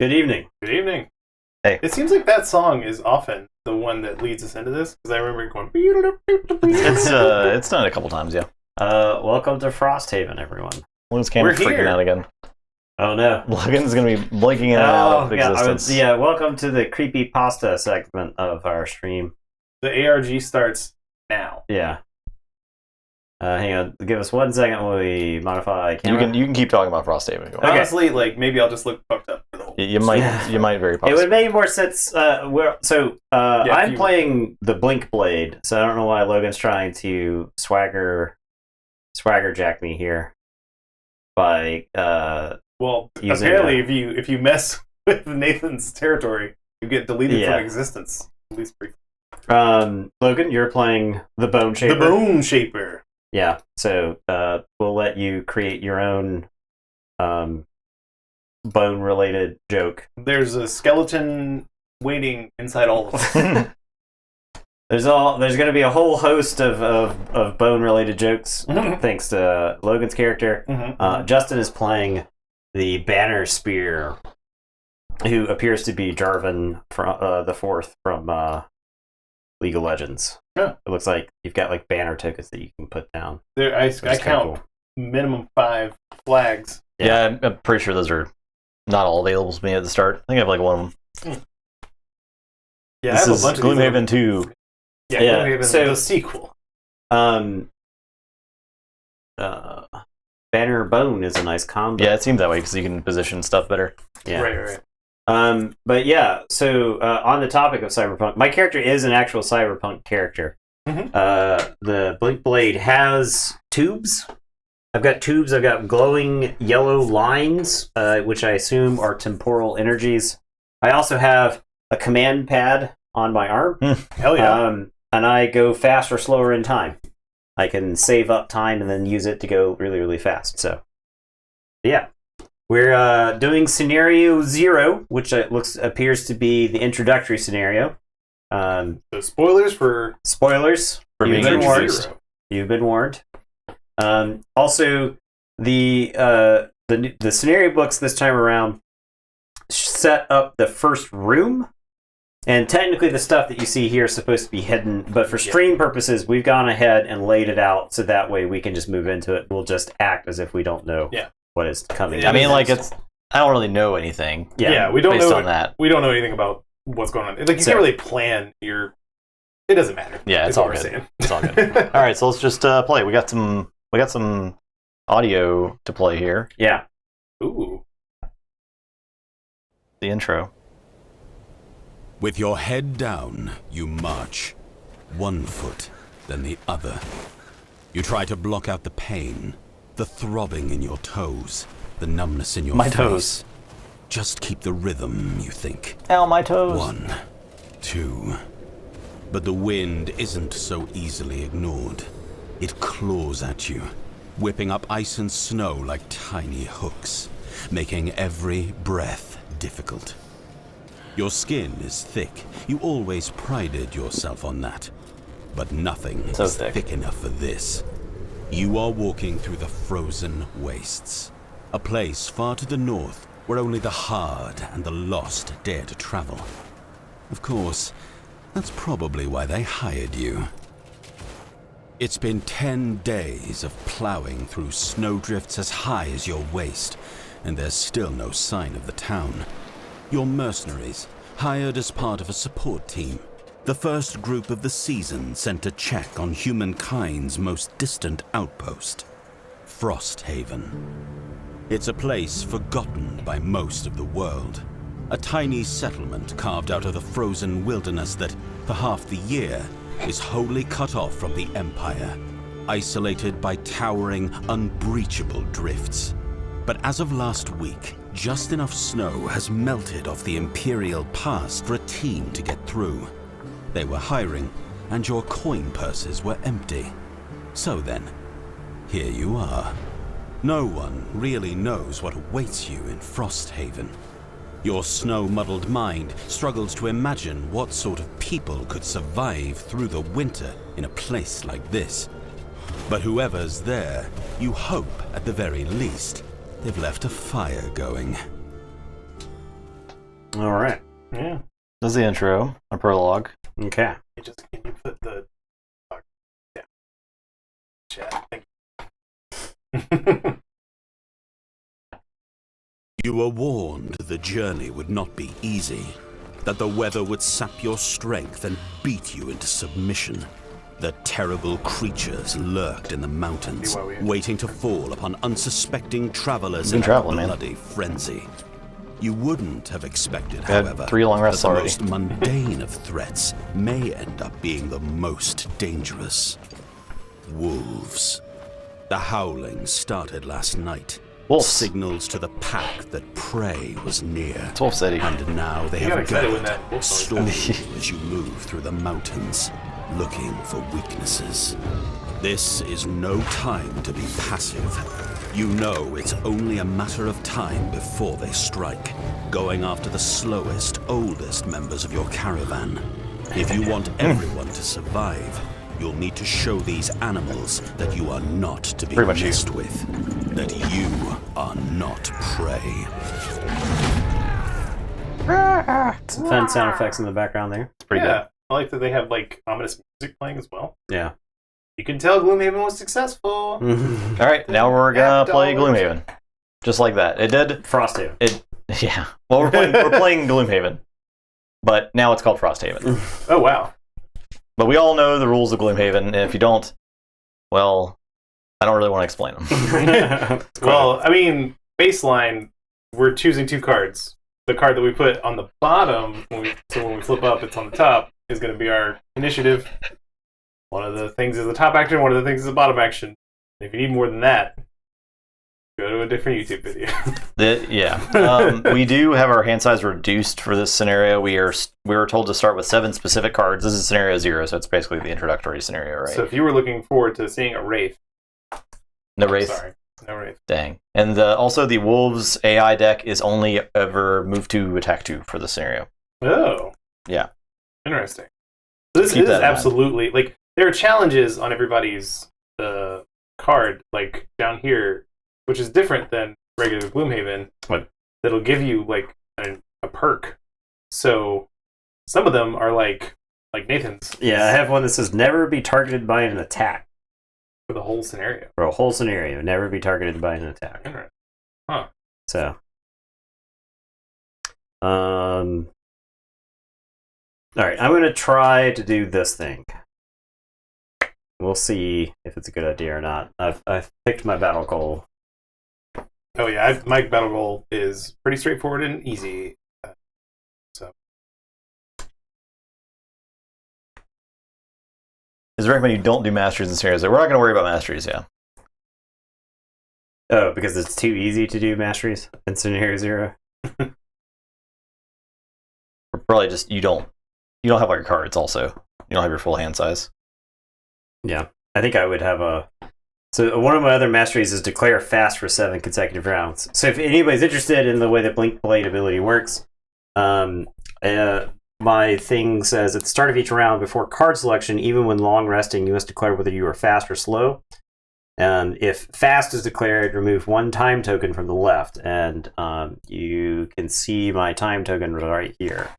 Good evening. Good evening. Hey. It seems like that song is often the one that leads us into this, because I remember it going... It's done it a couple times, yeah. Welcome to Frosthaven, everyone. Logan's camera We're here. freaking out again. Oh no. Logan's gonna be blinking in and out of existence. Welcome to the creepy pasta segment of our stream. The ARG starts now. Yeah. Hang on, give us 1 second while we modify camera. You can keep talking about Frosthaven if you want. Honestly, maybe I'll just look fucked up for the whole... You might very possibly. It would make more sense. I'm playing the Blink Blade, so I don't know why Logan's trying to swagger jack me here by Well, using apparently, if you mess with Nathan's territory, you get deleted from existence. At least briefly. Logan, you're playing the Bone Shaper. The Bone Shaper. Yeah, so we'll let you create your own bone-related joke. There's a skeleton waiting inside all of us. There's going to be a whole host of bone-related jokes thanks to Logan's character. Justin is playing the Banner Spear, who appears to be Jarvan from the Fourth from League of Legends. Huh. It looks like you've got banner tokens that you can put down. I count minimum 5 flags. Yeah, I'm pretty sure those are not all available to me at the start. I think I have one of them. Yeah, This I have is a bunch of Gloomhaven 2. Yeah, Gloomhaven, so the sequel. Banner Bone is a nice combo. Yeah, it seems that way because you can position stuff better. Yeah. Right. But yeah, so on the topic of cyberpunk, my character is an actual cyberpunk character. The Blink Blade has tubes. I've got tubes. I've got glowing yellow lines, which I assume are temporal energies. I also have a command pad on my arm. Hell yeah. And I go fast or slower in time. I can save up time and then use it to go really, really fast. So, yeah. We're doing scenario 0, which appears to be the introductory scenario. So spoilers for You've been warned. You've been warned. Also, the scenario books this time around set up the first room, and technically the stuff that you see here is supposed to be hidden. But for stream purposes, we've gone ahead and laid it out so that way we can just move into it. We'll just act as if we don't know. Yeah. What is coming? I mean, I don't really know anything. Yeah, we don't based know on that. We don't know anything about what's going on. You can't really plan your. It doesn't matter. Yeah, it's all good. Saying. It's all good. All right, so let's just play. We got some audio to play here. Yeah. Ooh. The intro. With your head down, you march, 1 foot, then the other. You try to block out the pain, the throbbing in your toes, the numbness in your My face. toes. Just keep the rhythm, you think. Ow, my toes. 1, 2. But the wind isn't so easily ignored. It claws at you, whipping up ice and snow like tiny hooks, making every breath difficult. Your skin is thick. You always prided yourself on that. But nothing is thick enough for this. You are walking through the frozen wastes. A place far to the north where only the hard and the lost dare to travel. Of course, that's probably why they hired you. It's been 10 days of plowing through snowdrifts as high as your waist, and there's still no sign of the town. You're mercenaries, hired as part of a support team. The first group of the season sent to check on humankind's most distant outpost, Frosthaven. It's a place forgotten by most of the world. A tiny settlement carved out of the frozen wilderness that, for half the year, is wholly cut off from the Empire, isolated by towering, unbreachable drifts. But as of last week, just enough snow has melted off the Imperial Pass for a team to get through. They were hiring, and your coin purses were empty. So then, here you are. No one really knows what awaits you in Frosthaven. Your snow-muddled mind struggles to imagine what sort of people could survive through the winter in a place like this. But whoever's there, you hope, at the very least, they've left a fire going. All right. Yeah. That's the intro, a prologue. Okay. Can you put the chat? Thank you. You were warned the journey would not be easy, that the weather would sap your strength and beat you into submission. The terrible creatures lurked in the mountains, waiting to fall upon unsuspecting travelers in a bloody frenzy. You wouldn't have expected, however, 3 long rests that the already. most mundane of threats may end up being the most dangerous. Wolves. The howling started last night. Wolves. Signals to the pack that prey was near. It's Wolf City. And now they got have excited when gathered, that wolf noise stalking you as you move through the mountains, looking for weaknesses. This is no time to be passive. You know it's only a matter of time before they strike, going after the slowest, oldest members of your caravan. If you want everyone to survive, you'll need to show these animals that you are not to be messed with, that you are not prey. Some fun sound effects in the background there. It's pretty I like that they have like ominous music playing as well. good. Yeah. You can tell Gloomhaven was successful. All right, now we're gonna play Gloomhaven, just like that. It did Frosthaven. Yeah. Well, we're playing Gloomhaven, but now it's called Frosthaven. Oh wow. But we all know the rules of Gloomhaven, and if you don't, well, I don't really want to explain them. Well, I mean, baseline, we're choosing 2 cards. The card that we put on the bottom, when we flip up, it's on the top, is going to be our initiative. One of the things is the top action, one of the things is the bottom action. If you need more than that, go to a different YouTube video. We do have our hand size reduced for this scenario. We were told to start with 7 specific cards. This is scenario 0, so it's basically the introductory scenario, right? So if you were looking forward to seeing a Wraith. No Wraith. Sorry, no Wraith. Dang. And also the Wolves AI deck is only ever move 2, attack 2 for the scenario. Oh. Yeah. Interesting. This is absolutely, like, there are challenges on everybody's card, like down here, which is different than regular Gloomhaven. What? That'll give you like a perk. So some of them are like Nathan's. Yeah, I have one that says never be targeted by an attack. For the whole scenario. For a whole scenario, never be targeted by an attack. Interesting. Huh. So, all right, I'm going to try to do this thing. We'll see if it's a good idea or not. I've picked my battle goal. Oh yeah, my battle goal is pretty straightforward and easy. Is it recommend you don't do masteries in scenarios? We're not going to worry about masteries, yeah. Oh, because it's too easy to do masteries in scenario 0? Or probably just you don't have all your cards also. You don't have your full hand size. Yeah, I think I would have So one of my other masteries is declare fast for 7 consecutive rounds. So if anybody's interested in the way that Blink Blade ability works, my thing says at the start of each round before card selection, even when long resting, you must declare whether you are fast or slow. And if fast is declared, remove 1 time token from the left. And you can see my time token right here.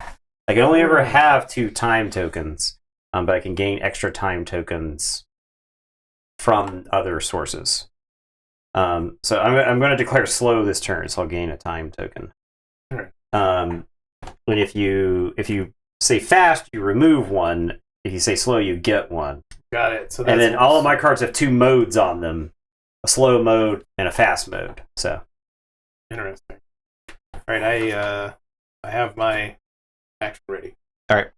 I can only ever have 2 time tokens, but I can gain extra time tokens from other sources. So I'm going to declare slow this turn, so I'll gain a time token. And if you say fast, you remove 1. If you say slow, you get 1. Got it. So and then all of my cards have 2 modes on them: a slow mode and a fast mode. So interesting. All right, I have my action ready. All right.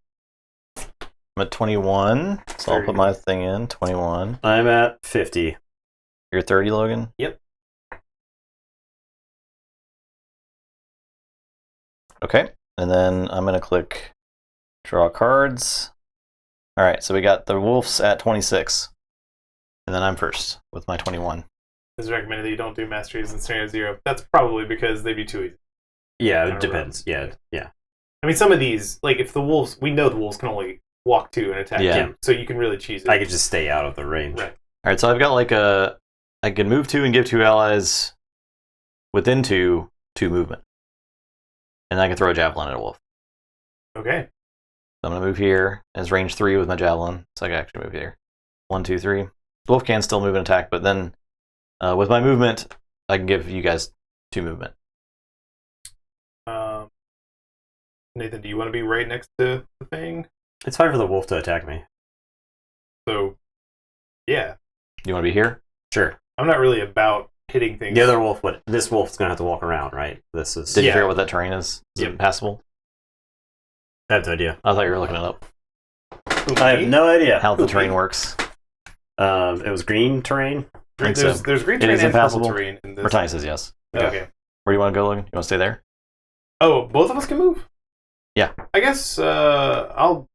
I'm at 21, so 30. I'll put my thing in. 21. I'm at 50. You're 30, Logan? Yep. Okay, and then I'm going to click draw cards. All right, so we got the Wolves at 26. And then I'm first with my 21. It's recommended that you don't do masteries in scenario 0. That's probably because they'd be too easy. Yeah, it depends. Yeah. I mean, some of these, like if the Wolves, we know the Wolves can only walk 2 and attack 2, so you can really cheese it. I could just stay out of the range. Right. All right, so I've got like I can move 2 and give 2 allies within 2 movement. and I can throw a javelin at a wolf. Okay. So I'm going to move here. It's range 3 with my javelin, so I can actually move here. 1, 2, 3. The wolf can still move and attack, but then with my movement, I can give you guys 2 movement. Nathan, do you want to be right next to the thing? It's fine for the wolf to attack me. So, yeah. You want to be here? Sure. I'm not really about hitting things. The other wolf would. This wolf's gonna have to walk around, right? This is. Did you figure out what that terrain is? Is Yep. it passable? I have no idea. I thought you were looking it up. I have no idea How the terrain works. It was green terrain. think There's, so. there's green It terrain is and purple impassable. terrain in this. Mertani says yes. Okay. Where do you want to go, Logan? You want to stay there? Oh, both of us can move? Yeah. I guess I'll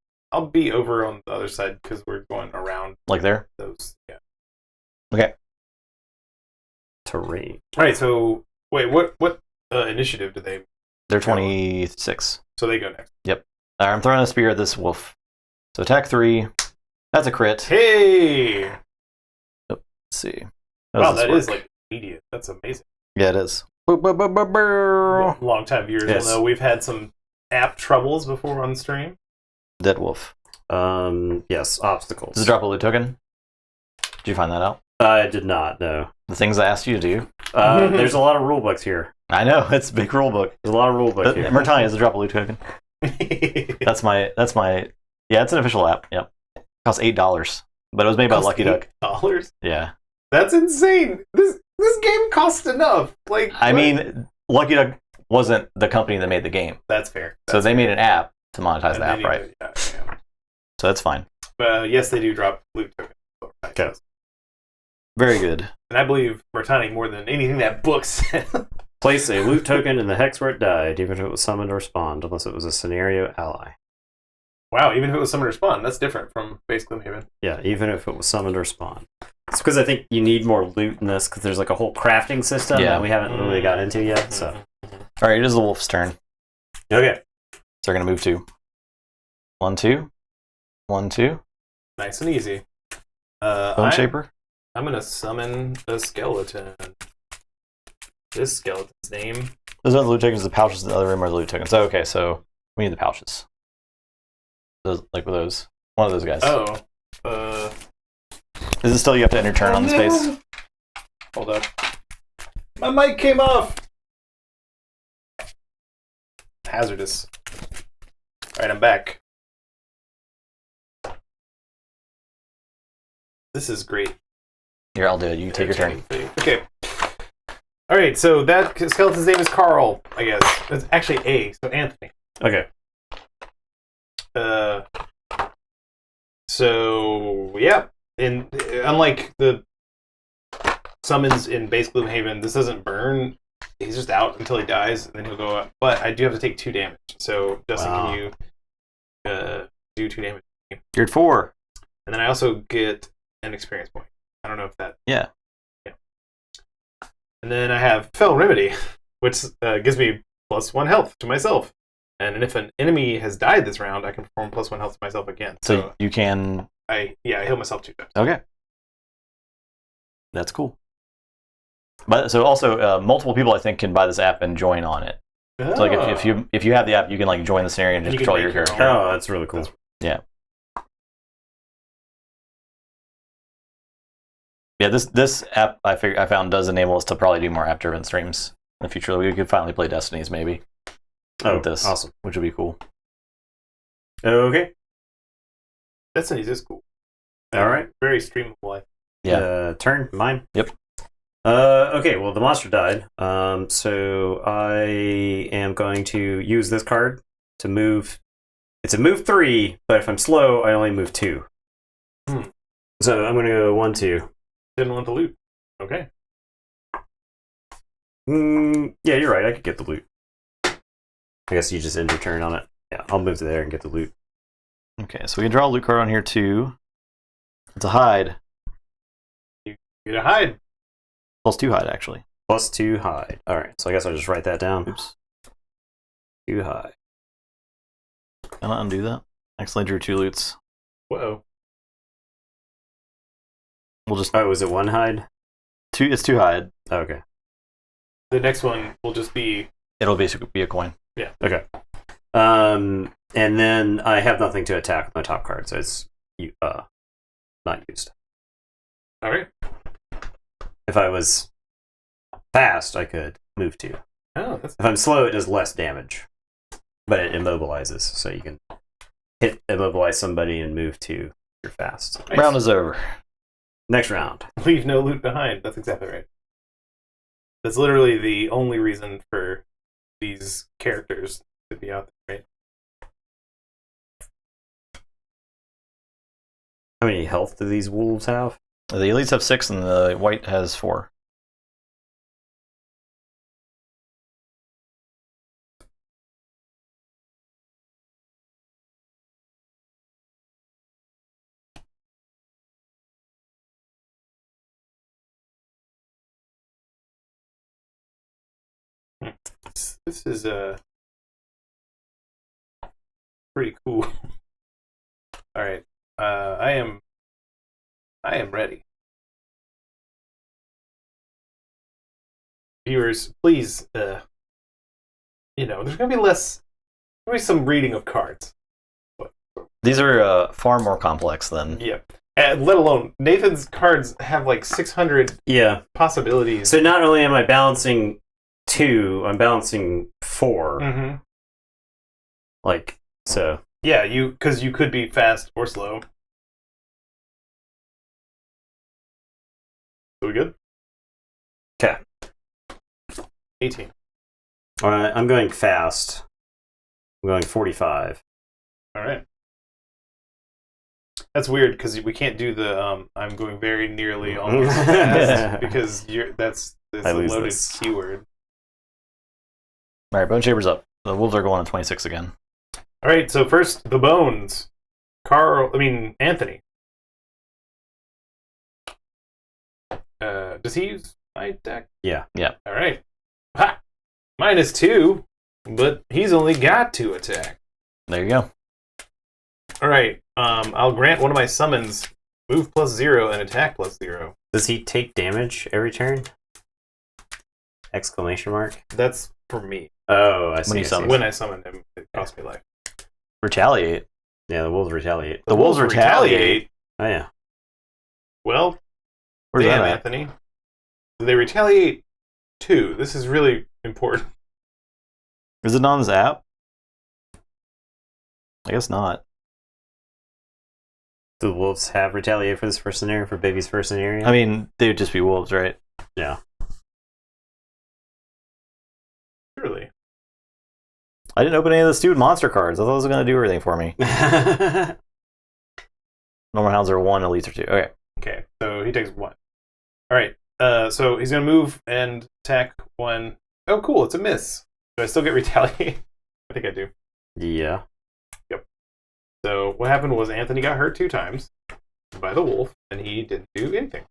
be over on the other side because we're going around Like there? those. Yeah. Okay. Terrain. All right. So wait, what initiative do they? They're 26. So they go next. I'm throwing a spear at this wolf. So attack 3. That's a crit. Hey! Let's see. Wow, that is like immediate. That's amazing. Yeah, it is. Long time viewers Yes. will know we've had some app troubles before on stream. Dead wolf. Yes, obstacles. Does it drop a loot token? Did you find that out? I did not, no. The things I asked you to do. There's a lot of rule books here. I know, it's a big rule book. There's a lot of rule book here. Mertani has a drop a loot token. That's my yeah, it's an official app. Yep. It costs $8. But it was made by Lucky Duck. $8? Yeah. That's insane. This game costs enough. Like I mean, Lucky Duck wasn't the company that made the game. that's fair. So they made an app to monetize the app, And they right? need to- yeah. So that's fine. Yes, they do drop loot tokens. Okay. Very good. And I believe Mertani more than anything that book said. Place a loot token in the hex where it died, even if it was summoned or spawned, unless it was a scenario ally. Wow, even if it was summoned or spawned, that's different from base Gloomhaven. Yeah, even if it was summoned or spawned. It's because I think you need more loot in this, because there's like a whole crafting system that we haven't really got into yet. So, All right, it is the wolf's turn. okay. So they're going to move 2. 1, 2. 1, 2. Nice and easy. Bone Shaper. I'm going to summon a skeleton. This skeleton's name. Those are the loot tokens. The pouches in the other room are the loot tokens. Oh, okay, so we need the pouches. Those, like with those. One of those guys. Oh. Is it still you have to enter turn on the space? Hold up. My mic came off. Hazardous. Alright, I'm back. This is great. Here, I'll do it. You take your turn. Okay. Alright, so that skeleton's name is Carl, I guess. It's actually A, so Anthony. Okay. So yeah, and unlike the summons in base Gloomhaven, this doesn't burn. He's just out until he dies, and then he'll go up. But I do have to take 2 damage. So Justin, Wow. can you do 2 damage? You're at 4. And then I also get an experience point. I don't know if that. Yeah. And then I have Fell Remedy, which gives me +1 health to myself. And if an enemy has died this round, I can perform +1 health to myself again. So you can. I heal myself 2 times. Okay. That's cool. But so also multiple people I think can buy this app and join on it. So like if you have the app, you can like join the scenario and just And you can control make your your character. own. Oh, that's really cool. Yeah. Yeah, this app I found does enable us to probably do more app-driven streams in the future. We could finally play Destinies maybe with this, awesome. which would be cool. Okay. Destinies is cool. All right. Very streamable. I think. Yeah. Turn. Mine. Yep. Okay, well, the monster died. So I am going to use this card to move. It's a move 3, but if I'm slow, I only move 2. So I'm going to go 1, 2. Didn't want the loot. Okay. Yeah, you're right. I could get the loot. I guess you just end your turn on it. Yeah, I'll move to there and get the loot. Okay, so we can draw a loot card on here too. It's a hide. You get a hide. +2 hide, actually. +2 hide. All right, so I guess I'll just write that down. Oops. 2 hide. Can I undo that? Accidentally drew 2 loots. Whoa. We'll just Oh, was it 1 hide? 2. It's 2 hide. Okay. The next one will just be. It'll basically be a coin. Yeah. Okay. And then I have nothing to attack with my top card, so it's not used. All right. If I was fast, I could move 2. Oh, that's If I'm slow, it does less damage, but it immobilizes, so you can immobilize somebody and move 2. You're fast. nice. Round is over. Next round. Leave no loot behind. That's exactly right. That's literally the only reason for these characters to be out there, right? How many health do these wolves have? The elites have 6 and the white has 4. This is pretty cool. All right, I am ready. Viewers, please, there's gonna be some reading of cards. These are far more complex than... Yeah, and let alone Nathan's cards have like 600 Yeah. possibilities. So not only am I balancing 2, I'm balancing 4. Mm-hmm. Like, so. Yeah, because you could be fast or slow. So we good? Okay. 18. All right, I'm going fast. I'm going 45. All right. That's weird because we can't do the I'm going very nearly almost fast because that's I a lose loaded this. keyword. All right, Bone Shaper's up. The wolves are going on 26 again. All right, so first the bones. Anthony. Does he use my deck? Yeah. All right. Ha! -2, but he's only got 2 attack. There you go. All right. I'll grant one of my summons move +0 and attack +0. Does he take damage every turn? Exclamation mark. That's for me. Oh, I see. When you I see. summon. When I summon him, it costs me life. Retaliate. Yeah, the wolves retaliate. The wolves retaliate. Oh, yeah. Well, Where's damn, that at? Anthony. They retaliate 2. This is really important. Is it on Zap? I guess not. Do the wolves have retaliate for this first scenario, for Baby's first scenario? I mean, they would just be wolves, right? Yeah. Surely. I didn't open any of the stupid monster cards. I thought it was going to do everything for me. Normal hounds are 1, elites are 2. Okay. Okay, so he takes 1. All right, so he's going to move and attack 1. Oh, cool, it's a miss. Do I still get retaliate? I think I do. Yeah. So what happened was Anthony got hurt 2 times by the wolf, and he didn't do anything.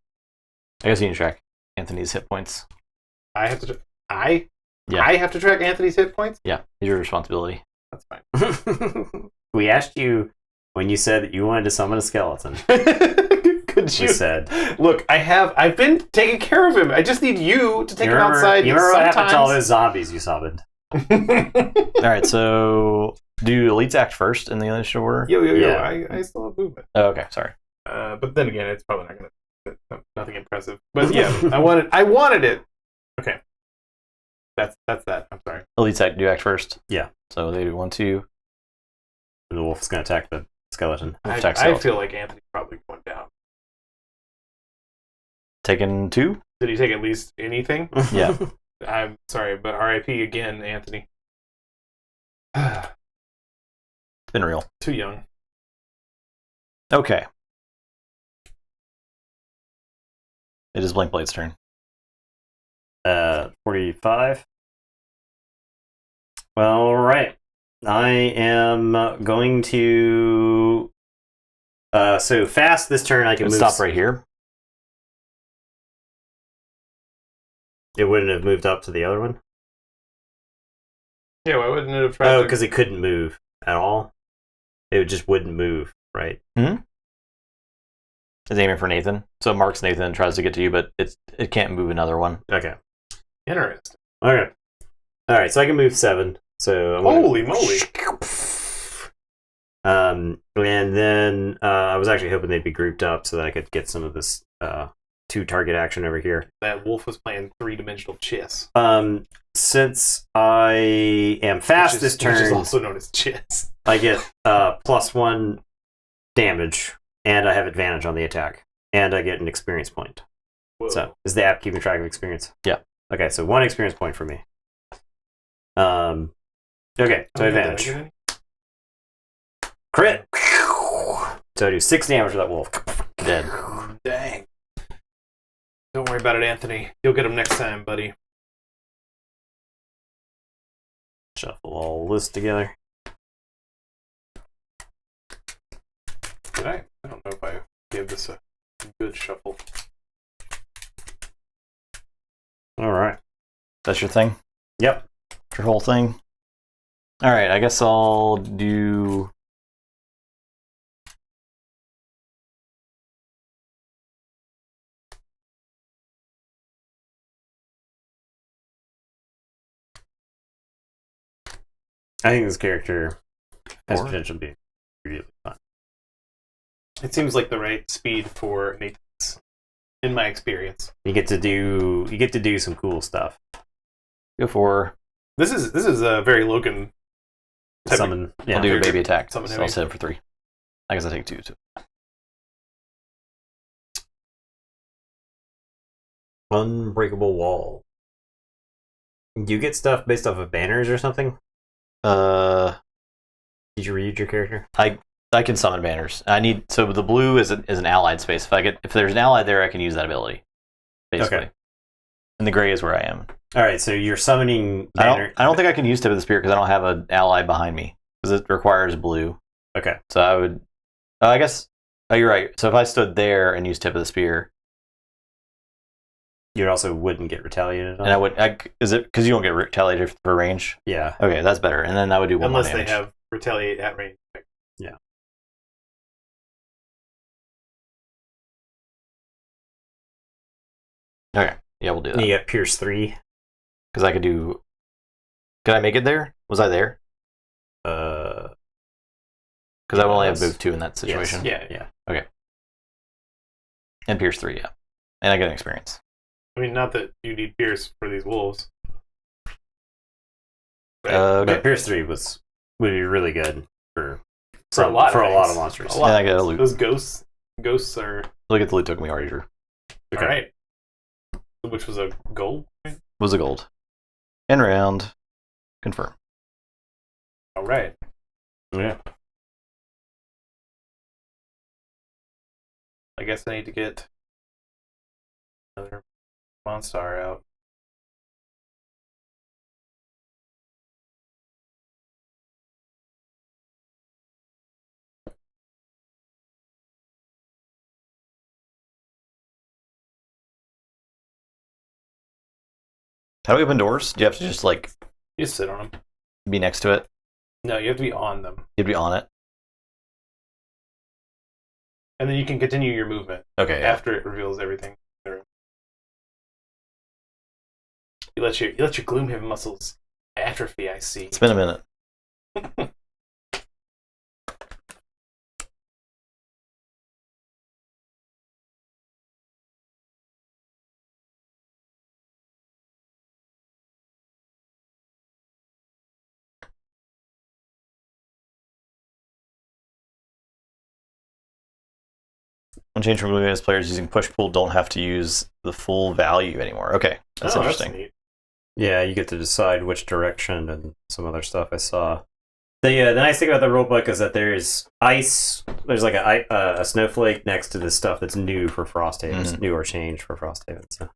I guess you can track Anthony's hit points. I have to. Yeah. I have to track Anthony's hit points. Yeah, it's your responsibility. That's fine. We asked you when you said that you wanted to summon a skeleton. Could You you said. look? I've been taking care of him. I just need you to take You him remember, outside. you remember what happened to all sometimes. those zombies you summoned? All right, so do elites act first in the initial order? Yo. Yeah. I still have movement. Oh, okay, sorry. But then again, it's probably not gonna nothing impressive. But yeah, I wanted it. Okay. That's that. I'm sorry. Elites do act first. Yeah. So they do 1, 2. The wolf's going to attack the skeleton. Attack I self. feel like Anthony's probably going down. Taken 2? Did he take at least anything? Yeah. I'm sorry, but RIP again, Anthony. Been real. Too young. Okay. It is Blank Blade's turn. 45. All right. I am going to. So fast this turn, I can move. Stop right here. It wouldn't have moved up to the other one. Yeah, why wouldn't it have tried Oh, to... because it couldn't move at all. It just wouldn't move, right? It's aiming for Nathan. So it marks Nathan and tries to get to you, but it can't move another one. Okay. Interesting. Okay. All right. So I can move 7. So I'm Holy moly! And then I was actually hoping they'd be grouped up so that I could get some of this 2 target action over here. That wolf was playing 3-dimensional chess. Since I am fast this turn, which is also known as chess. I get +1 damage, and I have advantage on the attack, and I get an experience point. Whoa. So, is the app keeping track of experience? Yeah. Okay, so 1 experience point for me. Okay, so advantage. Crit! So I do 6 damage to that wolf. Dead. Dang. Don't worry about it, Anthony. You'll get him next time, buddy. Shuffle all this together. Did I? I don't know if I gave this a good shuffle. All right. That's your thing? Yep. Your whole thing? Alright, I guess I'll do... I think this character has 4. potential to be really fun. It seems like the right speed for Nathan's, in my experience. You get to do some cool stuff. Go for... This is a very Logan type of- Summon. Yeah. I'll do a baby attack, Summon so heavy. I'll set it for 3. I guess I'll take 2, too. Unbreakable wall. Do you get stuff based off of banners or something? Uh, Did you read your character? I can summon banners. I need... So the blue is an allied space. If there's an ally there, I can use that ability. Basically. Okay. And the gray is where I am. All right, so you're summoning banner. I don't think I can use Tip of the Spear because I don't have an ally behind me. Because it requires blue. Okay. So I would... I guess... Oh, you're right. So if I stood there and used Tip of the Spear... You also wouldn't get retaliated on. And I would... Is it... Because you don't get retaliated for range? Yeah. Okay, that's better. And then I would do 1 more Unless they damage. have retaliate at range. Yeah. Okay. Yeah, we'll do And that. you get Pierce 3. Because I could do... Could I make it there? Was I there? Uh, Because I would only have yes. moved 2 in that situation. Yeah. And Pierce 3, yeah. And I get an experience. I mean, not that you need Pierce for these wolves. Right? Okay. but Pierce 3 would be really good for a lot of things. monsters. A lot. And I get a loot. Those ghosts are Look at the loot token we already drew. Okay. all right. Which was a gold. Was a gold. End round. Confirm. All right. Yeah. I guess I need to get another Monstar out. How do we open doors? Do you have to just, like, You just sit on them. be next to it? No, you have to be on them. You'd be on it? And then you can continue your movement Okay, yeah. after it reveals everything. You let your Gloomhaven muscles atrophy, I see. It's been a minute. When change from Gloomhaven's players using push-pull don't have to use the full value anymore. Okay, that's interesting. neat. Yeah, you get to decide which direction and some other stuff I saw. The nice thing about the rulebook is that there's ice. There's like a snowflake next to the stuff that's new for Frosthaven, new or changed for Frosthaven. So.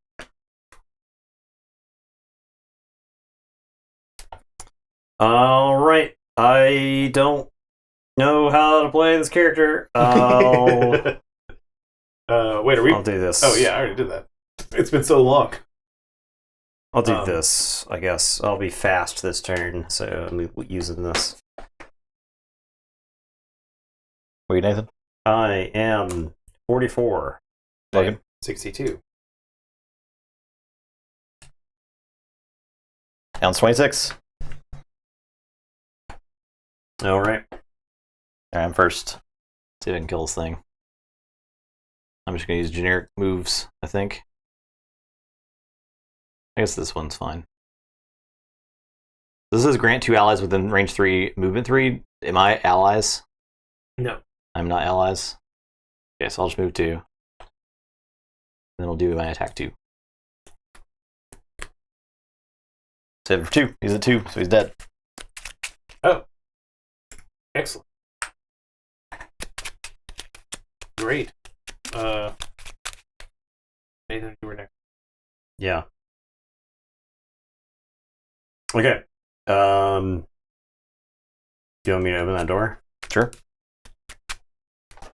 All right, I don't know how to play this character. Wait, are we? I'll do this. Oh yeah, I already did that. It's been so long. I'll do this. I guess I'll be fast this turn, so I'm using this. Wait, Nathan? I am 44. Logan? 62. Down 26. All right. Alright, I'm first. See if I can kill this thing. I'm just gonna use generic moves, I think. I guess this one's fine. This is grant 2 allies within range 3, movement 3. Am I allies? No. I'm not allies. Okay, so I'll just move 2. Then we'll do my attack 2. Save it for 2. He's at 2, so he's dead. Oh. Excellent. Great. Nathan, you were next. Yeah. Okay. Do you want me to open that door? Sure.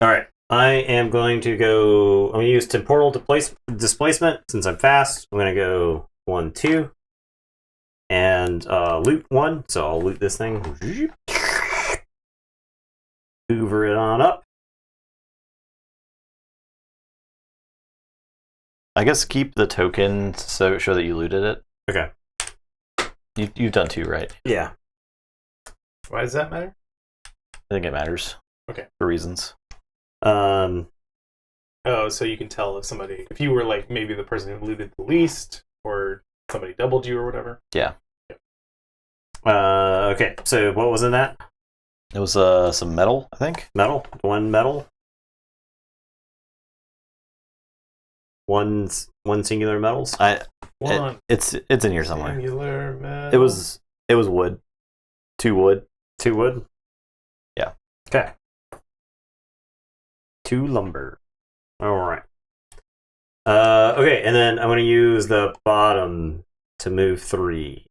All right. I am going to go. I'm going to use temporal displacement since I'm fast. I'm going to go 1, 2, and loot 1. So I'll loot this thing. Hoover it on up. I guess keep the token so show that you looted it. Okay. You've done 2, right? Yeah. Why does that matter? I think it matters. Okay. For reasons. Oh, so you can tell if you were like maybe the person who looted the least, or somebody doubled you or whatever. Yeah. Okay. So what was in that? It was some metal, I think. Metal. 1 metal. One singular metals. It's in here somewhere. Singular metal. It was wood. 2 wood. 2 wood. Yeah. Okay. 2 lumber. All right. Okay, and then I'm going to use the bottom to move 3.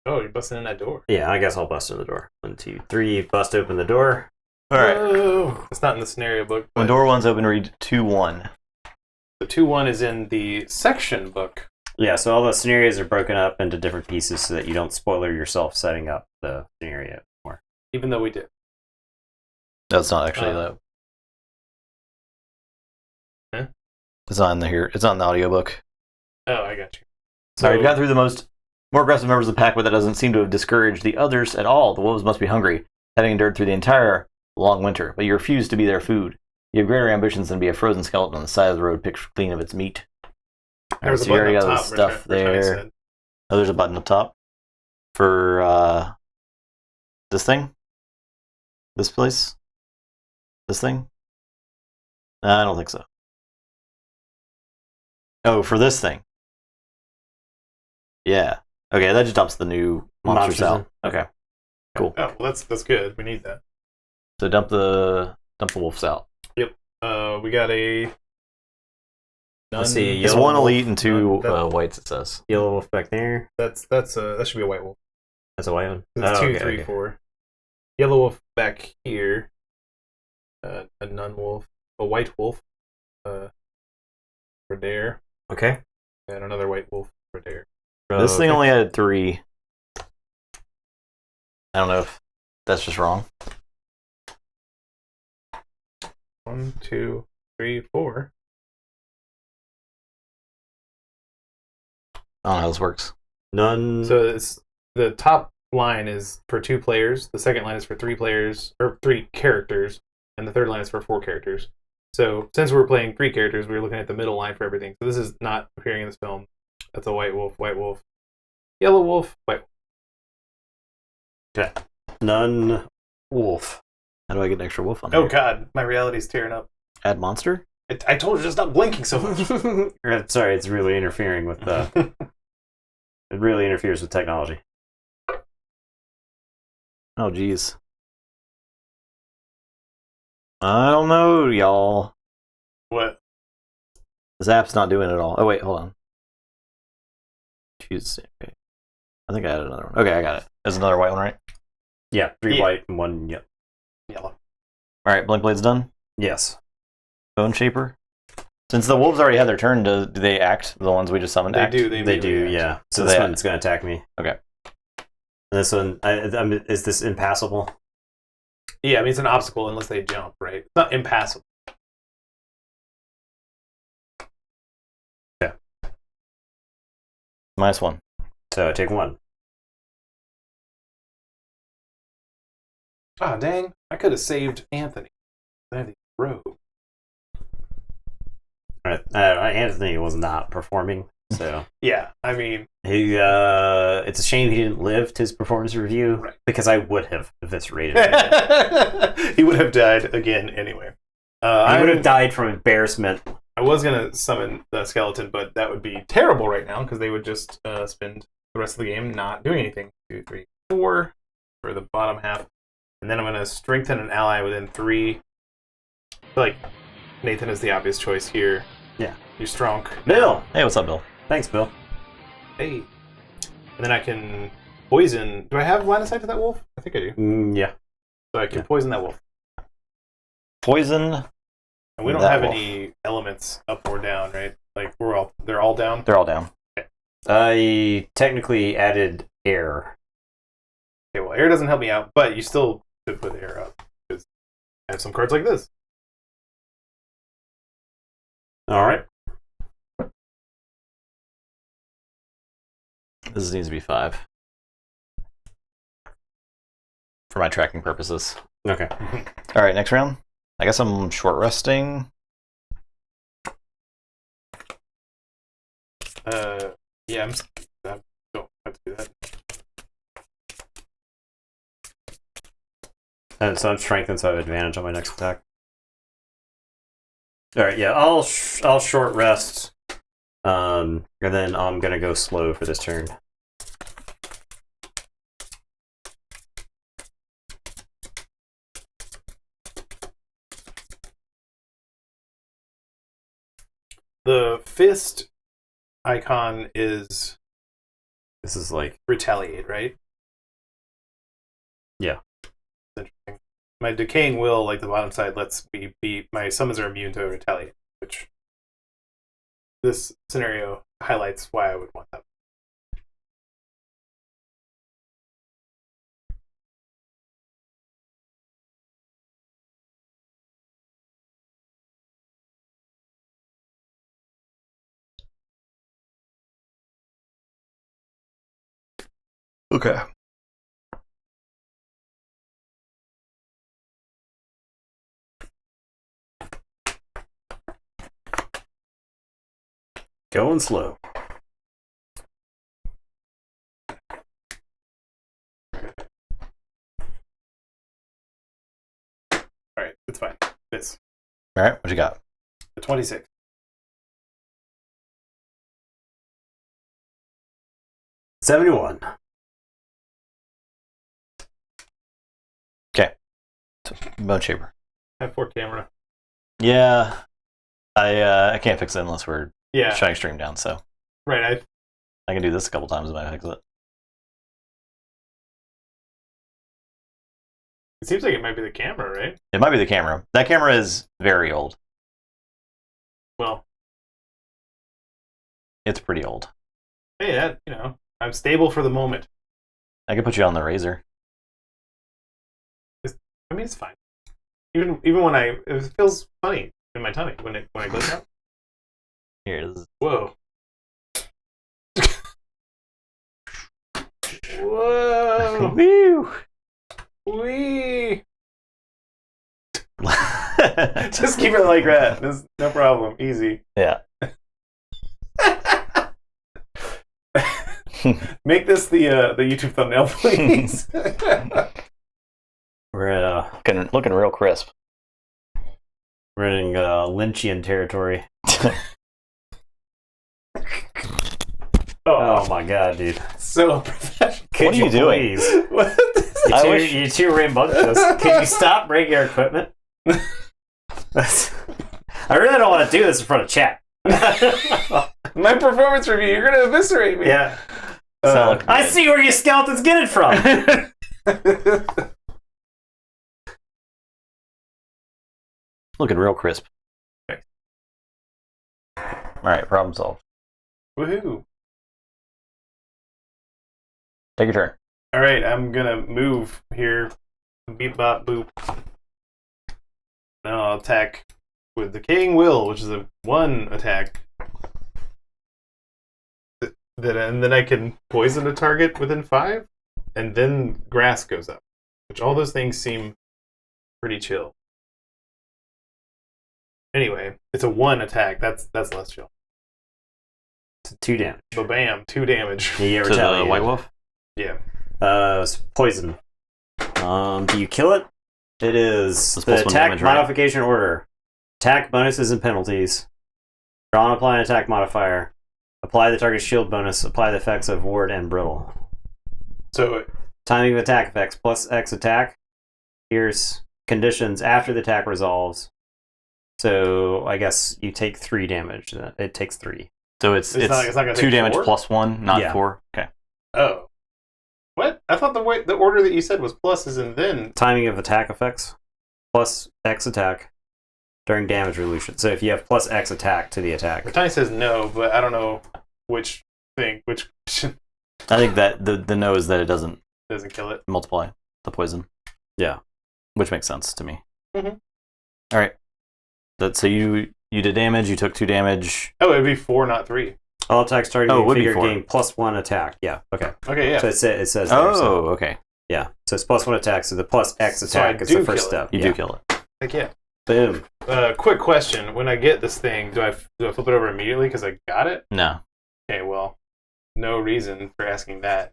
Oh, you're busting in that door. Yeah, I guess I'll bust in the door. 1, 2, 3. Bust open the door. All right. Whoa. It's not in the scenario book. When door 1's open, read 2-1. The 2-1 is in the section book. Yeah, so all the scenarios are broken up into different pieces so that you don't spoiler yourself setting up the scenario more. Even though we did. That's not actually that. Huh? It's not in the here. It's not in the audiobook. Oh, I got you. Sorry, you've got through the more aggressive members of the pack, but that doesn't seem to have discouraged the others at all. The wolves must be hungry, having endured through the entire long winter, but you refuse to be their food. You have greater ambitions than be a frozen skeleton on the side of the road picked clean of its meat. There's so a you already button got up the top. stuff there. Oh, there's a button up top for this thing? This place? This thing? I don't think so. Oh, for this thing. Yeah. Okay, that just dumps the new monsters out. Okay. Cool. Oh, well, that's good. We need that. So dump the wolves out. Yep. We got a. Let's see. It's Yellow 1 wolf. elite and 2 whites, it says. Yellow wolf back there. That should be a white wolf. That's a white one. It's Oh, 2, okay, 3, okay. 4. Yellow wolf back here. A nun wolf. A white wolf. For there. Okay. And another white wolf for there. This thing only had 3. I don't know if that's just wrong. 1, 2, 3, 4. I don't know how this works. None. So it's the top line is for 2 players. The second line is for 3 players or 3 characters, and the third line is for 4 characters. So since we're playing 3 characters, we're looking at the middle line for everything. So this is not appearing in this film. That's a white wolf, yellow wolf, white wolf. Okay. None wolf. How do I get an extra wolf on Oh here? god, my reality's tearing up. Add monster? I told you to stop blinking so much. Sorry, it's really interfering with the. It really interferes with technology. Oh, geez. I don't know, y'all. What? This app's not doing it all. Oh, wait, hold on. Choose. Okay. I think I added another one. Okay, I got it. There's another white one, right? Yeah, 3 Yeah. white and 1 Yellow. All right, Blink Blade's done. Yes. Bone Shaper. Since the wolves already had their turn, do they act? The ones we just summoned They act? do. They do, yeah. So So this they- one's going to attack me. Okay. And this one, is this impassable? Yeah, I mean it's an obstacle unless they jump, right? It's not impassable. -1. So I take 1. Ah, dang. I could have saved Anthony. I have the robe. All right. Anthony was not performing, so Yeah, I mean... he. It's a shame he didn't live to his performance review, Right. because I would have eviscerated him. he would have died again anyway. He would have died from embarrassment. I was going to summon the skeleton, but that would be terrible right now, because they would just spend the rest of the game not doing anything. 2, 3, 4 for the bottom half. And then I'm going to strengthen an ally within 3. I feel like Nathan is the obvious choice here. Yeah. You're strong. Bill! Hey, what's up, Bill? Thanks, Bill. Hey. And then I can poison... Do I have line of sight to that wolf? I think I do. Yeah. So I can poison that wolf. Poison. And we don't That have wolf. any elements up or down, right? Like, they're all down? They're all down. I technically added air. Okay, well, air doesn't help me out, but you still should put air up. Because I have some cards like this. All right. This needs to be 5. For my tracking purposes. Okay. All right, next round. I guess I'm short resting. Yeah, I don't have to do that. And so I'm strengthened, so I have advantage on my next attack. All right, yeah, I'll short rest, and then I'm gonna go slow for this turn. The fist icon is This is like retaliate, right? Yeah. Interesting. My decaying will, like the bottom side, lets me be... My summons are immune to retaliate, which this scenario highlights why I would want that. Okay. going slow. Alright, it's fine. This. All right, what you got? The 26. $71. Okay. Bone shaper. I have 4 camera. Yeah. I can't fix it unless we're Yeah, shutting stream down, so right. I can do this a couple times and I fix it. It seems like it might be the camera, right? It might be the camera. That camera is very old. Well, It's pretty old. hey, I'm stable for the moment. I could put you on the razor. I mean, it's fine. Even when it feels funny in my tummy when I click out. Here it is. Whoa. Whoa. Woo! Wee. Just keep it like that. There's no problem. Easy. Yeah. Make this the YouTube thumbnail, please. We're at Looking real crisp. we're in Lynchian territory. Oh my god, dude! So professional. Could What are you doing? Please? What? You're too rambunctious. Can you stop breaking our equipment? I really don't want to do this in front of chat. My performance review. You're gonna eviscerate me. Yeah. So- I see where your skeletons get it from. Looking real crisp. Okay. All right, problem solved. Woohoo! Take your turn. All right, I'm gonna move here. Beep bop boop. Now I'll attack with Decaying Will, which is a 1 attack. And then I can poison a target within 5, and then grass goes up. Which all those things seem pretty chill. Anyway, it's a 1 attack. That's less chill. It's 2 damage. So bam, 2 damage. You get To the retaliated. White Wolf? Yeah. It's poison. Do you kill it? It is It's the +1 attack damage, right? modification order. Attack bonuses and penalties. Draw and apply an attack modifier. Apply the target's shield bonus. Apply the effects of ward and brittle. So Timing of attack effects plus X attack. Here's conditions after the attack resolves. So I guess you take 3 damage. It takes 3. So it's not gonna 2 take damage 4? plus 1, not Yeah. 4. Okay. oh, what? I thought the order that you said was pluses and then. Timing of attack effects plus X attack during damage resolution. So if you have plus X attack to the attack. Tiny says no, but I don't know which question I think that the no is that it doesn't doesn't kill it. multiply the poison. Yeah. Which makes sense to me. Mhm. All right. So you did damage. You took 2 damage. Oh, it'd be 4, not 3. All attacks targeting Oh, it would be figure 4. gain plus 1 attack. Yeah, okay. Okay, yeah. So it says there, so, Okay. yeah. So it's plus 1 attack, so the plus X So I attack is do the first kill it. step. You Yeah. do kill it. Heck yeah. Boom. Quick question: when I get this thing, do I flip it over immediately because I got it? No. Okay, well, no reason for asking that,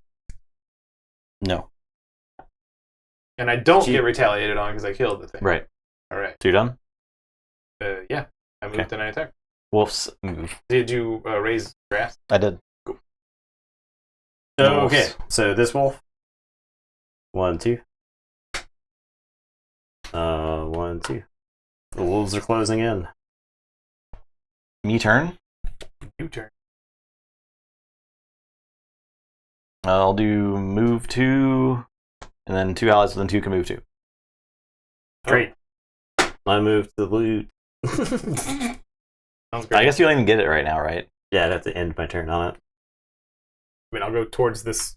No. and I don't Gee. get retaliated on because I killed the thing. Right. All right. So you're done? Yeah, I moved Okay. and I attacked. Wolf's move. Did you raise grass? I did. Oh, Wolves. okay. So this wolf. 1, 2. 1, 2. The wolves are closing in. Me turn. You turn. I'll do move 2, and then 2 allies within 2 can move 2. Great. I moved the loot. Sounds I great. guess you don't even get it right now, right? Yeah, I'd have to end my turn on it. I mean, I'll go towards this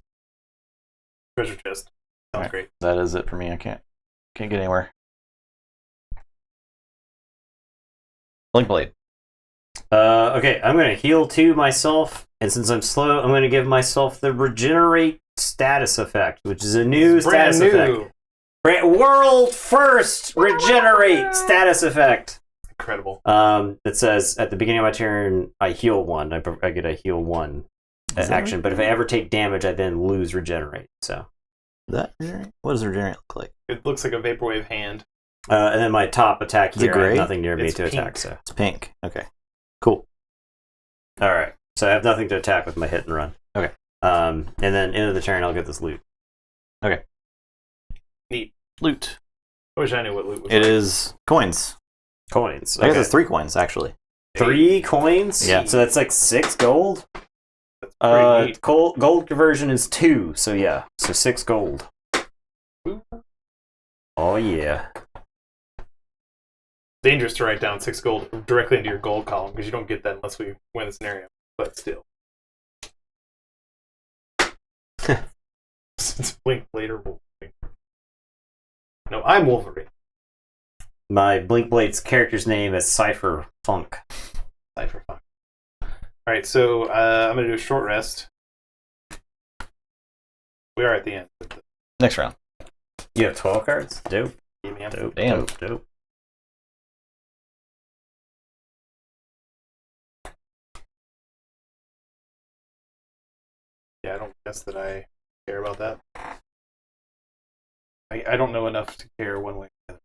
treasure chest. Sounds Right. great. That is it for me. I can't get anywhere. Blink Blade. Okay, I'm going to heal 2 myself, and since I'm slow, I'm going to give myself the regenerate status effect, which is a new Brand status new. effect. World first regenerate status effect. Incredible. It says at the beginning of my turn, I heal 1. I get a heal 1 Is that action, but if I ever take damage, I then lose regenerate. So, That regenerate? What does regenerate look like? It looks like a vaporwave hand. and then my top attack Is it here, I have gray? nothing near me It's to pink. attack. So, It's pink. Okay. Cool. all right. So I have nothing to attack with my hit and run. Okay. And then end of the turn, I'll get this loot. Neat. Loot. I wish I knew what loot was. It like. is coins. Coins. I guess Okay. it's 3 coins, actually. 3 coins. Yeah. So that's like 6 gold. That's pretty neat. Gold conversion is 2. So yeah. So 6 gold. Oh yeah. Dangerous to write down 6 gold directly into your gold column because you don't get that unless we win the scenario. But still. It's Blink later. Wolverine. No, I'm Wolverine. My Blink Blade's character's name is Cypher Funk. Cypher fun. Alright, so I'm going to do a short rest. We are at the end. Next round. You have 12 cards? Dope. Dope. Damn. Dope. Yeah, I don't guess that I care about that. I don't know enough to care one way or the other.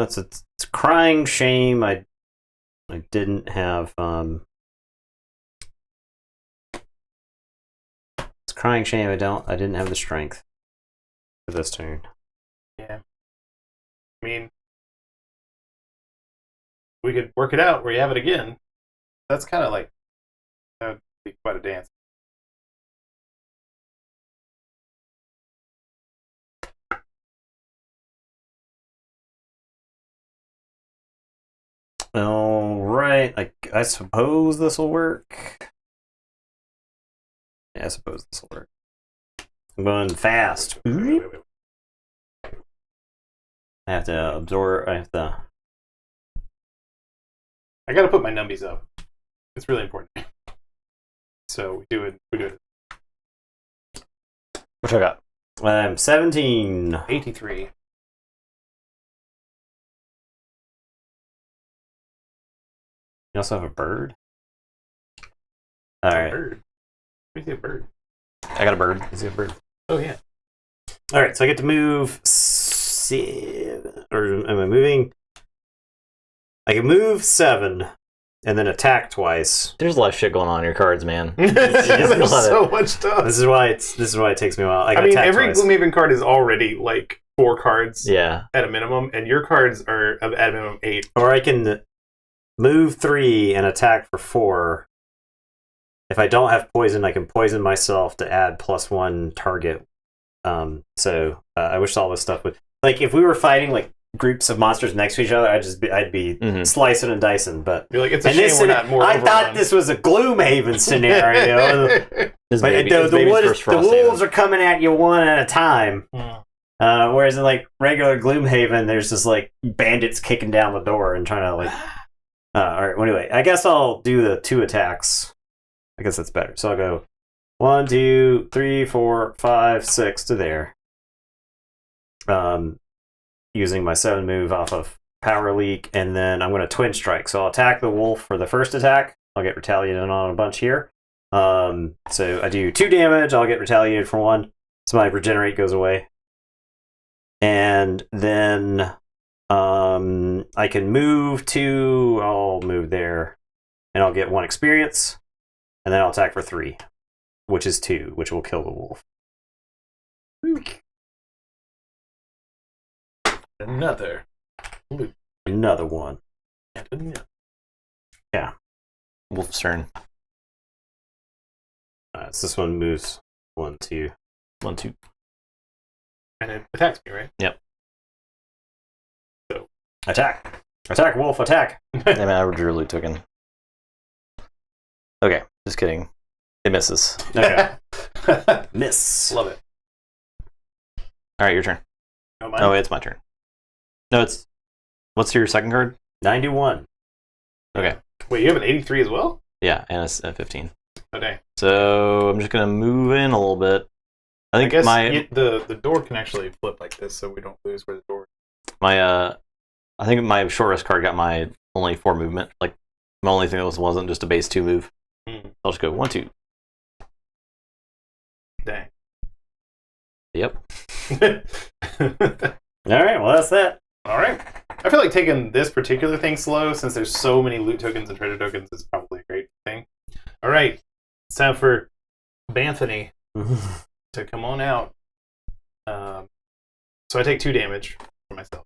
It's a crying shame. I didn't have It's a crying shame. I didn't have the strength for this turn. Yeah. I mean, we could work it out where you have it again. That's kind of like, that would be quite a dance. All right. I suppose this will work. Yeah, I suppose this will work. I'm going fast. Wait. I have to absorb. I gotta put my numbies up. It's really important. So we do it. Which I got? I'm 17. 83. You also have a bird? Alright. Bird. Where's the bird? I got a bird. Is it a bird? Oh yeah. Alright, so I get to move or am I moving? I can move 7 and then attack twice. There's a lot of shit going on in your cards, man. There's so much stuff. This is why it takes me a while. I mean, every Gloomhaven card is already like 4 cards Yeah. at a minimum, and your cards are at a minimum 8. Or I can move 3 and attack for 4. If I don't have poison, I can poison myself to add +1 target. I wish all this stuff would, like, if we were fighting like groups of monsters next to each other, I'd be slicing and dicing. But you're like, it's a shame we're not more. I thought this was a Gloomhaven scenario. But the wolves are coming at you one at a time. Whereas in like regular Gloomhaven, there's just like bandits kicking down the door and trying to like. All right. Well, anyway, I guess I'll do the 2 attacks. I guess that's better. So I'll go 1, 2, 3, 4, 5, 6 to there. Using my 7 move off of Power Leak, and then I'm going to Twin Strike. So I'll attack the wolf for the first attack. I'll get retaliated on a bunch here. So I do 2 damage. I'll get retaliated for 1. So my regenerate goes away. And then I can move to. I'll move there, and I'll get 1 experience, and then I'll attack for 3, which is 2, which will kill the wolf. Another one. Yeah. Wolf's turn. So this one moves 1, 2. 1, 2. And it attacks me, right? Yep. So attack, wolf, attack. Damn it, I drew a loot token. Okay, just kidding. It misses. Okay. Miss. Love it. All right, your turn. Oh, it's my turn. No, it's. What's your second card? 91. Okay. Wait, you have an 83 as well? Yeah, and it's a 15. Oh, dang. So I'm just gonna move in a little bit. I guess the door can actually flip like this, so we don't lose where the door. I think my shortest card got my only 4 movement. Like my only thing that wasn't just a base 2 move. I'll just go 1, 2. Dang. Yep. All right. Well, that's that. All right. I feel like taking this particular thing slow, since there's so many loot tokens and treasure tokens, is probably a great thing. All right. It's time for Banthony to come on out. So I take 2 damage for myself.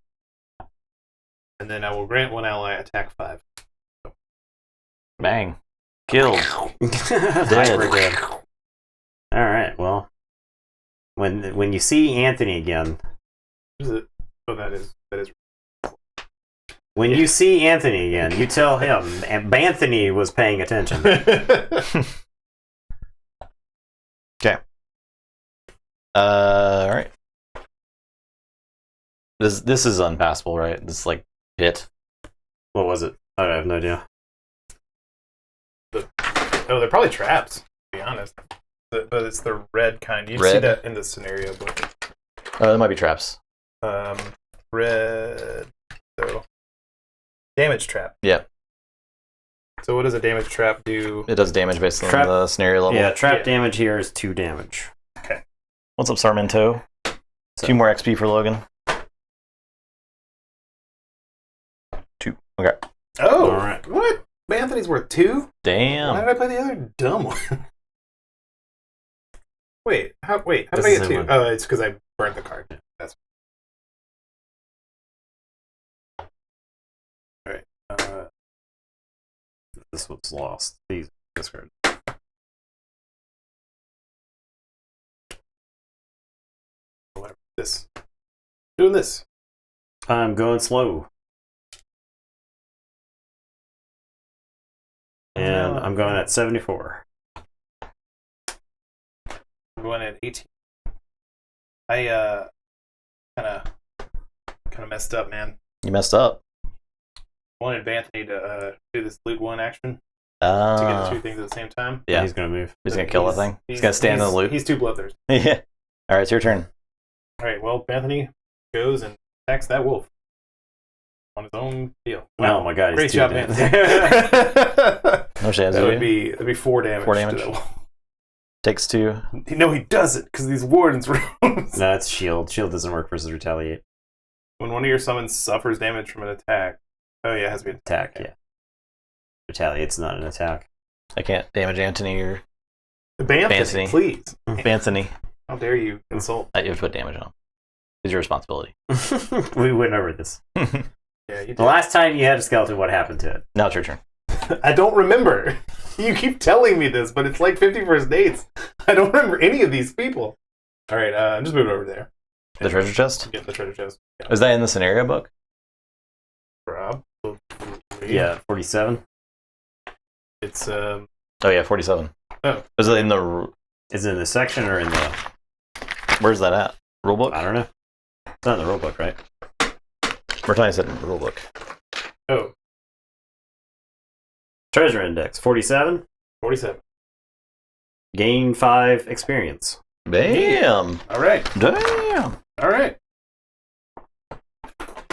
And then I will grant 1 ally attack 5. So. Bang. Killed. Dead. All right. Well, when you see Anthony again. What is it? Oh, that is. When you see Anthony again, you tell him Banthony was paying attention. Okay. All right. This is unpassable, right? This is like pit. What was it? I have no idea. They're probably traps, to be honest. But it's the red kind. You see that in the scenario book. Oh, that might be traps. Red. So, damage trap. Yeah. So what does a damage trap do? It does damage based on the scenario level. Yeah, trap damage here is 2 damage. Okay. What's up, Sarmento? 2 more XP for Logan. 2. Okay. Oh, all right. What? Anthony's worth 2? Damn. Why did I play the other dumb one? Wait, how did I get 2? Oh, it's because I burnt the card. That's all right. This one's lost. This card. Whatever. This. Doing this. I'm going slow. And I'm going at 74. I'm going at 18. I kind of messed up, man. You messed up. Wanted Anthony to do this loot one action to get the two things at the same time. Yeah, he's gonna move. He's gonna kill the thing. He's gonna stand in the loot. He's too bloodthirsty. Yeah. All right, it's your turn. All right. Well, Anthony goes and attacks that wolf on his own deal. Wow. Oh my god! Great job, Anthony. No chance. That'd be 4 damage. 4 damage. To that wolf. Takes 2. No, he doesn't, because these wardens rooms. No, it's shield. Shield doesn't work versus retaliate. When one of your summons suffers damage from an attack. Oh yeah, it has to be an Attack, yeah. Retaliate's not an attack. I can't damage Anthony or Anthony, please. Anthony. How dare you insult? You have to put damage on. It's your responsibility. We went over this. Yeah, you did. The last time you had a skeleton, what happened to it? Now it's your turn. I don't remember. You keep telling me this, but it's like 50 first dates. I don't remember any of these people. All right, I'm just moving over there. The treasure chest? Get the treasure chest. Yeah. Is that in the scenario book? Rob. Yeah, 47. It's Oh yeah, 47. Oh. Is it in the? Is it in the section or in the? Where's that at? Rulebook? I don't know. It's not in the rulebook, right? Martini said in the rulebook. Oh. Treasure index 47. 47. Gain 5 experience. Bam! All right. Damn! All right.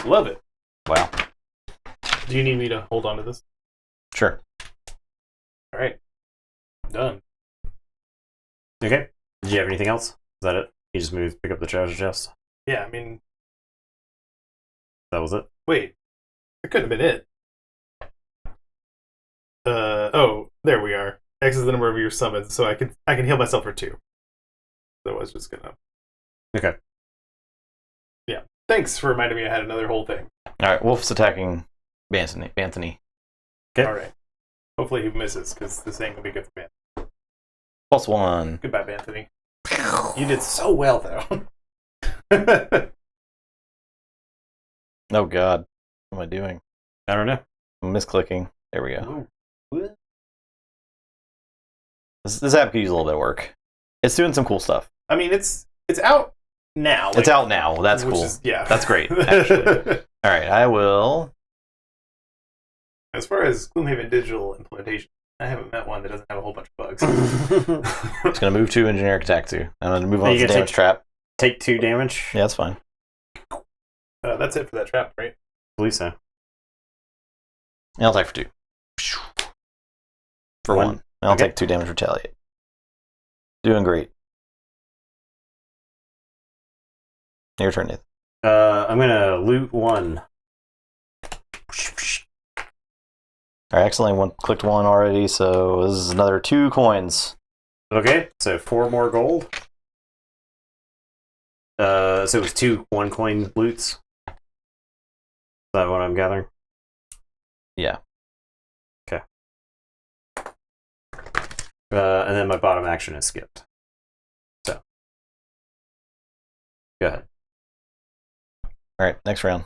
Love it. Wow. Do you need me to hold on to this? Sure. All right. Done. Okay. Did you have anything else? Is that it? You just moved, pick up the treasure chest. Yeah, I mean, That was it. wait. That couldn't have been it. Oh, there we are. X is the number of your summons, so I can heal myself for 2. So I was just gonna. Okay. Yeah. Thanks for reminding me I had another whole thing. All right, Wolf's attacking Anthony. Okay. All right. Hopefully he misses, because this ain't gonna be good for me. +1. Goodbye, Anthony. You did so well, though. Oh god. What am I doing? I don't know. I'm misclicking. There we go. Ooh. This app could use a little bit of work. It's doing some cool stuff. I mean, it's out now. It's out now. That's which cool. Yeah. That's great, actually. All right, I will. As far as Gloomhaven digital implementation, I haven't met one that doesn't have a whole bunch of bugs. Just gonna move 2 and generic attack 2. I'm gonna move on to the damage trap. Take 2 damage. Yeah, that's fine. That's it for that trap, right? I believe so. And I'll attack for 2. For 1. And I'll take 2 damage retaliate. Doing great. Your turn, Nathan. I'm gonna loot 1. I accidentally clicked 1 already, so this is another 2 coins. Okay, so 4 more gold. So it was 2 1-coin loots. Is that what I'm gathering? Yeah. Okay. And then my bottom action is skipped. So. Go ahead. All right, next round.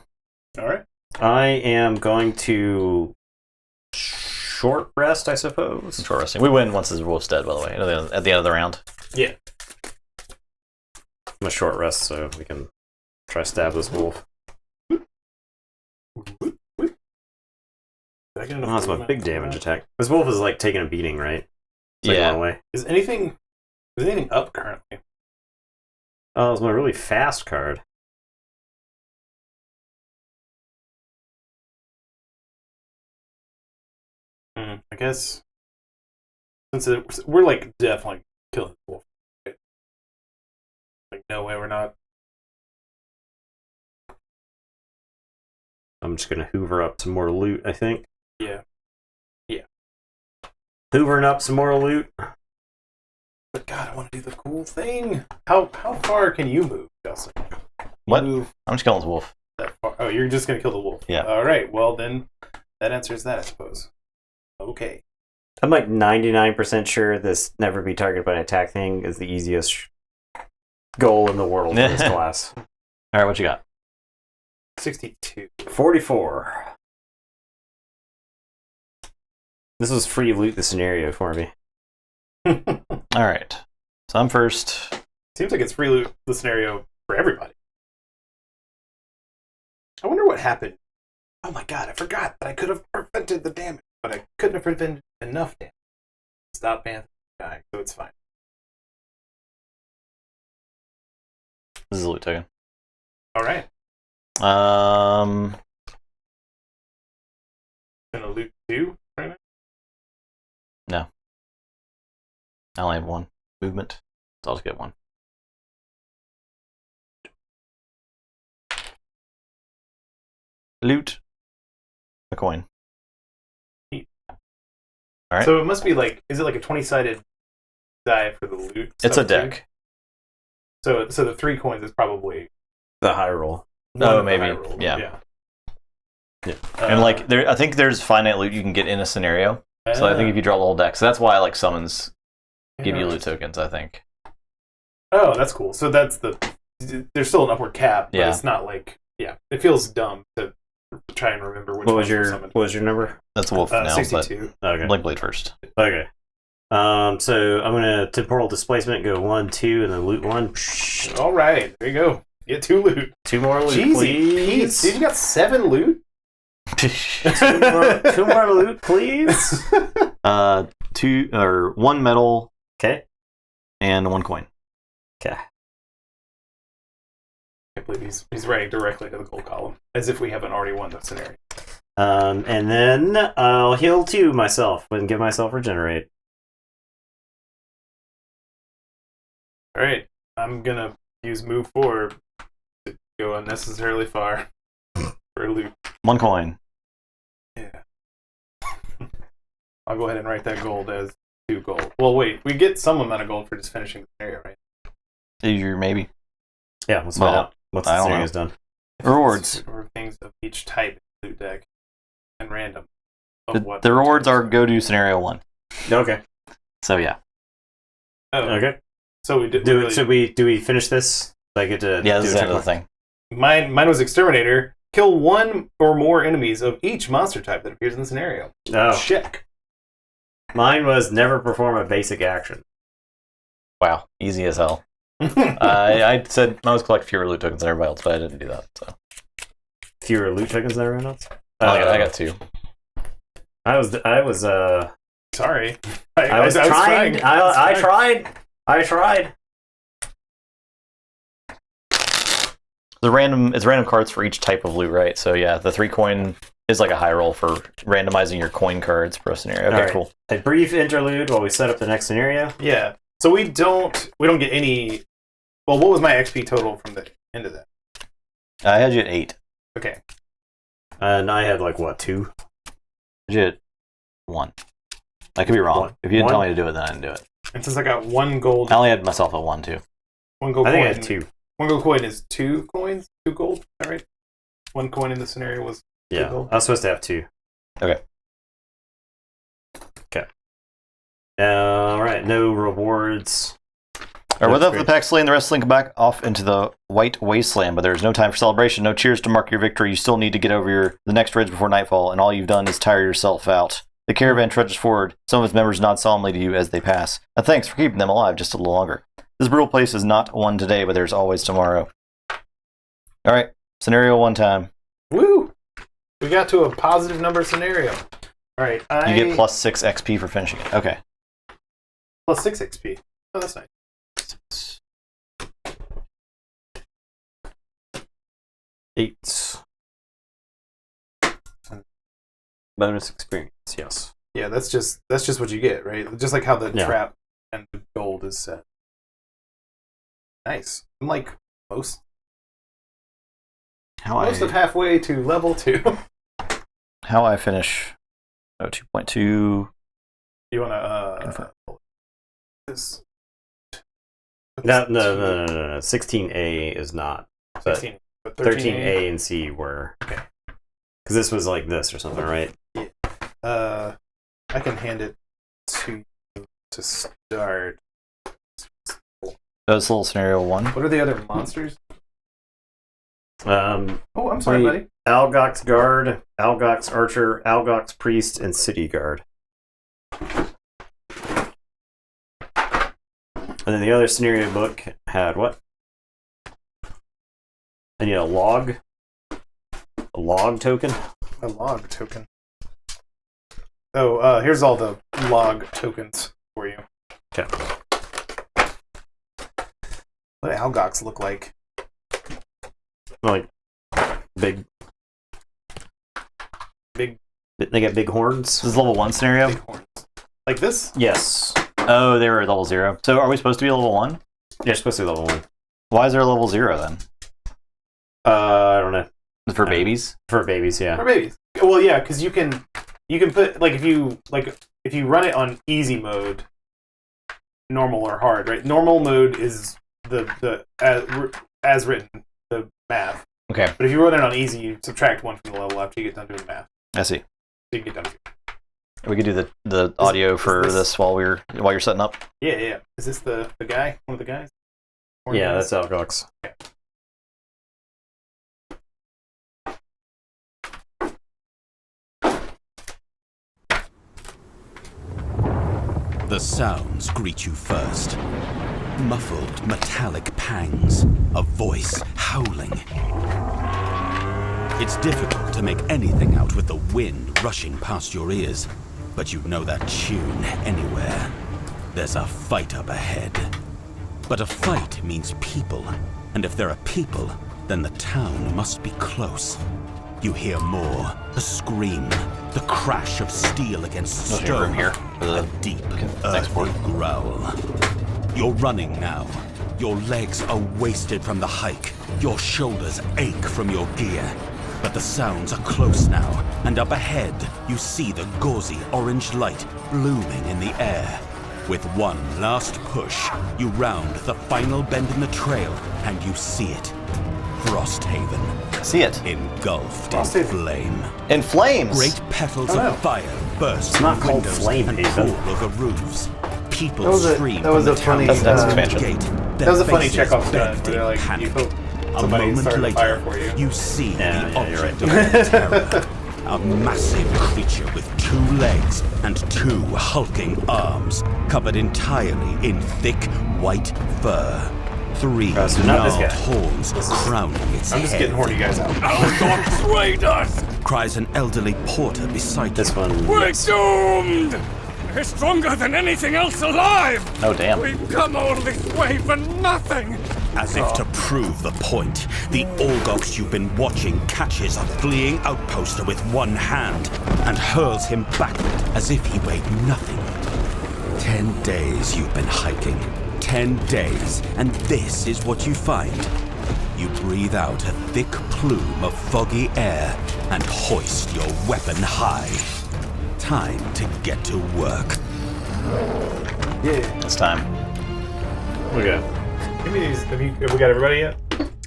All right. I am going to short rest, I suppose. Short resting. We win once the wolf's dead, by the way, at the end of the round. Yeah. I'm gonna short rest so we can try to stab this wolf. Oh, that's my big damage attack. This wolf is like taking a beating, right? It's like Yeah. going away. Is anything up currently? Oh, it's my really fast card. I guess since we're like definitely killing the wolf. Right? Like no way we're not. I'm just gonna hoover up some more loot, I think. Yeah. Hoovering up some more loot. But God, I want to do the cool thing. How far can you move, Justin? What? Move I'm just killing this wolf. that far? Oh, you're just gonna kill the wolf. Yeah. All right. Well, then that answers that, I suppose. Okay. I'm like 99% sure this never be targeted by an attack thing is the easiest goal in the world for this class. All right, what you got? 62. 44. This was free loot the scenario for me. All right. So I'm first. Seems like it's free loot the scenario for everybody. I wonder what happened. Oh my god, I forgot that I could have prevented the damage, but I couldn't have prevented enough damage. Stop Panther dying, so it's fine. This is a loot token. Alright. Um, Gonna loot 2 right now? no. I only have 1 movement, so I'll just get 1. Loot a coin. Neat. All right. So it must be like, is it like a 20-sided die for the loot? It's stuff a deck. Too? So the 3 coins is probably The high roll. one Oh, of the maybe. high rolls. Yeah. Yeah. And like there, I think there's finite loot you can get in a scenario. So I think if you draw the whole deck, so that's why like summons give you loot tokens. I think. Oh, that's cool. So that's there's still an upward cap, but Yeah. it's not like it feels dumb to try and remember which What was ones were your summoned. What was your number? That's Wolf now, 62. Okay. but Blink Blade first. Okay. So I'm gonna temporal displacement go 1, 2, and then loot 1. All right, there you go. Get 2 loot. 2 more loot, Jeezy, please. Pete, dude, you got 7 loot. 2 more loot, please. 2 or 1 metal Okay. and 1 coin. Okay. I can't believe he's writing directly to the gold column, as if we haven't already won the scenario. And then I'll heal 2 myself and give myself regenerate. All right, I'm gonna use move 4 to go unnecessarily far for loot. 1 coin. Yeah. I'll go ahead and write that gold as 2 gold. Well, wait, we get some amount of gold for just finishing the scenario, right? Maybe. Yeah, let's find Well, out once I the don't scenario's done. Rewards. Or things of each type in loot deck and random. Of The, what the rewards are go to scenario 1. Okay. So yeah. Oh, Okay. so we did. Do we finish this? I get to Yeah, do this is a the end of the check thing. Mine was exterminator. Kill 1 or more enemies of each monster type that appears in the scenario. mark? Oh, Check. mine was never perform a basic action. Wow, easy as hell. I said I was collect fewer loot tokens than everybody else, but I didn't do that. So Fewer loot tokens than everyone else. I got 2. I was Sorry. I was trying. I tried. It's random cards for each type of loot, right? So yeah, the 3 coin is like a high roll for randomizing your coin cards per scenario. Okay, All right. cool. A brief interlude while we set up the next scenario. Yeah. So we don't get any. Well, what was my XP total from the end of that? I had you at 8. Okay. And I had like what 2? I had you at 1. I could be wrong. One. If you didn't tell One? me to do it, then I didn't do it. And since I got 1 gold, I only had myself at 1 too. 1 gold I think coin. I had 2. 1 gold coin is 2 coins. 2 gold. Is that right? 1 coin in the scenario was 2 Yeah, gold. I was supposed to have 2. Okay. All right, no rewards. Alright, with That's up the pack slaying, the rest slink back off into the white wasteland, but there's no time for celebration, no cheers to mark your victory. You still need to get over the next ridge before nightfall, and all you've done is tire yourself out. The caravan trudges forward. Some of its members nod solemnly to you as they pass. And thanks for keeping them alive just a little longer. This brutal place is not one today, but there's always tomorrow. Alright, scenario 1 time. Woo! We got to a positive number scenario. All right. You get plus 6 XP for finishing it. Okay. plus 6 XP. Oh, that's nice. Eight. Bonus experience, yes. Yeah, that's just what you get, right? Just like how the Yeah. trap and the gold is set. Nice. I'm like most of halfway to level 2. How I finish? Oh, 2.2. You wanna this No. 16A is not. But 16, but 13A and C were. Okay. Because this was like this or something, right? I can hand it to you to start. That's little scenario 1. What are the other monsters? Um, Oh, I'm sorry, Wait. buddy. Algox Guard, Algox Archer, Algox Priest, and City Guard. And then the other scenario book had what? I need a log. A log token. A log token. Oh, here's all the log tokens for you. Okay. What do Algox look like? Like big. They got big horns. This is level 1 scenario? Big horns. Like this? Yes. Oh, they were at level 0. So are we supposed to be level 1? You're supposed to be level 1. Why is there a level 0 then? I don't know. For babies? For babies, yeah. For babies. Well, yeah, because you can put if you run it on easy mode, normal or hard, right? Normal mode is the as written, the math. Okay. But if you run it on easy, you subtract 1 from the level after you get done doing the math. I see. So you get done. We could do the audio for this while you're setting up. Yeah. Is this the guy? One of the guys? Yeah, that's Algox. Okay. The sounds greet you first. Muffled, metallic pangs. A voice howling. It's difficult to make anything out with the wind rushing past your ears, but you'd know that tune anywhere. There's a fight up ahead. But a fight means people, and if there are people, then the town must be close. You hear more. A scream. The crash of steel against stone. Here. A deep, earthy growl. You're running now. Your legs are wasted from the hike. Your shoulders ache from your gear. But the sounds are close now, and up ahead, you see the gauzy orange light blooming in the air. With one last push, you round the final bend in the trail, and you see it. Frosthaven. See it. Engulfed in Frosthaven. flame. In flames! Great petals Oh, no. of fire burst It's not through called windows Flame and Haven. fall over roofs. People That was a- scream that was from a the funny, town's That's front expansion. gate. That was a funny Their Chekhov faces gun. bent Where they're like, in panic. you hope A somebody moment started a later, fire for you. you see Yeah, the yeah, you're object right. of terror. A massive creature with 2 legs and 2 hulking arms, covered entirely in thick white fur. 3 so not this gnarled guy. horns crowning its I'm just head. getting horny guys out. Cries an elderly porter beside This you. one. We're Yes. doomed! We're stronger than anything else alive! Oh, damn. We've come all this way for nothing! As if to prove the point, the Olgox you've been watching catches a fleeing outposter with one hand and hurls him backward as if he weighed nothing. 10 days you've been hiking. 10 days, and this is what you find. You breathe out a thick plume of foggy air and hoist your weapon high. Time to get to work. Yeah. It's time. Okay. Give me these. Have we got everybody yet?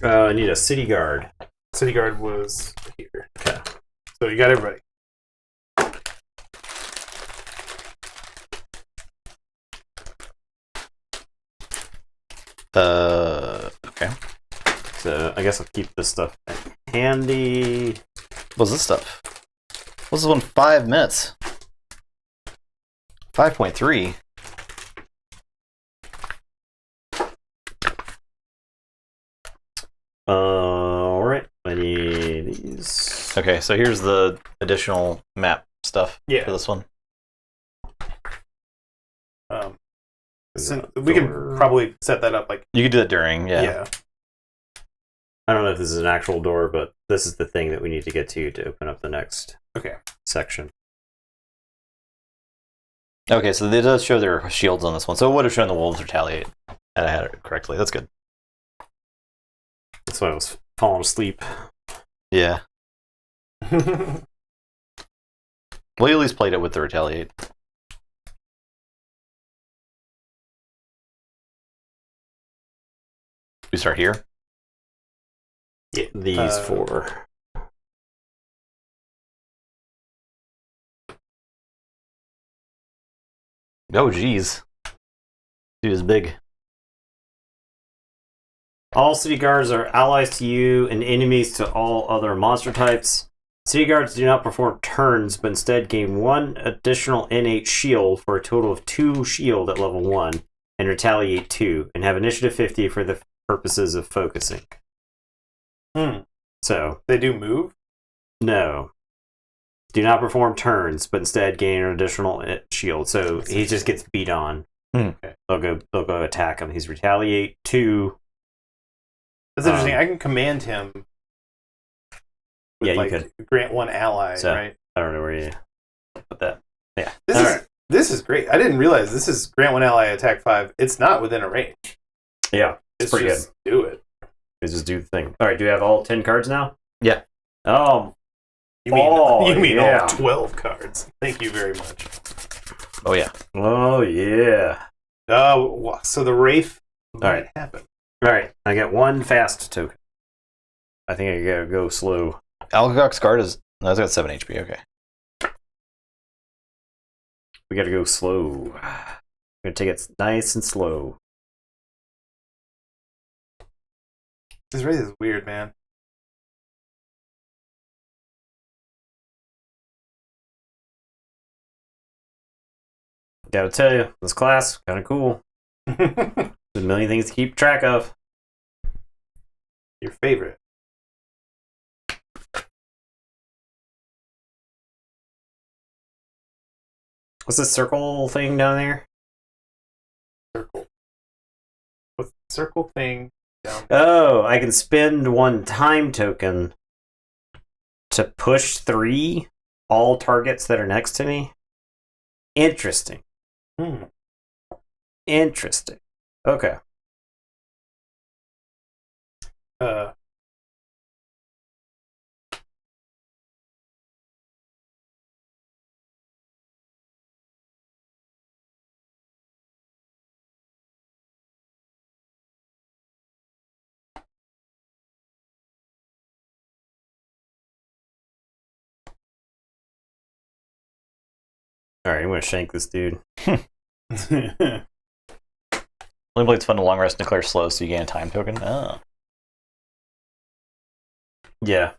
I need a city guard. City guard was here. Okay. So you got everybody. Okay. So I guess I'll keep this stuff handy. What's this stuff? What's this one? 5 minutes. 5.3. Alright. I need these. Okay, so here's the additional map stuff Yeah. for this one. We can probably set that up like You could do that during, yeah. I don't know if this is an actual door, but this is the thing that we need to get to open up the next Okay. section. Okay, so they does show their shields on this one. So it would have shown the wolves retaliate. And I had it correctly. That's good. That's why I was falling asleep. Yeah. Well, you at least played it with the retaliate. We start here. Yeah, these 4. Oh, geez. Dude is big. All city guards are allies to you and enemies to all other monster types. City guards do not perform turns, but instead gain 1 additional innate shield for a total of 2 shield at level 1, and retaliate 2, and have initiative 50 for the purposes of focusing. So they do move? No. Do not perform turns, but instead gain an additional shield. So he just gets beat on. Okay. They'll go attack him. He's retaliate 2. That's interesting. I can command him. With, you could grant 1 ally, so, right? I don't know where you put that. Yeah. This is great. I didn't realize this is grant 1 ally, attack 5. It's not within a range. Yeah, it's pretty just good. Do it. It's just do the thing. All right, do we have all 10 cards now? Yeah. Oh. You mean yeah. all 12 cards. Thank you very much. Oh, yeah. Oh, yeah. So the Wraith might happen. All right, I got 1 fast token. I think I gotta go slow. Algok's guard is... No, it's got 7 HP, okay. We gotta go slow. We're gonna take it nice and slow. This Wraith is weird, man. Gotta tell you, this class, kinda cool. There's a million things to keep track of. Your favorite? What's this circle thing down there? Circle. What's the circle thing down there? Oh, I can spend 1 time token to push 3 all targets that are next to me. Interesting. Interesting. Okay. All right, I'm gonna shank this dude. Only blade's fun to long rest and declare slow, so you gain a time token. Oh. Yeah.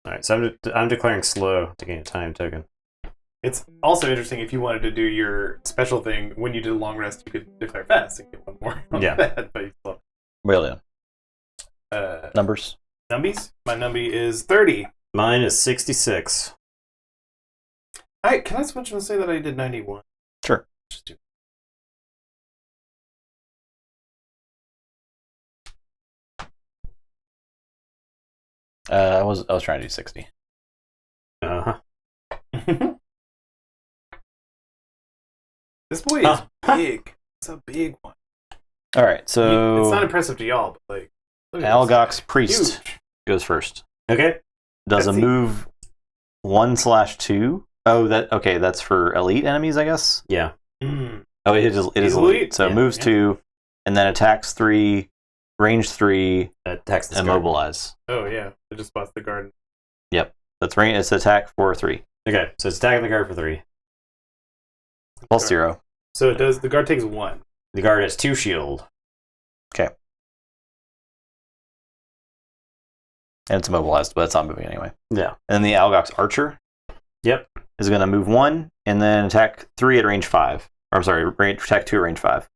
All right, so I'm declaring slow to gain a time token. It's also interesting if you wanted to do your special thing when you did a long rest, you could declare fast and get 1 more. Yeah. That, but you slow. Well, Numbers. Numbies? My numbie is 30. Mine is 66. Can I switch and say that I did 91? Sure. Just do. I was trying to do 60. Uh-huh. This boy is big. It's a big one. All right, so It's not impressive to y'all, but like Algok's priest huge. goes first. Okay. Does That's a move 1/2. Oh, that's for elite enemies, I guess. Yeah. Oh, it is He's elite. elite. So Yeah, moves 2, and then attacks 3, range 3, Attacks the immobilize. Oh yeah, it just spots the garden. Yep, that's range. It's attack for 3 Okay, so it's attacking the guard for 3. plus 0. So it does. The guard takes 1. The guard has 2 shield. Okay, and it's immobilized, but it's not moving anyway. Yeah. And then the Algok's archer. Yep. Is going to move 1 and then attack 3 at range 5. Or I'm sorry, attack 2 at range 5.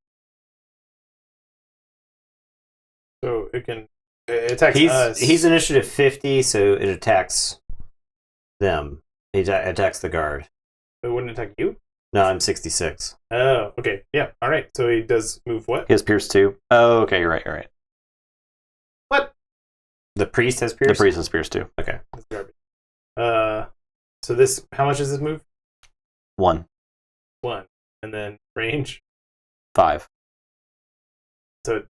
So it attacks us. He's initiative 50, so it attacks them. He attacks the guard. It wouldn't attack you? No, I'm 66. Oh, okay. Yeah. All right. So he does move what? He has Pierce 2. Oh, okay, you're right. What? The priest has pierce? The priest has Pierce 2. Okay. That's garbage. So this, how much does this move? 1. 1. And then range? 5. So,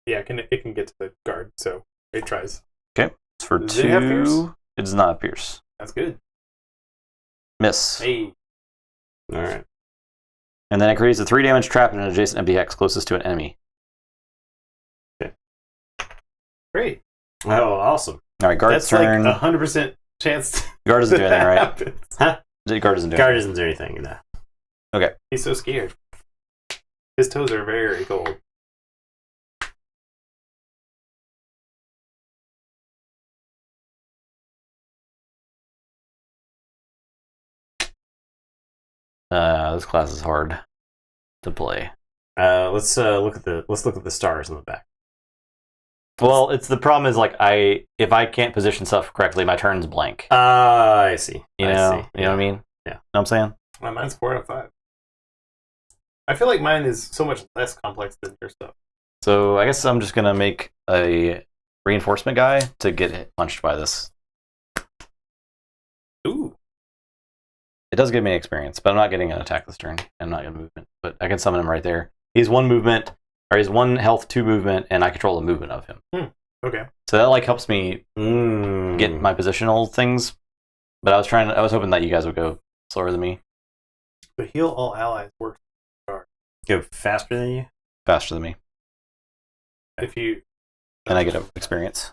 yeah, it can get to the guard, so it tries. Okay. It's for Does it have Pierce? 2. It does not have Pierce. That's good. Miss. Hey. All right. And then it creates a 3 damage trap in an adjacent empty hex closest to an enemy. Great. Oh, awesome. All right, guard's That's turn. like 100% chance to Guard doesn't do anything, right? happens. Huh? The guard doesn't do Guard anything. doesn't do anything. No. Okay. He's so scared. His toes are very cold. This class is hard to play. Let's look at the stars on the back. Well, it's the problem is like if I can't position stuff correctly, my turn's blank. I see. You know what I mean? Yeah. Know what I'm saying? Mine's 4 out of 5. I feel like mine is so much less complex than your stuff. So I guess I'm just gonna make a reinforcement guy to get hit punched by this. Ooh. It does give me experience, but I'm not getting an attack this turn. I'm not getting movement, but I can summon him right there. He's 1 movement, or he's 1 health, 2 movement, and I control the movement of him. Okay. So that like helps me get my positional things. But I was hoping that you guys would go slower than me, But heal all allies works Go faster than you. faster than me, if you. and I get experience.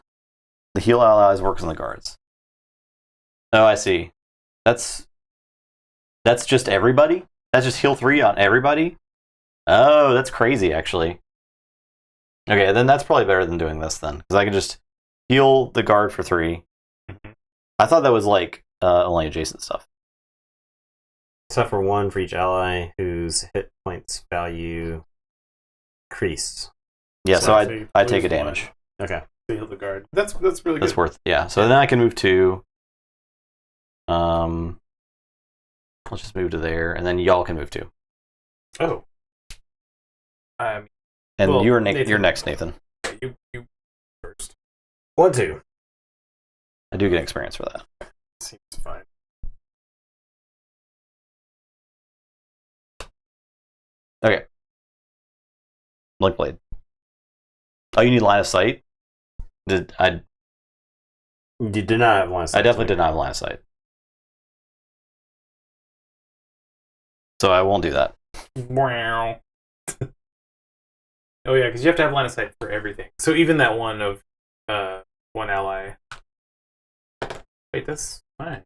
The heal allies works on the guards. Oh, I see. That's just everybody. That's just heal 3 on everybody. Oh, that's crazy, actually. Okay, then that's probably better than doing this then, because I can just heal the guard for 3. I thought that was like only adjacent stuff. Suffer 1 for each ally whose hit points value increased. Yeah, so you I take a lose damage. 1 Okay. to heal the guard. That's really good. That's worth. Yeah. So then I can move to. Let's just move to there, and then y'all can move to. Oh. And Well, you're Nathan. next, Nathan. You first. 1, 2. I do get experience for that. Seems fine. Okay. Blink blade. Oh, you need line of sight. You did not have line of sight. I definitely did not have line of sight. So I won't do that. Wow. Oh yeah, because you have to have line of sight for everything. So even that one of 1 ally. Wait, that's fine.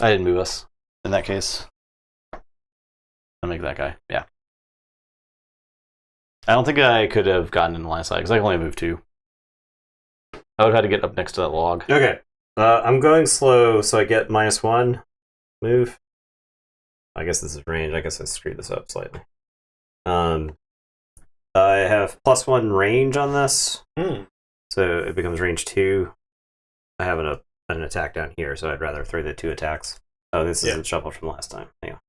I didn't move us in that case. I'll make that guy. Yeah. I don't think I could have gotten in the line of sight because I only moved 2. I would have had to get up next to that log. Okay. I'm going slow, so I get -1 move. I guess this is range. I guess I screwed this up slightly. I have +1 range on this, so it becomes range 2. I have an attack down here, so I'd rather throw the 2 attacks. Oh, this isn't shuffled from last time. Hang on.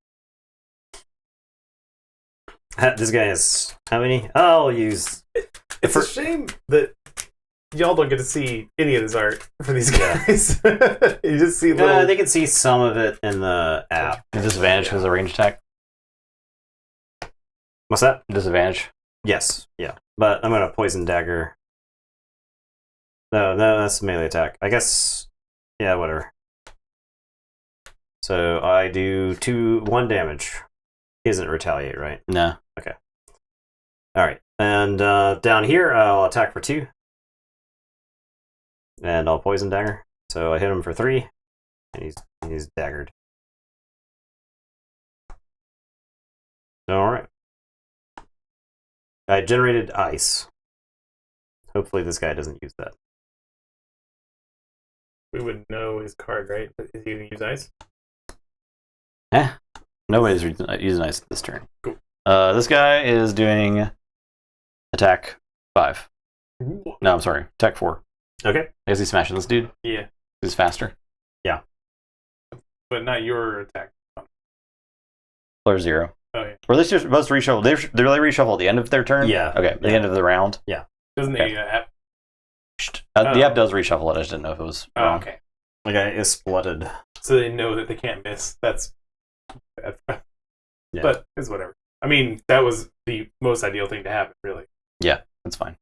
This guy has how many? I'll use. It's a shame that y'all don't get to see any of this art for these guys. You just see little. They can see some of it in the app. Disadvantage because of range attack. What's that? Disadvantage. Yes. Yeah. But I'm gonna poison dagger. No, that's a melee attack. I guess. Yeah, whatever. So I do 1 damage. He doesn't retaliate, right? No. Okay. All right. And down here, I'll attack for 2. And I'll poison dagger. So I hit him for 3, and he's daggered. All right. I generated ice. Hopefully this guy doesn't use that. We would know his card, right? Is he going to use ice? Nobody's using ice this turn. Cool. This guy is doing attack 5. No, I'm sorry. Attack 4. Okay. I guess he's smashing this dude. Yeah, He's faster. but not your attack. Player 0. Oh yeah. Were they supposed to reshuffle? They reshuffle at the end of their turn? Yeah. Okay, at the end of the round? Doesn't Okay. the app? The app does reshuffle it. I just didn't know if it was Oh, wrong. okay. The guy is splutted. So they know that they can't miss. That's Yeah. But it's whatever. I mean, that was the most ideal thing to happen, really. Yeah, that's fine.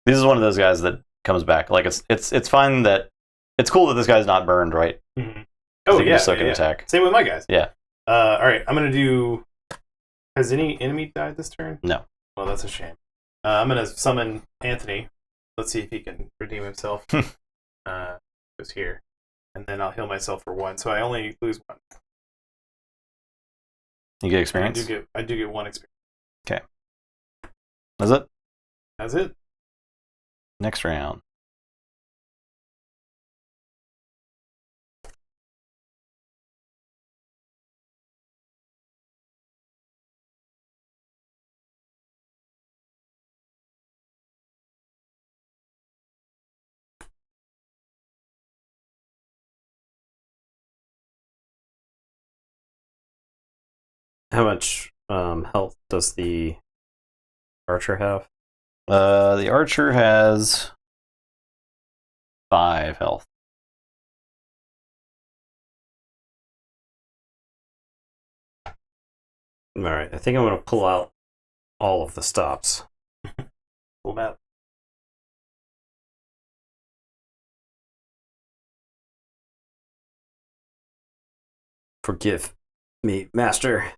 This is one of those guys that comes back. Like it's fine that it's cool that this guy's not burned, right? Mm-hmm. So Oh he can yeah, just soak yeah, an yeah. attack. Same with my guys. Yeah. All right, I'm gonna do. Has any enemy died this turn? No. Well, that's a shame. I'm gonna summon Anthony. Let's see if he can redeem himself. Goes here, and then I'll heal myself for 1. So I only lose 1. You get experience. I do get 1 experience. Okay. That's it. That's it. Next round. How much health does the archer have? The archer has 5 health. All right, I think I'm going to pull out all of the stops. Pull them out. Forgive me, master.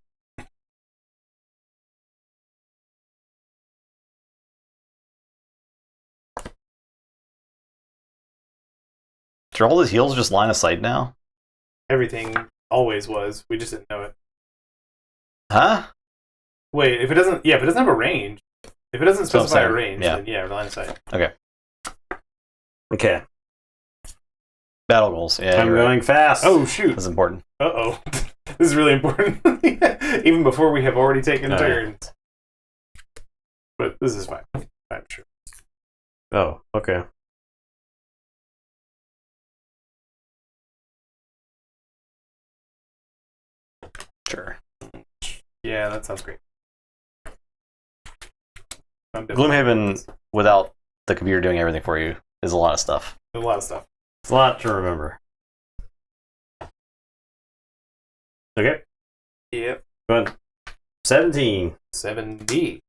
Are all his heals just line of sight now? Everything always was. We just didn't know it. Huh? Wait, if it doesn't have a range. If it doesn't So I'm specify a saying, range, yeah. then yeah, line of sight. Okay, Battle goals. Yeah, I'm you're right. going fast. Oh shoot! That's important. Uh-oh. This is really important. Even before we have already taken turns. But this is fine. I'm sure. Oh, okay. Sure. Yeah, that sounds great. I'm definitely- Gloomhaven, without the computer doing everything for you, is a lot of stuff. There's a lot of stuff. It's a lot to remember. Okay, Yep. go on. 17. 7D.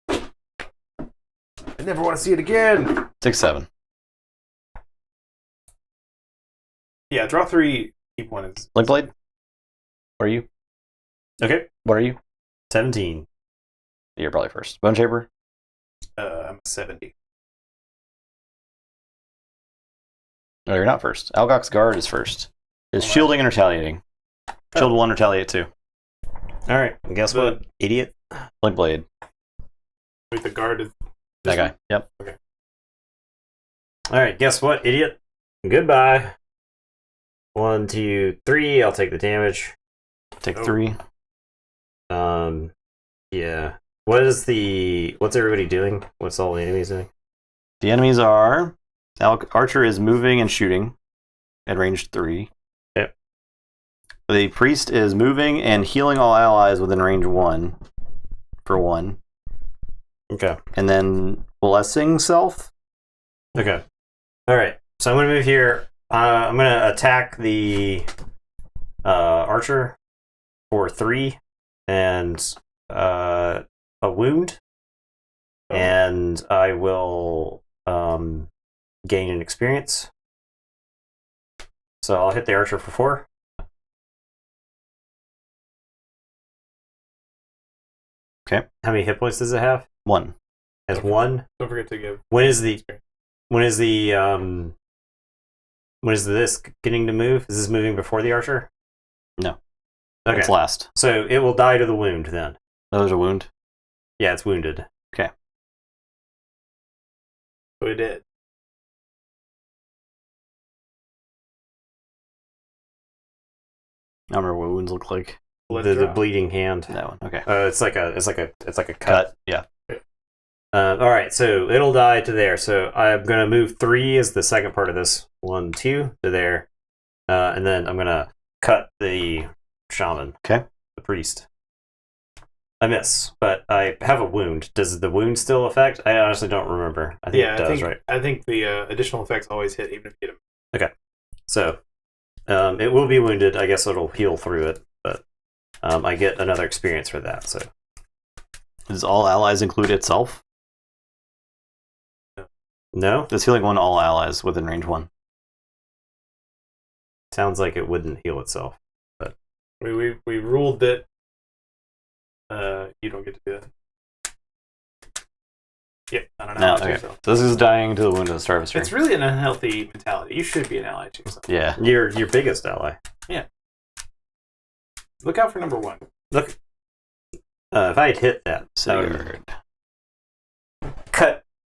I never want to see it again. 6-7. Yeah, draw 3. Keep 1 is. Link blade. What are you? Okay, What are you? 17. You're probably first. Bone shaper. I'm 70. No, you're not first. Algok's guard is first. Is wow. shielding and retaliating. Shield 1, retaliate 2. All right, and guess what, idiot? Link blade. Wait, the guard is. That guy. Yep. All right, guess what, idiot? Goodbye. 1, 2, 3. I'll take the damage. Take Oh. 3. Yeah. What's everybody doing? What's all the enemies doing? The enemies are... Archer is moving and shooting at range 3. Yep. The priest is moving and healing all allies within range 1 for 1. Okay. And then blessing self. Okay. All right. So I'm going to move here. I'm going to attack the archer for 3 and a wound. Oh. And I will gain an experience. So I'll hit the archer for 4. Okay. How many hit points does it have? 1. It has 1. Don't forget to give. When is this getting to move? Is this moving before the archer? No. Okay. It's last. So it will die to the wound then. Oh, there's a wound. Yeah, it's wounded. So it did. I don't remember what wounds look like. The bleeding hand. That one. Okay. It's like a cut. Cut. Yeah. All right, so it'll die to there. So I'm gonna move 3 as the second part of this. 1, 2 to there, and then I'm gonna cut the shaman. Okay. The priest. I miss, but I have a wound. Does the wound still affect? I honestly don't remember. I think it does, right? I think the additional effects always hit, even if you hit them. Okay. So it will be wounded. I guess it'll heal through it, but I get another experience for that. So Does all allies include itself? no, Does healing 1 all allies within range 1? sounds like it wouldn't heal itself. We ruled that you don't get to do that. Yep, I don't know. No. how to Okay. yourself. So this is dying to the wound of the start of his turn. It's really an unhealthy mentality. You should be an ally to yourself. Yeah. Your biggest ally. Look out for number 1. Look, if I had hit that, I would Sigurd.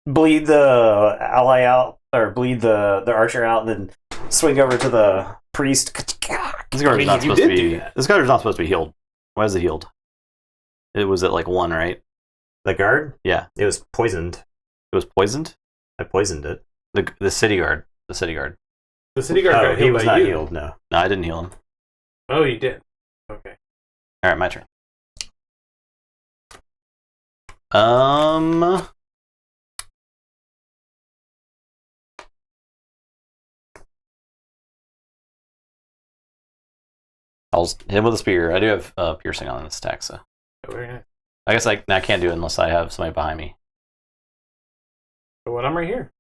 bleed the ally out, or bleed the archer out, and then swing over to the priest. This guard I mean, is not you supposed to did do be. that. This guard is not supposed to be healed. Why is it healed? It was at like 1, right? The guard? Yeah. It was poisoned. It was poisoned. I poisoned it. The city guard. The city guard. The city guard got he healed was by not you. healed, no. No, I didn't heal him. Oh, you did. Okay. All right, my turn. Um. I'll hit him with a spear. I do have piercing on this attack, so Oh, very nice. I guess I can't do it unless I have somebody behind me. But when I'm right here.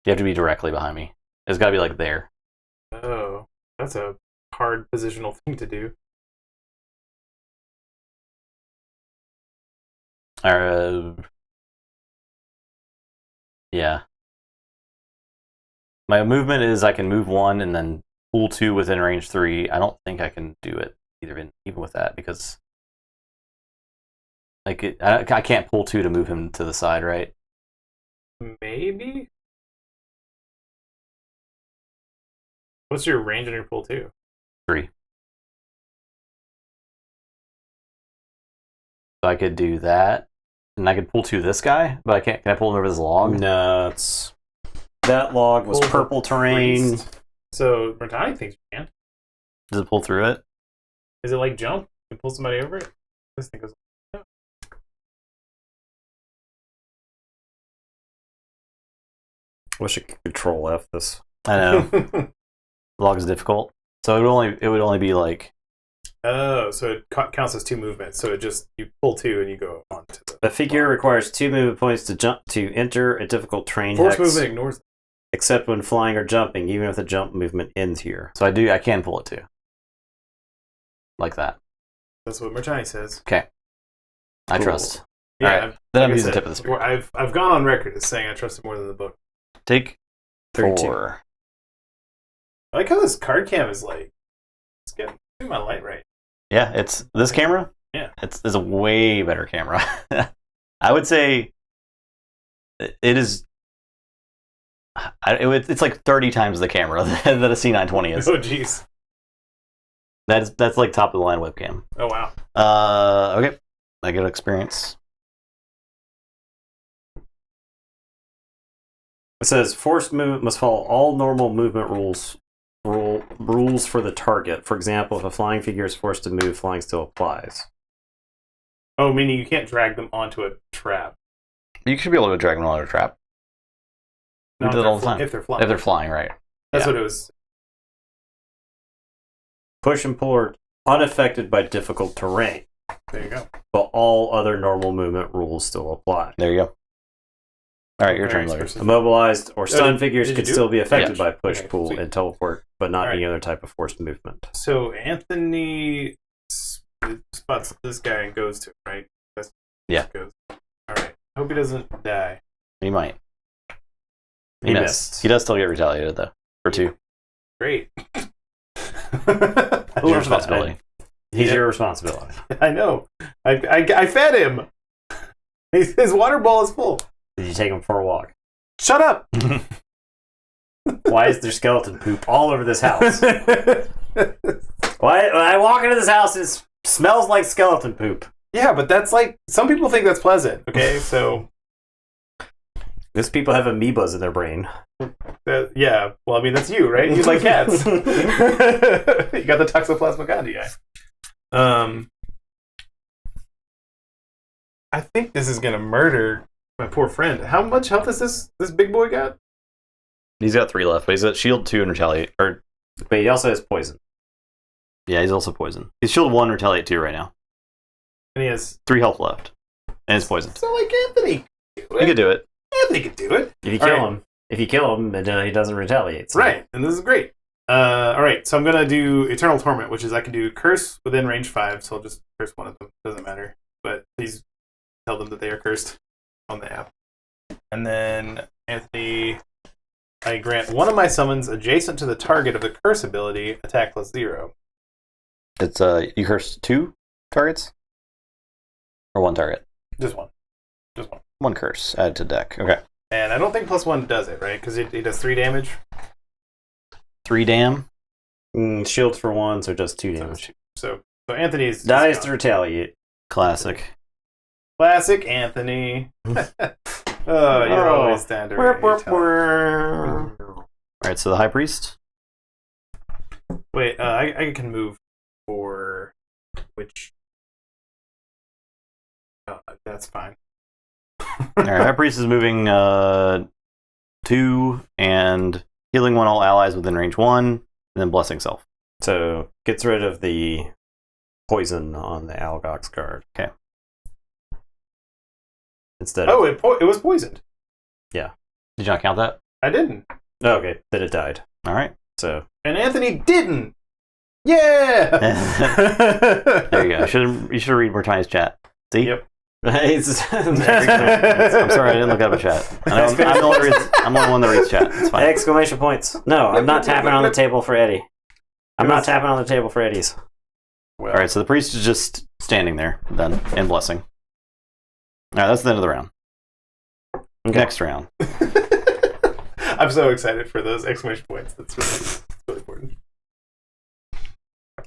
You have to be directly behind me. It's got to be like there. Oh, that's a hard positional thing to do. Yeah. My movement is I can move 1 and then pull 2 within range 3. I don't think I can do it even with that because like I can't pull 2 to move him to the side, right? Maybe? What's your range on your pull 2? 3. So I could do that, and I could pull 2 this guy, but I can't. Can I pull him over this log? No, that log was Pull the purple terrain. priest. So, Bertani thinks you can. Does it pull through it? Is it like jump? You can pull somebody over it? This thing goes. Wish I could control F this. I know. Log is difficult, so it would only be like Oh, so it counts as 2 movements. So you pull 2 and you go on to the. A figure requires 2 movement points to jump to enter a difficult terrain Force hex, movement ignores it. except when flying or jumping, even if the jump movement ends here. so. I can pull it too, like that. That's what Merchani says. Okay, I Cool. trust. Yeah, All right. Then I'm like I using said, tip of the spear. I've gone on record as saying I trust it more than the book. Take 32. 4. I like how this card cam is like. It's getting my light right. Yeah, it's this camera. Yeah, It's a way better camera. I would say it is. It's like 30 times the camera that a C920 is. Oh jeez. That's like top of the line webcam. Oh wow. Okay, I get experience. It says forced movement must follow all normal movement rules for the target. For example, if a flying figure is forced to move, flying still applies. Oh, meaning you can't drag them onto a trap. You should be able to drag them onto a trap. We do that all the time. If they're flying. If they're flying, right? That's Yeah. what it was. Push and pull are unaffected by difficult terrain, There you go. but all other normal movement rules still apply. There you go. All right, your Very turn, Larry. specific. Immobilized or stunned figures did you could do still it? be affected Yeah. by push, Okay, pull, sweet. and teleport, but not All any right. other type of forced movement. So Anthony spots this guy and goes to him, right? That's Yeah. Goes. All right. Hope he doesn't die. He might. He missed. missed. He does still get retaliated though for 2. Great. I It's love your that. responsibility. He's Yeah. your responsibility. I know. I fed him. His water bowl is full. Did you take him for a walk? Shut up. Why is there skeleton poop all over this house? Why? When I walk into this house, it smells like skeleton poop. Yeah, but that's like some people think that's pleasant. Okay, so These people have amoebas in their brain. yeah. Well, I mean that's you, right? You like cats. You got the Toxoplasma gondii. I think this is gonna murder my poor friend. How much health is this big boy got? He's got 3 left, but he's got shield 2 and retaliate. Or But he also has poison. yeah, he's also poisoned. He's shield 1, retaliate 2 right now. And he has 3 health left, and it's poisoned. so like Anthony. He could do it. Anthony could do it. If you All kill right. him, he doesn't retaliate. So. Right, and this is great. All right, so I'm gonna do Eternal Torment, which is I can do Curse within range 5, so I'll just curse one of them. Doesn't matter, but please tell them that they are cursed on the app. And then Anthony, I grant one of my summons adjacent to the target of the curse ability attack +0. It's you curse 2 targets or 1 target. Just one, just one. 1 curse added to deck. Okay, And I don't think +1 does it, right? Because it does 3 damage. 3 dam. Shields for 1, so just 2 damage. So Anthony's Dies to retaliate. Classic. classic Anthony. Oh, you're always down to All right, right, so the High Priest. Wait, I can move for which? Oh, that's fine. All right, High Priest is moving 2 and healing 1 all allies within range 1, and then blessing self. So gets rid of the poison on the Algox card. Okay. Instead Oh, of... it was poisoned. Did you not count that? I didn't. Oh, okay, then it died. All right. So And Anthony didn't. Yeah. There you go. You should read Mortani's chat. See? Yep. I'm sorry, I didn't look up a chat. I'm the only one that reads chat. It's fine. Exclamation points. No, I'm not tapping on the table for Eddie. I'm not tapping on the table for Eddie's. Well, All right, so the priest is just standing there then, and blessing. All right, that's the end of the round. Okay. Next round. I'm so excited for those exclamation points. That's really important.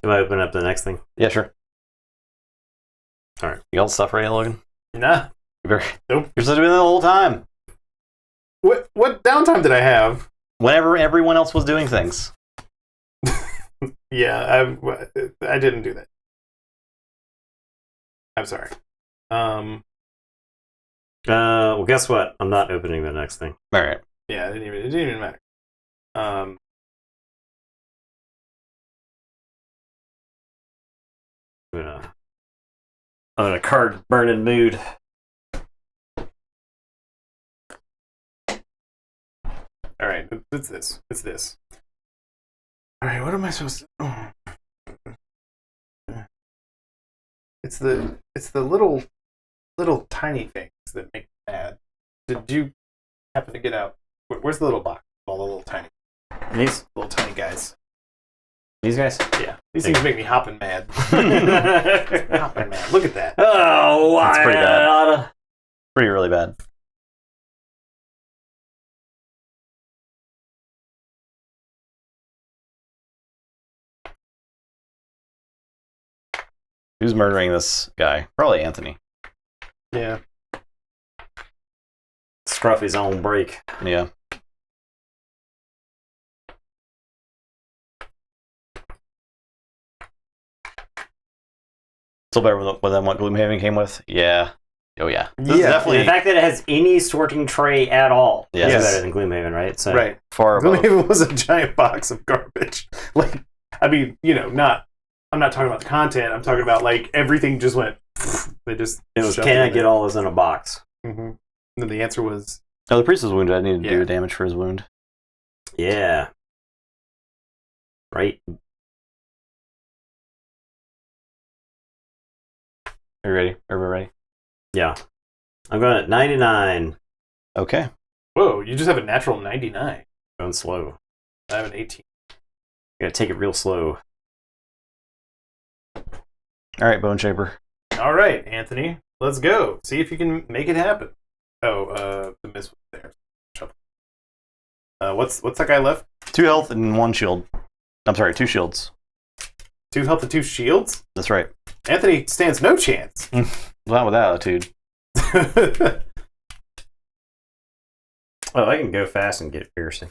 Do I open up the next thing? Yeah, sure. All right. You got all the stuff ready, Logan? Nah. Nope. Nope. You're supposed to be there the whole time. What downtime did I have? Whenever everyone else was doing things. Yeah, I didn't do that. I'm sorry. Well, guess what? I'm not opening the next thing. All right. Yeah, it didn't even matter. I'm in a card burning mood. All right, it's this. It's this. All right, what am I supposed to? Oh. It's the little tiny things that make me mad. Did you happen to get out? Where's the little box? All the little tiny guys. These guys? Yeah, these things make me hopping mad. Hopping mad. Look at that. Oh, wow. That's pretty bad. Pretty really bad. Who's murdering this guy? Probably Anthony. Yeah. Scruffy's on break. Yeah. Still better than what Gloomhaven came with? Yeah. Oh, yeah. This is definitely The fact that it has any sorting tray at all Yes. is better than Gloomhaven, right? So, Right. far above. It was a giant box of garbage. Like, I mean, I'm not talking about the content. I'm talking about like everything just went. They just. It was, shoved can I in get there. all this in a box? Mm-hmm. And then the answer was Oh, the priest is wounded. I need to Yeah. do damage for his wound. Yeah. Right. Are you ready? Everybody ready? Yeah. I'm going at 99. Okay. whoa. You just have a natural 99. Going slow. I have an 18. Gotta take it real slow. All right, Bone Shaper. All right, Anthony, let's go. See if you can make it happen. Oh, the miss was there. What's that guy left? 2 health and 1 shield. I'm sorry, 2 shields. 2 health and 2 shields? That's right. Anthony stands no chance. Not with attitude. Oh, I can go fast and get piercing.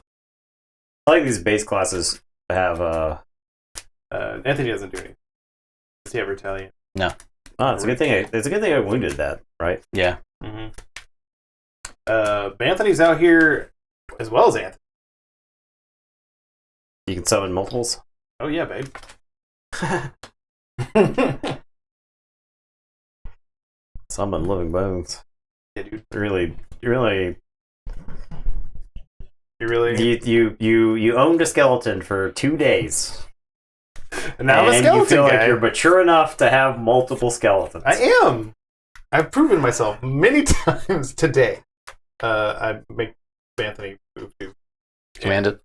I like these base classes have Anthony doesn't do anything. Does he ever tell you? No. Oh, it's a good thing. It's a good thing I wounded that, right? Yeah. Mm-hmm. Anthony's out here as well as Anthony. You can summon multiples. Oh yeah, babe. Summon living bones. Yeah, dude. You really you owned a skeleton for 2 days. Now I'm a and skeleton you feel guy. like you're mature enough to have multiple skeletons. I am. I've proven myself many times today. I make Anthony move to Command it.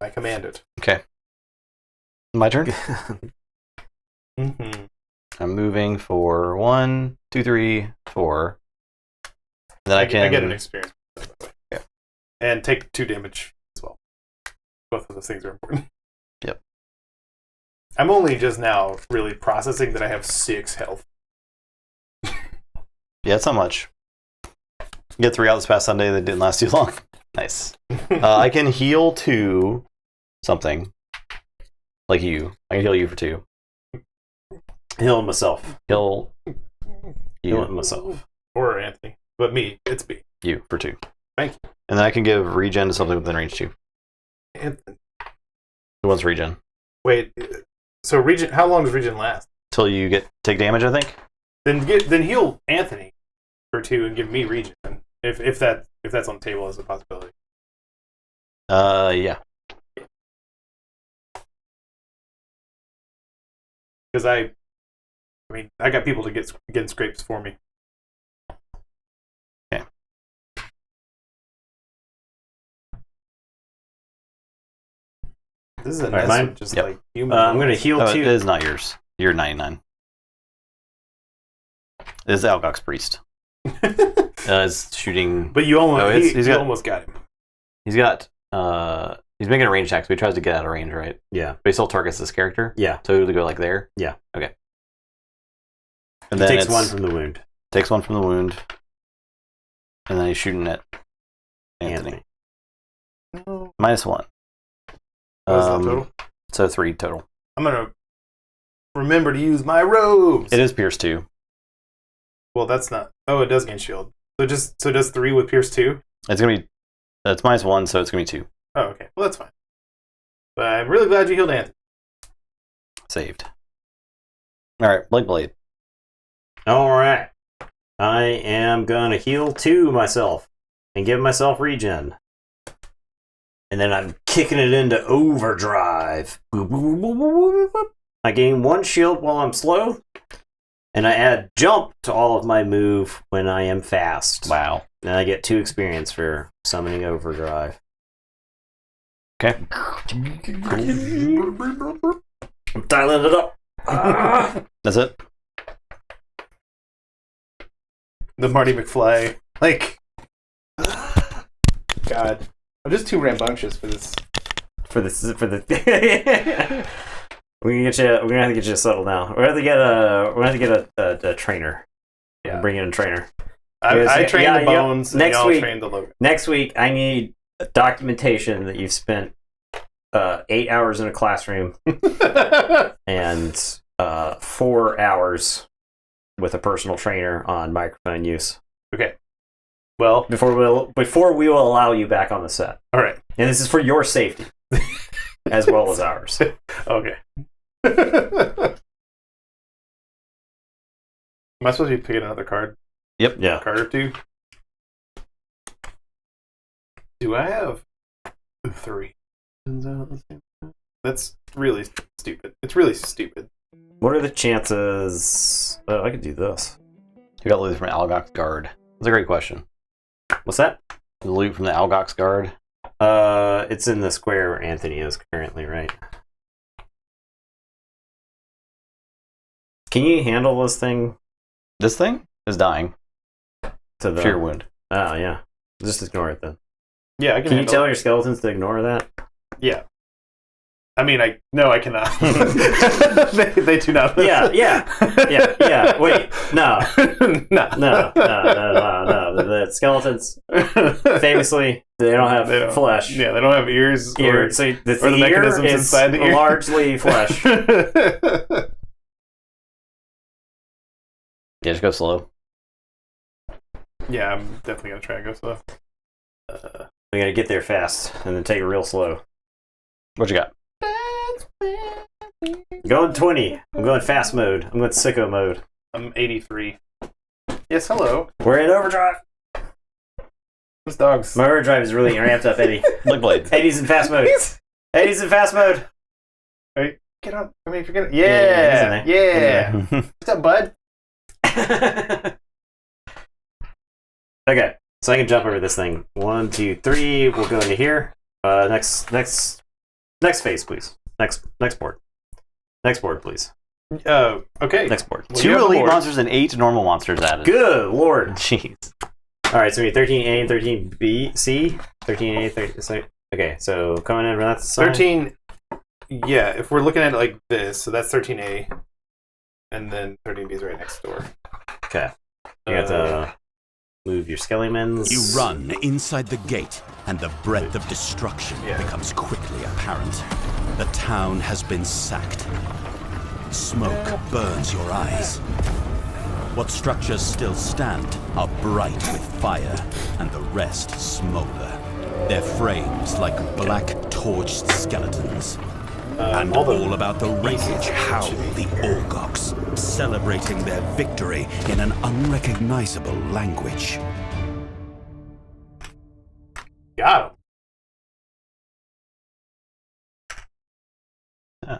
I command it. Okay. My turn? Mm-hmm. I'm moving for 1, 2, 3, 4. Then I can. I get an experience. Yeah. And take 2 damage as well. Both of those things are important. Yep. I'm only just now really processing that I have 6 health. Yeah, it's not much. Get 3 out this past Sunday that didn't last too long. Nice. I can heal 2 something. Like you. I can heal you for 2. Healing myself. Heal Healing you. myself. Or Anthony. But me. It's me. You for 2. Thank you. And then I can give regen to something within range 2. Anthony. Who wants regen? Wait. So regen. How long does regen last? Till you take damage, I think. Then heal Anthony for 2 and give me regen. If that's on the table as a possibility. Yeah. Because I got people to get scrapes for me. Okay. This is a Alright, mess mine? of just Yep. like human. I'm going to heal Oh, 2. it is not yours. You're 99. It is Algok's priest. It's shooting. But you almost he's got- almost got him. He's got. He's making a range attack, so he tries to get out of range, right? Yeah. But he still targets this character. Yeah. So he'll go like there. Yeah. Okay. He And then takes it's- 1 from the wound. Takes 1 from the wound. And then he's shooting at Anthony. No. -1. What is that total? So 3 total. I'm gonna remember to use my robes. It is Pierce 2. Well, that's not. Oh, it does gain shield. So does 3 with Pierce 2? It's gonna be. It's -1, so it's gonna be 2. Oh, okay. Well, that's fine. But I'm really glad you healed Anthony. Saved. All right, Blade. All right. I am going to heal 2 myself and give myself regen. And then I'm kicking it into overdrive. I gain 1 shield while I'm slow. And I add jump to all of my move when I am fast. Wow. And I get 2 experience for summoning overdrive. Okay. I'm dialing it up. That's it. The Marty McFly. Like, God. I'm just too rambunctious for this. For the we're gonna have to get you settled now. We're gonna have to get a trainer. Yeah. Bring in a trainer. I trained the bones, and next y'all week- trained the logo. Next week, I need documentation that you've spent 8 hours in a classroom and 4 hours with a personal trainer on microphone use Okay. Well, before we will allow you back on the set. all right. And this is for your safety as well as ours. Okay. Am I supposed to be picking another card? Yeah. Card or 2? Do I have 3? That's really stupid. It's really stupid. What are the chances? I could do this. You got loot from Algok's guard. That's a great question. What's that? The loot from the Algok's guard. It's in the square where Anthony is currently, right? Can you handle this thing This thing is dying. to the Fear wound. Oh yeah, just ignore it then. Yeah, I Can you handle tell it. your skeletons to ignore that? Yeah. I mean, I cannot. they do not. Yeah. Wait, no. No. No. The skeletons famously they don't have flesh. Yeah, they don't have ears. Ear, so or the ear mechanisms is inside the ear. largely flesh. Yeah, just go slow. Yeah, I'm definitely gonna try and go slow. We gotta get there fast and then take it real slow. What you got? Going 20. I'm going fast mode. I'm going sicko mode. I'm 83. Yes, hello. We're in overdrive. Those dogs. My overdrive is really ramped up, Eddie. Look, Blade. Eddie's in fast mode. Eddie's in fast mode. Hey, get up. I mean, if you're gonna. Yeah, he's in Yeah. there. What's up, bud? Okay, so I can jump over this thing. 1, 2, 3. We'll go into here. Next phase, please. Next board. Next board, please. Okay. Next board. Well, you 2 have the elite board. monsters and 8 normal monsters added. Good lord. Jeez. All right, so we need 13A and 13B, C, 13A, 13. So, okay, so coming in from that side. 13. Yeah, if we're looking at it like this, so that's 13A, and then 13B is right next door. Okay. You got the Move your skelliemans. You run inside the gate, and the breadth of destruction becomes quickly apparent. The town has been sacked. Smoke burns your eyes. What structures still stand are bright with fire, and the rest smolder. Their frames like black torched skeletons. And all about the wreckage howl the Orgoks, celebrating their victory in an unrecognizable language. Got him.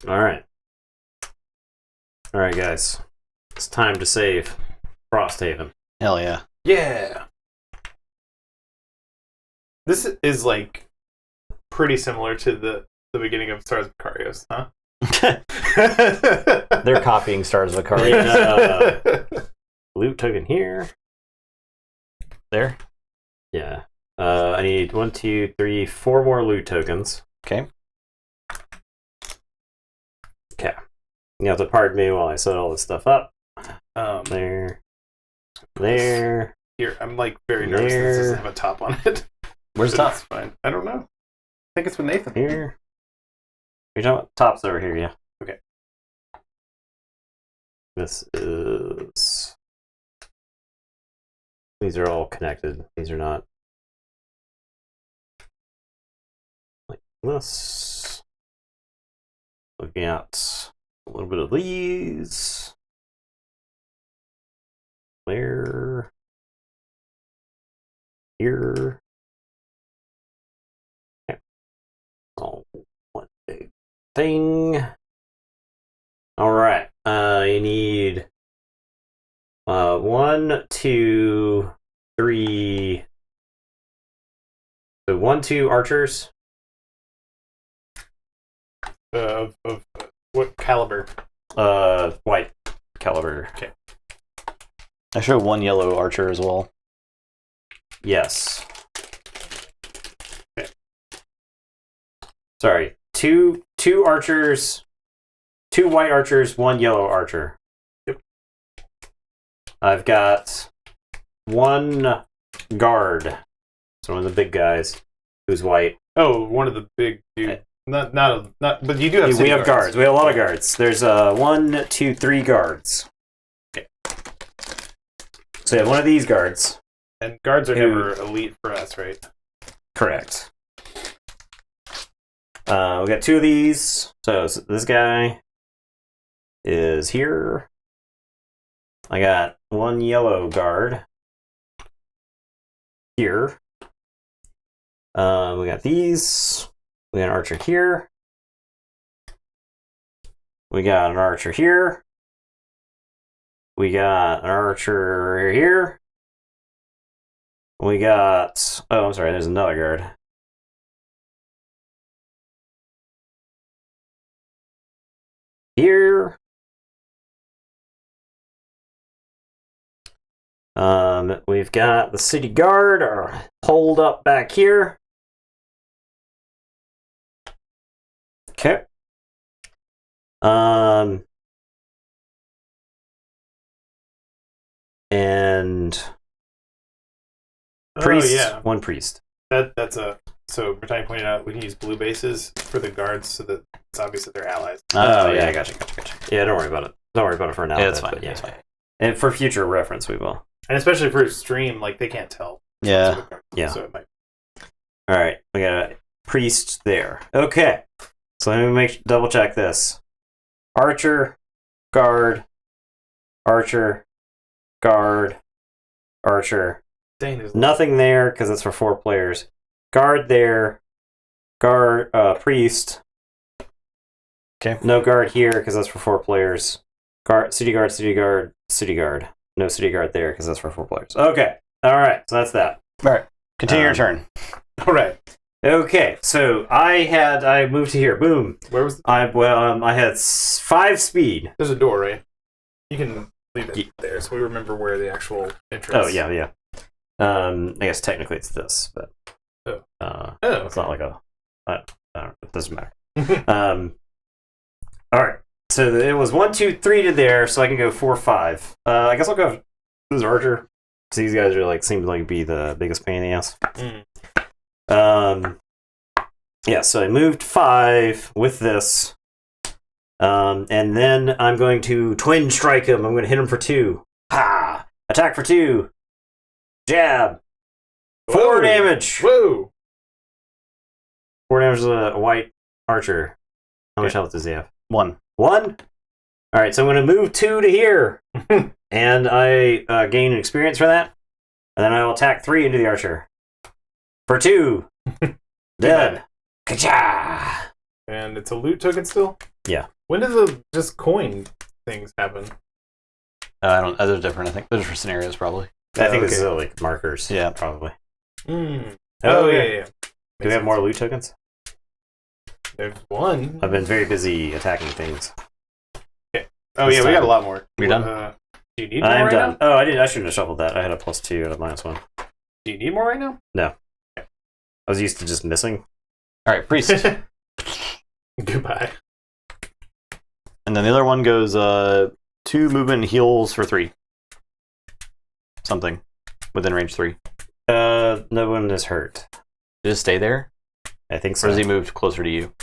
Alright. Alright, guys. It's time to save Frosthaven. Hell yeah. Yeah. This is like pretty similar to the beginning of Stars of Macarios, huh? They're copying Stars of Macarios. Loot token here. There. Yeah. I need 1, 2, 3, 4 more loot tokens. Okay. Okay. You have to pardon me while I set all this stuff up. There. Here, I'm like very nervous that this doesn't have a top on it. Where's the top? It's fine. I don't know. I think it's with Nathan. Here. You're talking about top's over here, yeah. Okay. This is... These are all connected. These are not... Like this. Looking at a little bit of these. There. Here. Okay. All one big thing. Alright. You need 1, 2, 3. So 1, 2 archers. Of what caliber? White caliber. Okay. I show 1 yellow archer as well. Yes. Okay. Sorry. Two archers, 2 white archers, 1 yellow archer. Yep. I've got 1 guard. So one of the big guys who's white. Oh, one of the big dude. Not, but you do have. We have guards. We have a lot of guards. There's 1, 2, 3 guards. Okay. So you have one of these guards. And guards are never elite for us, right? Correct. We got 2 of these. So this guy is here. I got 1 yellow guard here. We got these. We got an archer here. We got an archer here. We got an archer here. We got... Oh, I'm sorry, there's another guard. Here. We've got the city guard are holed up back here. Okay. And priest, yeah. 1 priest. That's a. So Britannia pointed out we can use blue bases for the guards so that it's obvious that they're allies. Oh, yeah, gotcha. Yeah, don't worry about it. Don't worry about it for now. Yeah, it's fine. Yeah. It's fine. And for future reference, we will. And especially for a stream, like they can't tell. Yeah. Yeah. So it might. All right, we got a priest there. Okay, so let me double check this. Archer, guard, archer, guard, archer. Dang, there's Nothing there because it's for 4 players. Guard there, guard, priest. Okay. No guard here because that's for 4 players. Guard, city guard, city guard, city guard. No city guard there because that's for 4 players. Okay, all right, so that's that. All right. Continue your turn. all right. Okay, so I moved to here. Boom. Where was? I had 5 speed. There's a door, right? You can leave it there, so we remember where the actual entrance. Oh yeah. I guess technically it's this, but Oh. it's not like a I don't know. It doesn't matter. All right. So it was 1, 2, 3 to there, so I can go 4, 5. I guess I'll go this archer. So these guys are like seem to like be the biggest pain in the ass. Yeah. So I moved 5 with this, and then I'm going to twin strike him. I'm going to hit him for 2. Ha! Attack for 2. Jab. 4 damage. Whoa! 4 damage to a white archer. How much health does he have? 1. 1? Alright, so I'm going to move 2 to here. And I gain an experience for that. And then I will attack 3 into the archer. For 2. Dead. Ka-cha! And it's a loot token still? Yeah. When do the just coin things happen? I don't. Those are different. I think those are for scenarios, probably. I think okay. this is like markers. Yeah. Probably. Oh, yeah. Do we have more loot tokens? There's 1. I've been very busy attacking things. Oh, yeah, we got a lot more. We done? Do you need more I'm right done. now? Oh, I shouldn't have shuffled that. I had a +2 and a -1. Do you need more right now? No. I was used to just missing. All right, priest. Goodbye. And then the other one goes 2 movement and heals for 3. Something within range 3. No one is hurt. Just stay there. I think Or so. does he move closer to you?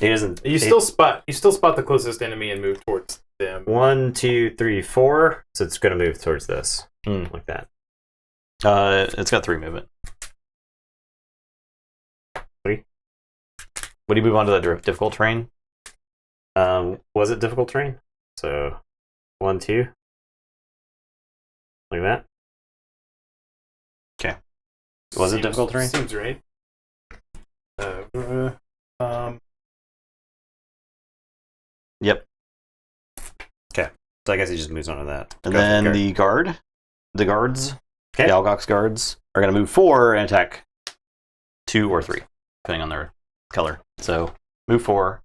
He doesn't. You still spot the closest enemy and move towards them. 1, 2, 3, 4. So it's going to move towards this, like that. It's got 3 movement. 3. Would you move on to the difficult terrain? Was it difficult terrain? So 1, 2, like that. Okay. Was it difficult terrain? Seems right. Yep. Okay. So I guess he just moves on to that. And Go then for the guards, Okay. the Algox guards are going to move 4 and attack 2 or 3, depending on their color. So move 4.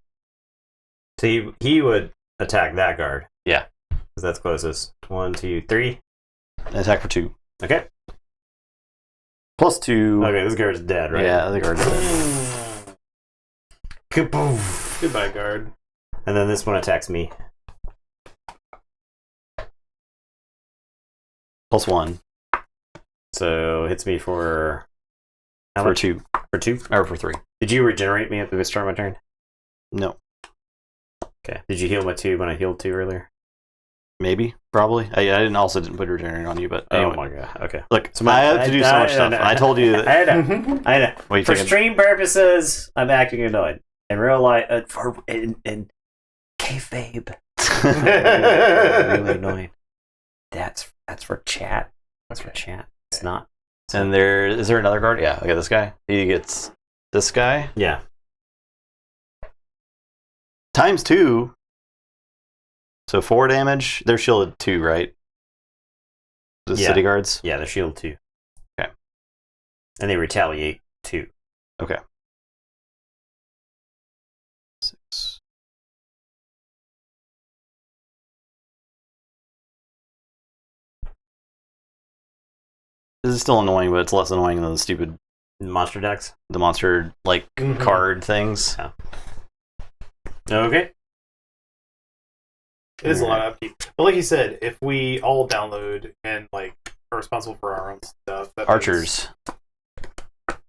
So he would attack that guard. Yeah. Because that's closest. 1, 2, 3. And attack for 2. Okay. +2. Okay, this guard's dead, right? Yeah, the guard's dead. Kaboof. Goodbye, guard. And then this one attacks me. +1 So hits me for how for much? 2. For 2? Or for 3. Did you regenerate me at the start of my turn? No. Okay. Did you heal my 2 when I healed 2 earlier? Maybe. Probably. I didn't put regenerate on you, but anyway. Oh my god. Okay. Look, So I have to do so much stuff. I told you that. I know. I know. What you For thinking? stream purposes, I'm acting annoyed. In real life, in kayfabe, really annoying. That's for chat. That's for chat. It's not. And is there another guard? Yeah, I got this guy. He gets this guy. Yeah. Times 2. So 4 damage. They're shielded 2, right? The Yeah. city guards? Yeah, they're shield 2. Okay. And they retaliate 2. Okay. 6. This is still annoying, but it's less annoying than the stupid Monster decks. the monster card things. Yeah. Okay. It is a lot of upkeep. But like you said, if we all download and like are responsible for our own stuff, that Archers.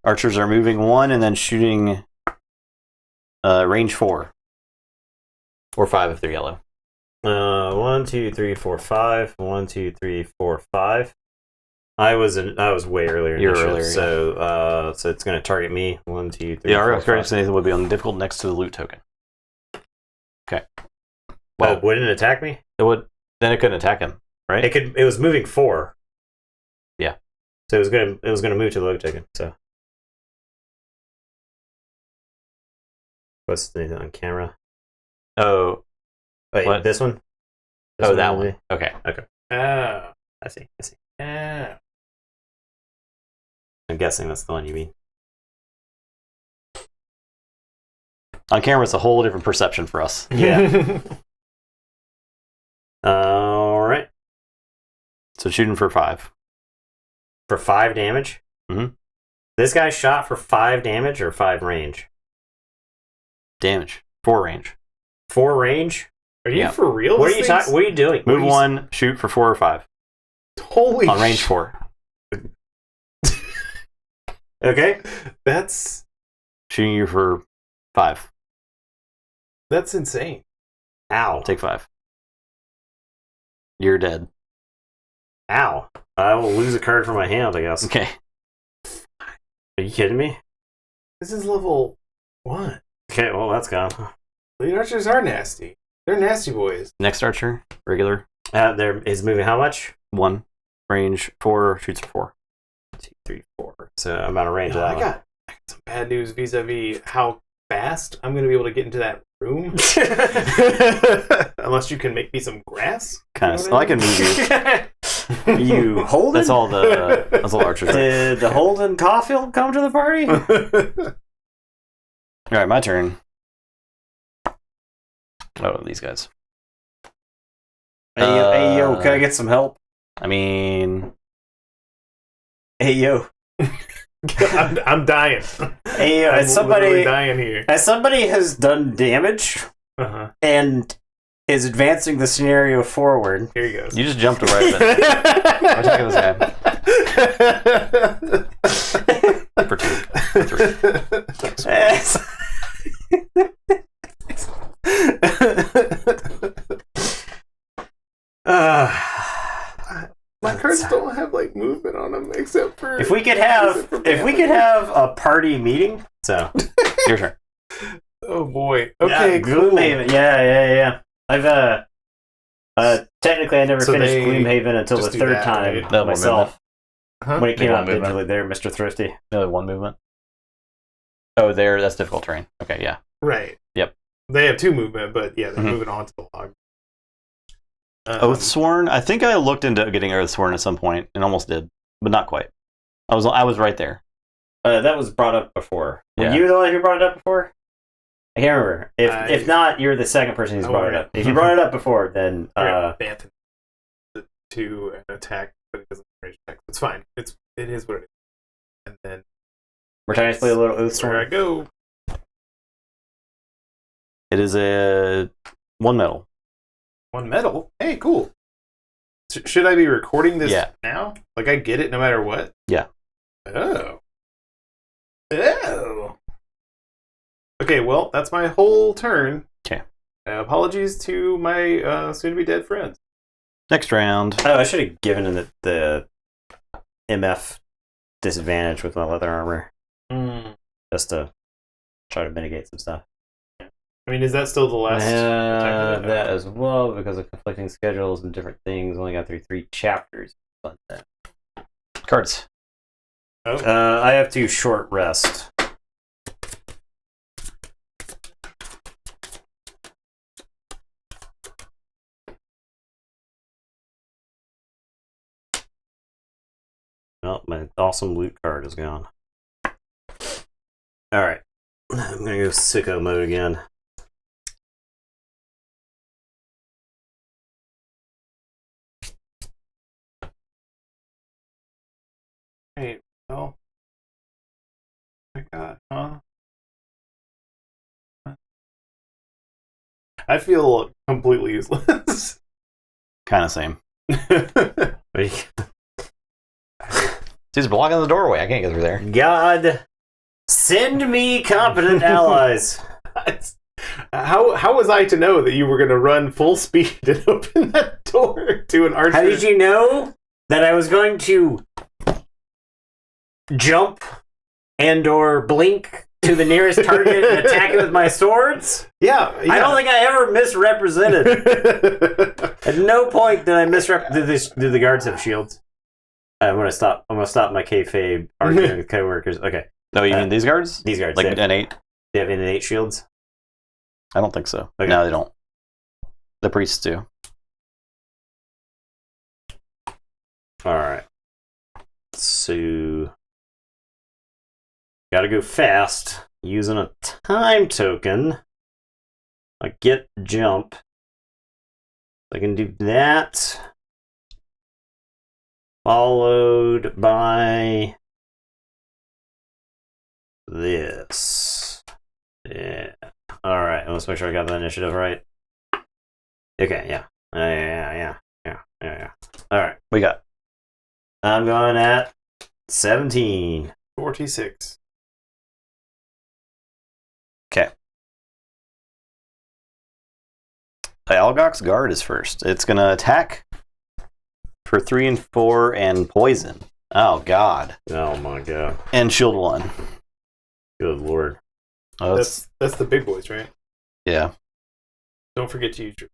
Archers are moving 1 and then shooting range 4. Or 5 if they're yellow. 1, 2, 3, 4, 5. 1, 2, 3, 4, 5. I was way earlier. You were initiative, earlier, so it's going to target me. 1, 2, 3. The 4, Argox 5. Nathan would be on the difficult next to the loot token. Okay. Well, wouldn't it attack me? It would. Then it couldn't attack him, right? It could. It was moving 4. Yeah. So it was gonna move to the load token. So. What's anything on camera? Oh. Wait, What? this one? That will one. Okay. Oh. I see. Oh. I'm guessing that's the one you mean. On camera, it's a whole different perception for us. Yeah. All right. So shooting for 5. For 5 damage. Mhm. This guy shot for 5 damage or 5 range. Damage. 4 range. 4 range. Are you Yeah. for real? What are This you thing's- talking? What are you doing? Move What are you 1, shoot for 4 or 5. Holy On range 4. Okay. That's Shooting you for 5. insane. Ow. Take 5. You're dead. Ow. I will lose a card from my hand, I guess. Okay. Are you kidding me? This is level 1. Okay, well, that's gone. Lead archers are nasty. They're nasty boys. Next archer. Regular. There is moving how much? 1. Range 4. Shoots for 4. 2, 3, 4. So I'm out of range of I that got some bad news vis-a-vis how fast I'm going to be able to get into that room. Unless you can make me some grass. Kind of. You know Well, I what can move you. one. You holding? That's all the archers. Are. Did the Holden Caulfield come to the party? All right, my turn. Oh, these guys. Hey, yo, can I get some help? I mean, Hey, yo. I'm dying. Hey, yo, I'm as somebody, literally dying here. as somebody has done damage Uh-huh. and is advancing the scenario forward. Here he goes. you just jumped right at it. I'm attacking this guy for 2. For 3. My cards don't have like movement on them except for if we could have a party meeting, so Your turn. Oh boy. Okay, yeah, cool. Gloomhaven. Yeah. I've technically I never So finished they Gloomhaven until the just do third that, time right? That one myself Huh? when it came They out won't move digitally. There, Mr. Thrifty. No, 1 movement. Oh, there. That's difficult terrain. Okay, yeah. Right. Yep. They have 2 movement, but yeah, they're Mhm. moving onto the log. Oathsworn. I think I looked into getting Oathsworn at some point and almost did, but not quite. I was right there. That was brought up before. Were Yeah. you the one who brought it up before? I can't remember. I- If not, you're the second person who's Oh, brought it right. up. If you brought it up before, then Banton to an attack, but it doesn't range attack. It's fine. It is what it is. And then we're trying to play a little where I Oathsworn. go. It is a 1 metal. 1 metal. Hey, cool. Should I be recording this Yeah. now? Like I get it no matter what? Yeah. Oh. Okay, well, that's my whole turn. Okay. Apologies to my soon-to-be dead friends. Next round. Oh, I should have given him the MF disadvantage with my leather armor just to try to mitigate some stuff. I mean, is that still the last? attack That as well, because of conflicting schedules and different things. Only got through 3 chapters. But, Cards. Oh. I have to short rest. Well, my awesome loot card is gone. Alright. I'm gonna go sicko mode again. Hey, well, my God, huh? I feel completely useless. Kind of same. Wait. He's blocking the doorway. I can't get through there. God, send me competent allies. How was I to know that you were going to run full speed and open that door to an archer? How did you know that I was going to jump and or blink to the nearest target and attack it with my swords? Yeah, I don't think I ever misrepresented. At no point did I misrepresent. Do the guards have shields? I'm gonna stop my kayfabe arguing with coworkers. Okay, No, you mean these guards? these guards Like they have, an 8? they have innate shields. I don't think so. Okay. No, they don't. The priests do. All right, so gotta go fast using a time token. I get jump. I can do that. Followed by this. Yeah. All right, let's make sure I got the initiative right. Okay, yeah. Yeah. All right. We got I'm going at 17. 46. okay. Algok's guard is first. It's gonna attack for 3 and 4 and poison. Oh god. Oh my god. And shield 1. Good lord. Oh, That's the big boys, right? yeah. Don't forget to use your.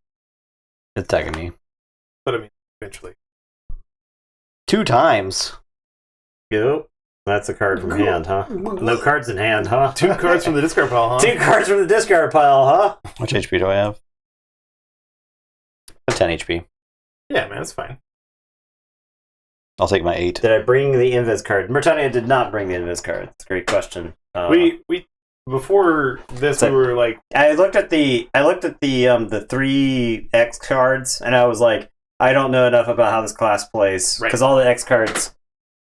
It's attacking me But I mean, eventually. 2 times. Yep. That's a card from hand, huh? No cards in hand, huh? 2 cards from the discard pile, huh? 2 cards from the discard pile, huh? Which HP do I have? I have 10 HP. Yeah, man, that's fine. I'll take my 8. Did I bring the invis card? Mertania did not bring the invis card. That's a great question. We before this So- we were like, I looked at the 3 X cards and I was like, I don't know enough about how this class plays because all the X cards.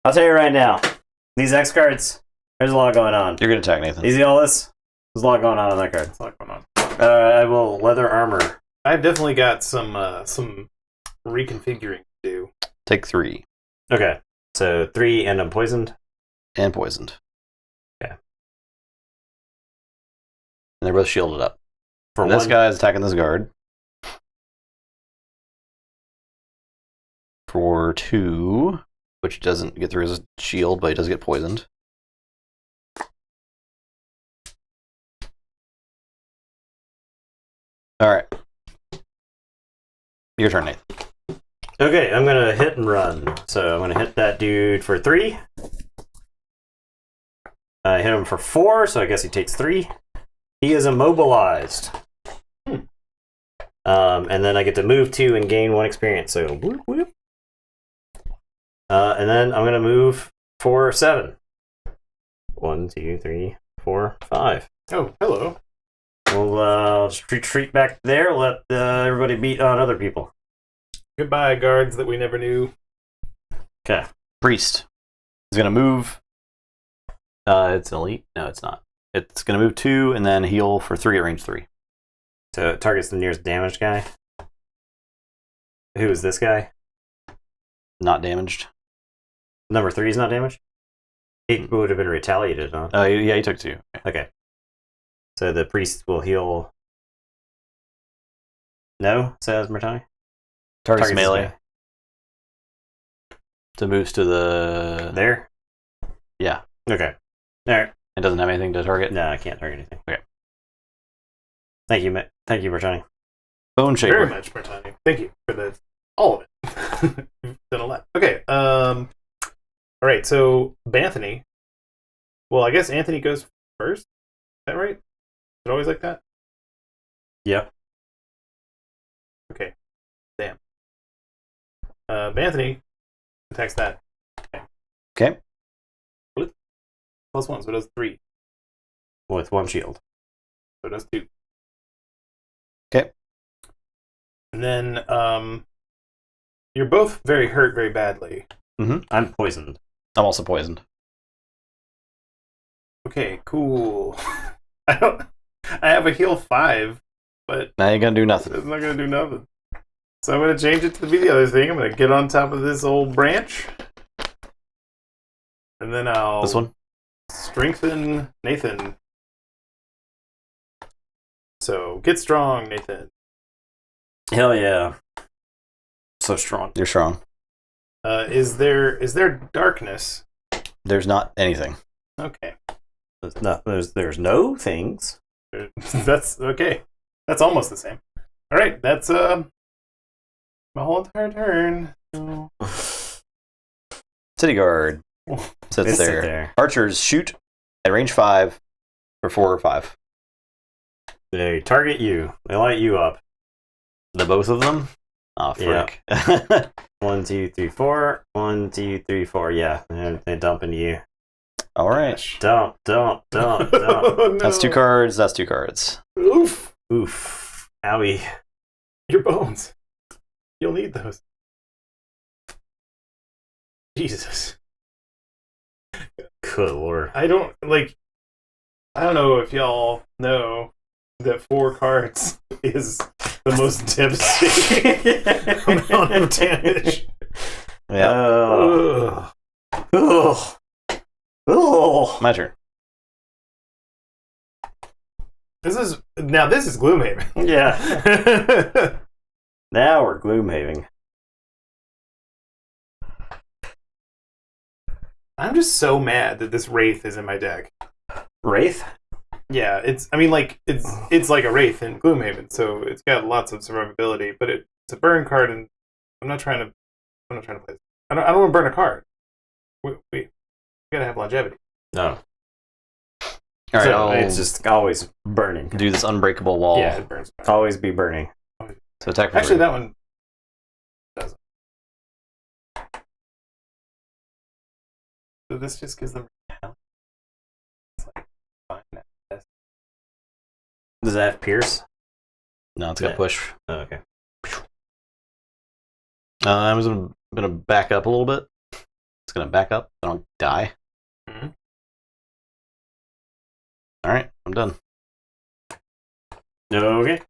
I'll tell you right now, these X cards. There's a lot going on. You're gonna attack Nathan. You see all this? There's a lot going on that card. what's not going on? I will leather armor. I've definitely got some reconfiguring to do. Take 3 Okay, so 3 and I'm poisoned. and poisoned. Okay. And they're both shielded up. For And this one, guy's attacking this guard. For 2, which doesn't get through his shield, but he does get poisoned. Alright. Your turn, Nathan. Okay, I'm gonna hit and run. So I'm gonna hit that dude for 3. I hit him for 4, so I guess he takes 3. He is immobilized. And then I get to move 2 and gain 1 experience. So whoop, whoop. And then I'm gonna move for 7. 1, 2, 3, 4, 5. Oh, hello. We'll just retreat back there. Let everybody beat on other people. Goodbye, guards that we never knew. Okay. Priest is going to move. It's elite? No, it's not. It's going to move 2 and then heal for 3 at range 3. So it targets the nearest damaged guy. Who is this guy? Not damaged. Number 3 is not damaged? He would have been retaliated, huh? Oh, yeah, he took 2. Okay. Okay. So the priest will heal. No, says Mertani. Targets Targets melee. this So moves to the... There? Yeah. Okay. Alright. It doesn't have anything to target. No, I can't target anything. Okay. Thank you, Thank you, Mertani. Bone Shaper. Very much, Martani. Thank you for all of it. You've done a lot. Okay. All right. So Banthony. Well, I guess Anthony goes first. Is that right? Is it always like that? Yep. Okay. Damn. Banthony attacks that. Okay. +1, so it does 3. With 1 shield. So it does 2. Okay. And then you're both very hurt very badly. I'm poisoned. I'm also poisoned. Okay, cool. I have a heal 5, but Now you're going to do nothing. it's not gonna do nothing. So I'm gonna change it to be the other thing. I'm gonna get on top of this old branch. And then I'll This one? strengthen Nathan. So get strong, Nathan. Hell yeah. So strong. You're strong. Is there darkness? There's not anything. Okay. There's no things. That's okay. That's almost the same. All right, that's my whole entire turn. So... City Guard sits Sit there. there. Archers shoot at range 5 for 4 or 5. They target you. They light you up. The both of them? Oh, frick. 1, 2, 3, 4. 1, 2, 3, 4. Yeah, they dump into you. All right. Dump. Oh, no. That's 2 cards. That's 2 cards. Oof. Oof. Owie. Your bones. You'll need those. Jesus. Good lord. I don't know if y'all know, that 4 cards is the most devastating amount of damage. Yeah. Ugh. My turn. This is Gloomhaven. Yeah. Now we're Gloomhaven. I'm just so mad that this Wraith is in my deck. Wraith? Yeah, it's like a Wraith in Gloomhaven, so it's got lots of survivability, but it's a burn card, and I'm not trying to play this. I don't want to burn a card. We gotta have longevity. No. All right, So it's just always burning. do this unbreakable wall. Yeah, it burns. Always be burning. So attack. Actually, that one doesn't. So this just gives them. It's like fine. Does that have Pierce? No, it's got Yeah. push. Oh, okay. I'm just gonna back up a little bit. It's gonna back up. I don't die. Mhm. All right, I'm done. Okay.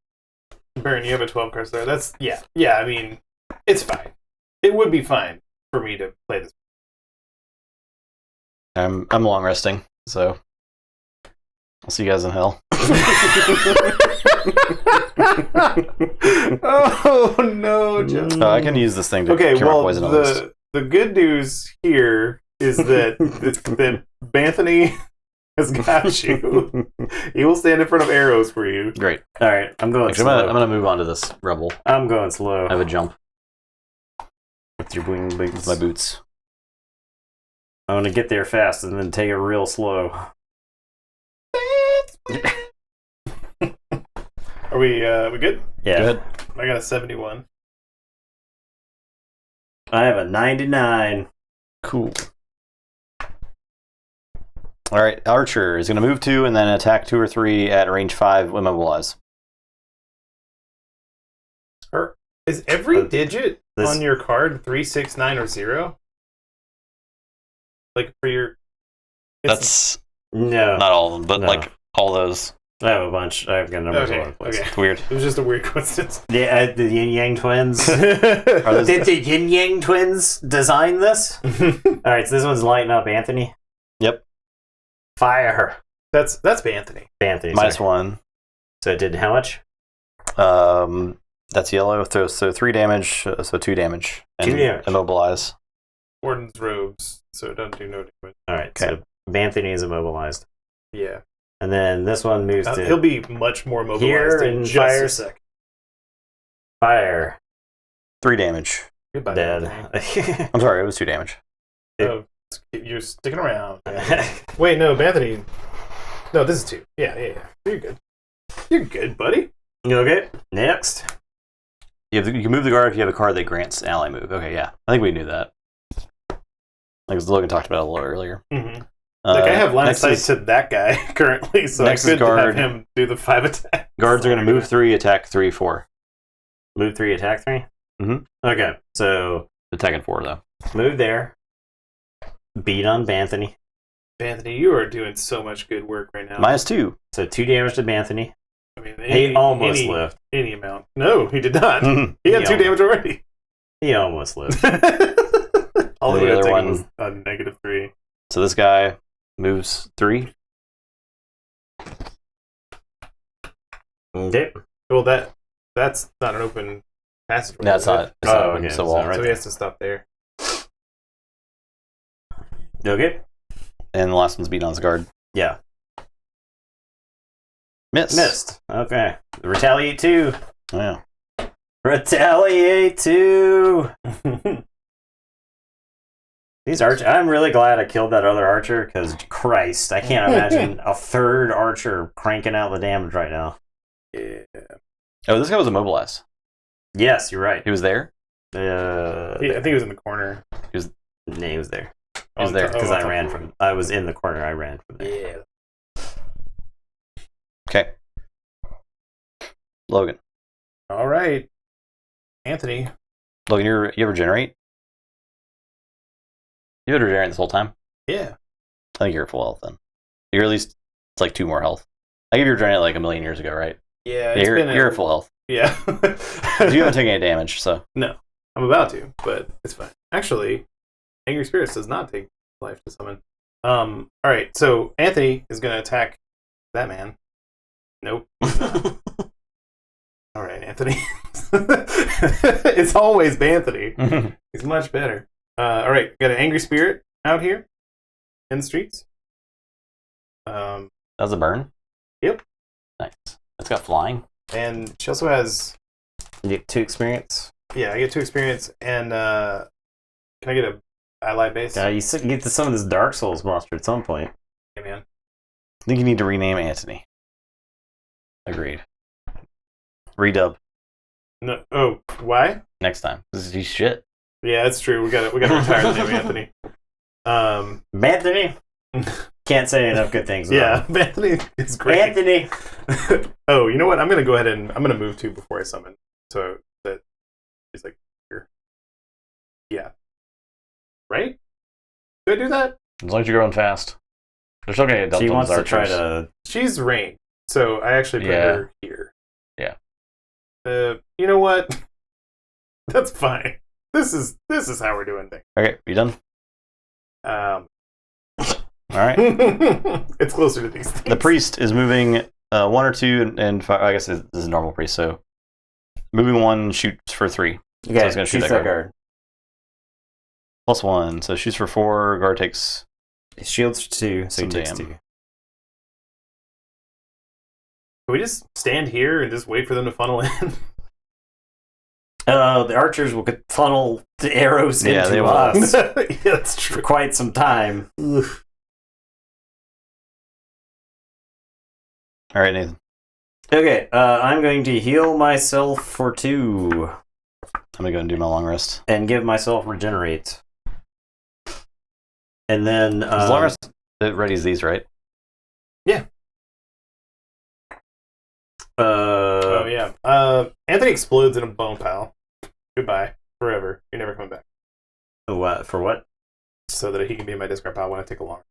Baron, you have a 12 card there. That's yeah. I mean, it's fine. It would be fine for me to play this. I'm long resting, so I'll see you guys in hell. Oh no, Justin. I can use this thing to Okay, cure my well, poison at least. the good news here is that that Banthony has got you. He will stand in front of arrows for you. Great. All right, I'm going Actually, slow. I'm gonna move on to this rebel. I'm going slow. I have a jump With your wing boots. with my boots. I'm going to get there fast and then take it real slow. Are we good? Yeah. Go ahead. I got a 71. I have a 99. Cool. All right, Archer is going to move 2 and then attack 2 or 3 at range 5, immobilize. Is every digit this- on your card 3, 6, 9, or 0? Like for your. That's No. not all of them, but No. like all those. I have a bunch. I've got numbers all over Okay. the place. Okay. It's weird. It was just a weird coincidence. The Yin Yang twins. Are those- Did the Yin Yang twins design this? Alright, so this one's lighting up Anthony. Yep. Fire. That's Banthony. Anthony. Minus sorry. 1. So it did how much? That's yellow. So 3 damage. So 2 damage. And 2 damage. Immobilize. Warden's robes, so it doesn't do no damage. Alright, Okay. so Banthony is immobilized. Yeah. And then this one moves to He'll be much more mobilized here in and just fire. a sec. Fire. 3 damage. Goodbye, Dead. Banthony. I'm sorry, it was 2 damage. Oh, you're sticking around. Wait, no, Banthony. No, this is 2. Yeah. You're good. You're good, buddy. Okay, next. You can move the guard if you have a card that grants ally move. Okay, yeah. I think we knew that. Like Logan talked about it a little earlier. Mm-hmm. Like, I have line of next sight is- to that guy currently, so I Next is could guard. have him do the 5 attack. Guards are going to move 3, attack 3, 4. Move 3, attack 3? Mhm. Okay, so Attacking 4, though. move there. Beat on Banthony. Banthony, you are doing so much good work right now. Minus 2. So 2 damage to Banthony. I mean, He almost lived. Any amount. No, he did not. Mhm. He had He 2 damage already. He almost lived. All The the way other taken one- was a -3. So this guy moves 3. Okay. Well, that's not an open passage. No, it's not. It's not open, okay, so so wall. right So he has to stop there. Okay. And the last one's beating on his guard. Yeah. Miss. Missed. Okay. Retaliate 2. Oh, yeah. Retaliate 2. These archers. I'm really glad I killed that other archer because Christ, I can't imagine a third archer cranking out the damage right now. Yeah. Oh, this guy was immobilized. Yes, you're right. He was there? I think he was in the corner. Nah, he was there He was there. because Oh, I ran from. I was in the corner. I ran from there. Yeah. Okay. Logan. All right. Anthony. Logan, you ever regenerate? You had regenerate this whole time? Yeah. I think you're at full health then. You're at least, it's like 2 more health. I gave you adrenaline like a million years ago, right? Yeah, Yeah, you're at full health. Yeah. You haven't taken any damage, so. No, I'm about to, but it's fine. Actually, Angry Spirits does not take life to summon. All right, so Anthony is going to attack that man. Nope. All right, Anthony. It's always Banthony. He's much better. All right, got an Angry Spirit out here in the streets. That was a burn? Yep. Nice. It's got flying. And she also has... You get 2 experience. Yeah, I get 2 experience, and can I get a ally base? Yeah, you get to summon this Dark Souls monster at some point. Hey, man. I think you need to rename Anthony. Agreed. Redub. No. Oh, why? Next time. He's shit. Yeah, that's true. We got to retire the name Anthony. Anthony? Can't say enough good things about him. Anthony is great. Anthony! Oh, you know what? I'm going to go ahead and I'm going to move 2 before I summon. So that he's like here. Yeah. Right? Do I do that? As long as you're going fast. They're still going to get She dumped on wants to try archers. to... She's ranged. So I actually put her here. Yeah. You know what? That's fine. This is how we're doing things. Okay, you done? All right. It's closer to these things. The priest is moving 1 or 2 and 5. I guess this is a normal priest, so moving 1 shoots for 3. Okay, so it's going to shoot shoots that guard. +1, so shoots for 4. Guard takes Shields for 2, so he some takes damn. 2. Can we just stand here and just wait for them to funnel in? The archers will funnel the arrows Yeah, they into will. us Yeah, that's for true. quite some time. All right, Nathan. Okay, I'm going to heal myself for 2 I'm gonna go and do my long rest. and give myself regenerate. And then As long as it readies these, right? Oh yeah. Anthony explodes in a bone pile. Goodbye forever. You're never coming back. what for what? So that he can be in my discard pile when I take a long.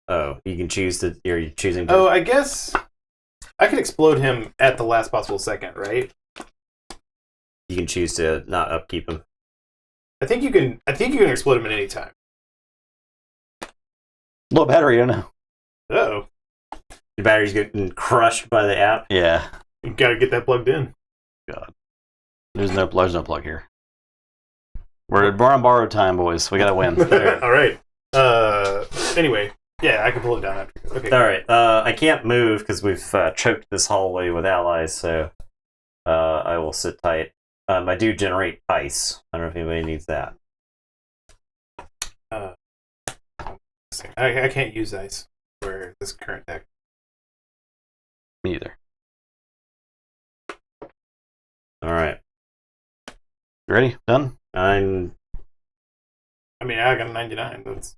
Oh, you can choose to. You're choosing to. Oh, I guess I can explode him at the last possible second, right? You can choose to not upkeep him. I think you can explode him at any time. Low battery, I don't know. Oh, Your battery's getting crushed by the app. Yeah. you gotta get that plugged in. God. There's no plug here. We're on borrowed time, boys. We gotta win. All right. Anyway, yeah, I can pull it down after. Okay. All right. I can't move because we've choked this hallway with allies, so I will sit tight. I do generate ice. I don't know if anybody needs that. I can't use ice for this current deck. Me either. All right. You ready? Done? I mean, I got a 99. That's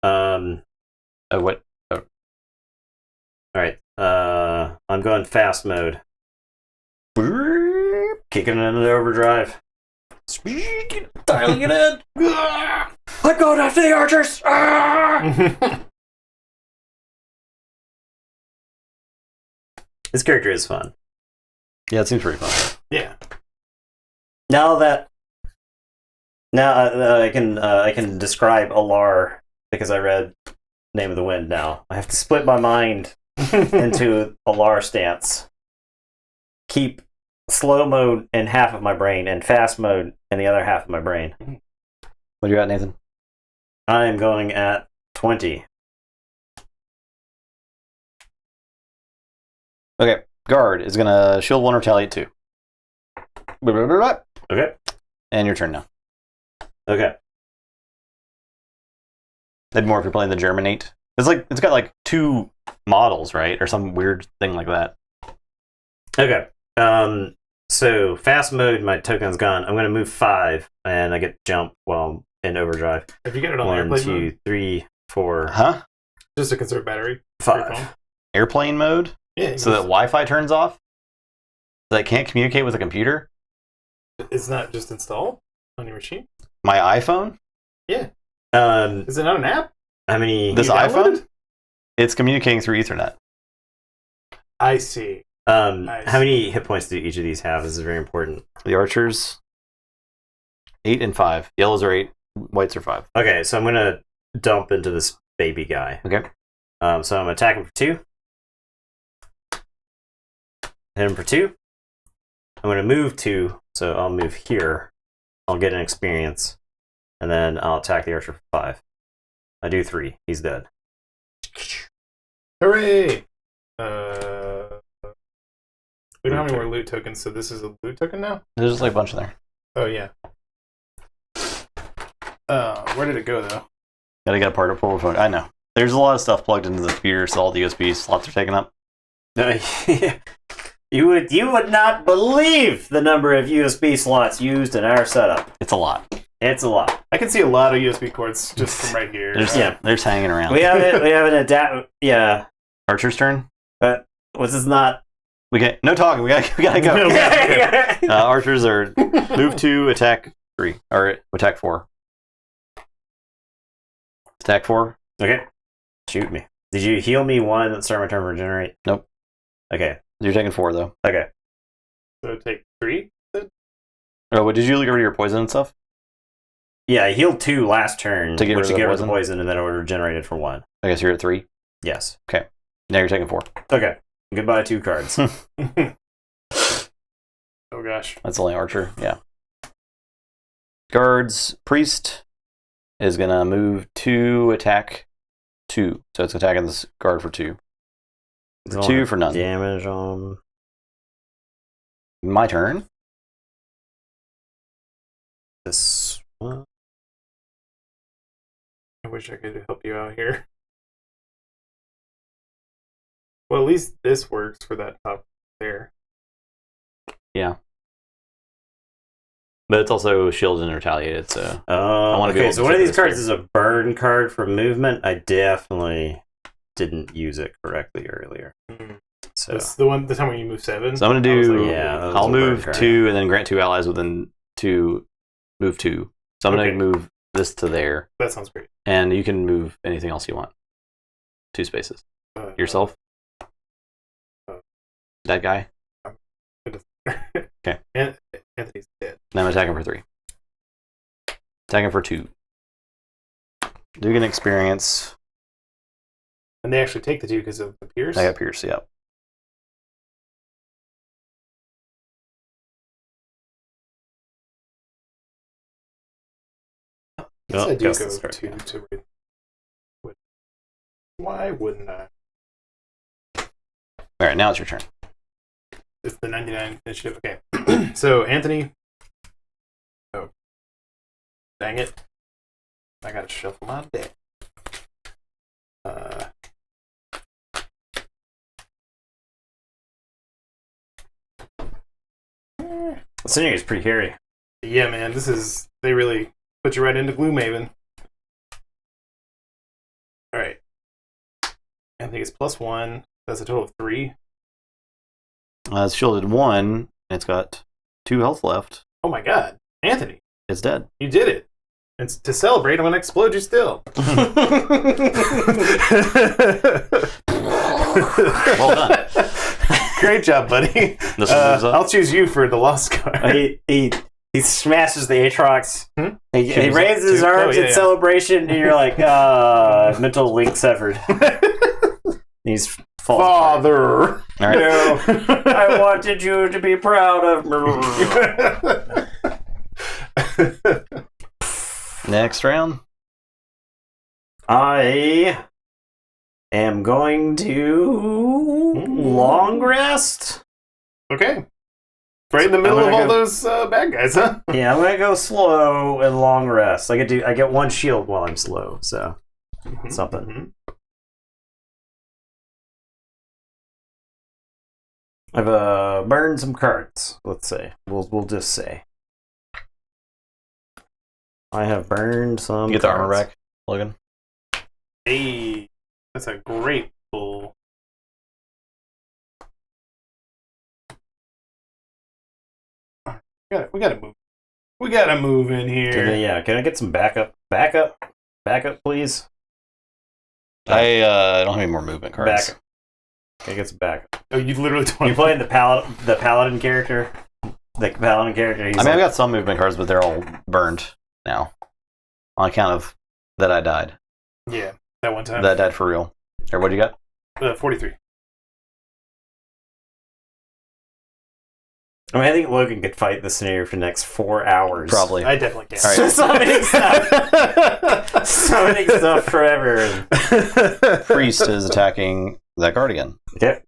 Oh, what? All right. I'm going fast mode. Kicking it into overdrive. Dialing it in. I'm going after the archers. This character is fun. Yeah, it seems pretty fun. yeah. Now I can describe Alar because I read Name of the Wind. Now I have to split my mind into Alar stance. Keep slow mode in half of my brain and fast mode in the other half of my brain. What do you got, Nathan? I am going at 20. Okay. Guard is gonna shield 1, retaliate 2. Okay. And your turn now. Okay. That'd be more if you're playing the Germinate. It's got like 2 models, right? Or some weird thing like that. Okay. So fast mode, my token's gone. I'm going to move 5, and I get jump while I'm in overdrive. If you get it on 1, airplane 2, mode, 3, 4, Huh? just to conserve battery. for your 5. phone. Airplane mode? Yeah. So that Wi-Fi turns off? So that can't communicate with a computer? It's not just installed on your machine. My iPhone? Yeah. Um, Is it not an app? how many? This You downloaded iPhone? It's communicating through Ethernet. I see. How many hit points do each of these have? This is very important. The archers, 8 and 5. Yellows are 8, whites are 5. Okay, so I'm gonna dump into this baby guy. Okay. So I'm attacking for 2. Hit him for 2. I'm gonna move 2, so I'll move here. I'll get an experience, and then I'll attack the archer for 5. I do 3. He's dead. Hooray! We don't have any more loot tokens, so this is a loot token now? There's just like a bunch in there. Oh, yeah. Where did it go, though? Gotta get a part of portable phone. I know. There's a lot of stuff plugged into the computer, so all the USB slots are taken up. You would not believe the number of USB slots used in our setup. It's a lot. It's a lot. I can see a lot of USB cords just from right here. They're just hanging around. We have an adapt. Yeah. Archer's turn. But was this not? We get no talking. We gotta go. Archers are move 2, attack 3, or attack 4. Attack 4. Okay. Shoot me. Did you heal me 1 and start my turn to regenerate? Nope. Okay. You're taking 4 though. Okay. So take 3? Oh, but did you get rid of your poison and stuff? Yeah, I healed 2 last turn To get rid of the poison, and then it regenerated for 1. I guess you're at 3. Yes. Okay. Now you're taking 4. Okay. Goodbye, 2 cards. Oh gosh. That's only archer. Yeah. Guards priest is gonna move 2, attack 2. So it's attacking this guard for 2. 2 for none. Damage on. My turn. This one. I wish I could help you out here. Well, at least this works for that top there. Yeah. But it's also shielded and retaliated, so Okay, so one of these cards is a burn card for movement. I definitely didn't use it correctly earlier. Mm-hmm. So that's the time when you move 7. So I'm gonna do I'll move 2 and then grant 2 allies within 2 move 2. So I'm gonna move this to there. That sounds great. And you can move anything else you want. 2 spaces. Yourself? That guy? Okay. Anthony's dead. Now I'm attacking for 3. Attacking for 2. Do get an experience. And they actually take the 2 because of the pierce? I got pierce, yeah. Yes, I do go 2 to read. Why wouldn't I? Alright, now it's your turn. It's the 99 initiative. Okay. So, Anthony. Oh. Dang it. I gotta shuffle my deck. the scenario is pretty hairy. Yeah, man. They really put you right into Gloomhaven. Alright. Anthony is +1. That's a total of 3. It's shielded 1, and it's got 2 health left. Oh my god. Anthony, It's dead. you did it. And to celebrate, I'm going to explode you still. Well done. Great job, buddy. This one moves up. I'll choose you for the lost card. He smashes the Aatrox. Hmm? He raises his arms in celebration, and you're like, mental link severed. He's Father. All right. No, I wanted you to be proud of me. Next round. I am going to long rest. Okay. Right in the middle of all those bad guys, huh? Yeah, I'm gonna go slow and long rest. I get 1 shield while I'm slow, so something. Mm-hmm. I've burned some cards. Let's say we'll just say I have burned some. You get the cards. armor back, Logan. Hey, that's a great pull. We gotta move. We gotta move in here. Can I get some backup, please? I don't have any more movement cards. Back. It gets back. Oh, you literally don't. You playing the paladin character? The paladin character. I've got some movement cards, but they're all burned now on account of that I died. Yeah, that one time. That died for real. Or what do you got? 43. I mean, I think Logan could fight this scenario for the next 4 hours. Probably. I definitely can. All right. Summoning stuff forever. Priest is attacking that guard again. Yep.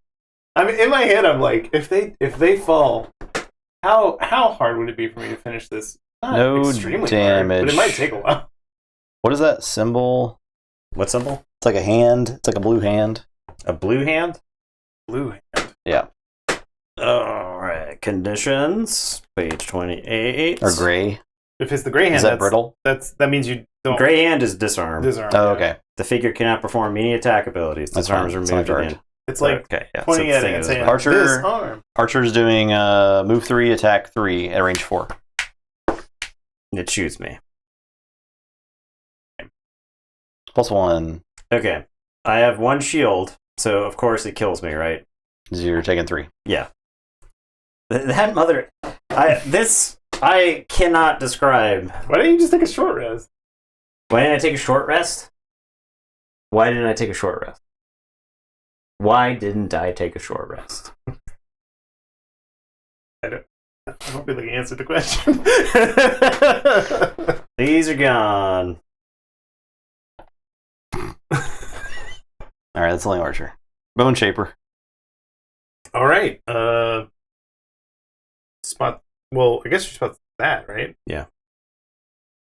I mean, in my head, I'm like, if they fall, how hard would it be for me to finish this? Not No extremely damage. hard, but it might take a while. What is that symbol? What symbol? It's like a hand. It's like a blue hand. A blue hand? Blue hand. Yeah. Alright. Conditions. Page 28. Or gray. If it's the gray hand, Is that brittle? that means you don't Gray hand is disarm. disarm. Oh, yeah. okay. The figure cannot perform any attack abilities. That's Disarm is fine. It's removed not again. It's like Okay, yeah. pointing so at the it thing and is saying, Archer- disarm. Archer's doing move 3, attack 3 at range 4. it shoots me. +1. Okay. I have 1 shield, so of course it kills me, right? You're taking 3. Yeah. That mother... I cannot describe. Why don't you just take a short rest? Why didn't I take a short rest? Why didn't I take a short rest? Why didn't I take a short rest? I don't really answer the question. These are gone. Alright, that's only Archer. Bone Shaper. All right. Spot. Well, I guess you spot that, right? Yeah.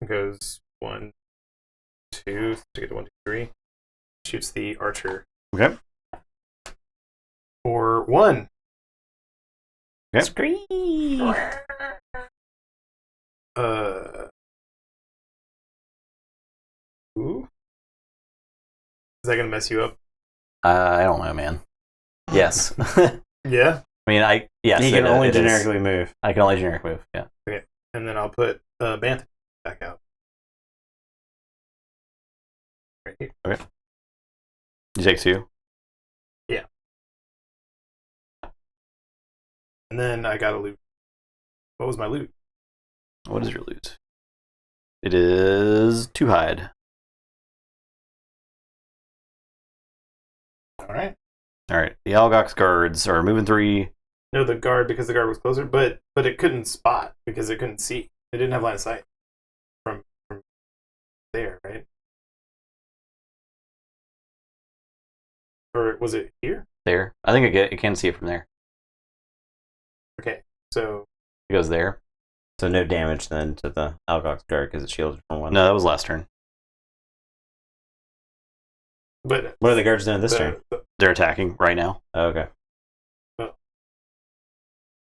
It goes 1, 2. To get to 1, 2, 3. Shoots the archer. Okay. For 1. Okay. Scream. Ooh. Is that gonna mess you up? I don't know, man. Yes. Yeah. I mean, yes. He can it- only it is. generically move. I can only generic move, yeah. And then I'll put Bantha back out. Right here. You take 2. And then I got a loot. What was my loot? What is your loot? It is 2 hide. All right. Alright, the Algox guards are moving 3. No, the guard, because the guard was closer, but it couldn't spot because it couldn't see. It didn't have line of sight from there, right? Or was it here? There. I think it can see it from there. Okay, so It goes there. So no damage then to the Algox guard because it's shielded from 1. No, that was last turn. but What are the guards doing this turn? They're attacking right now. Oh, okay.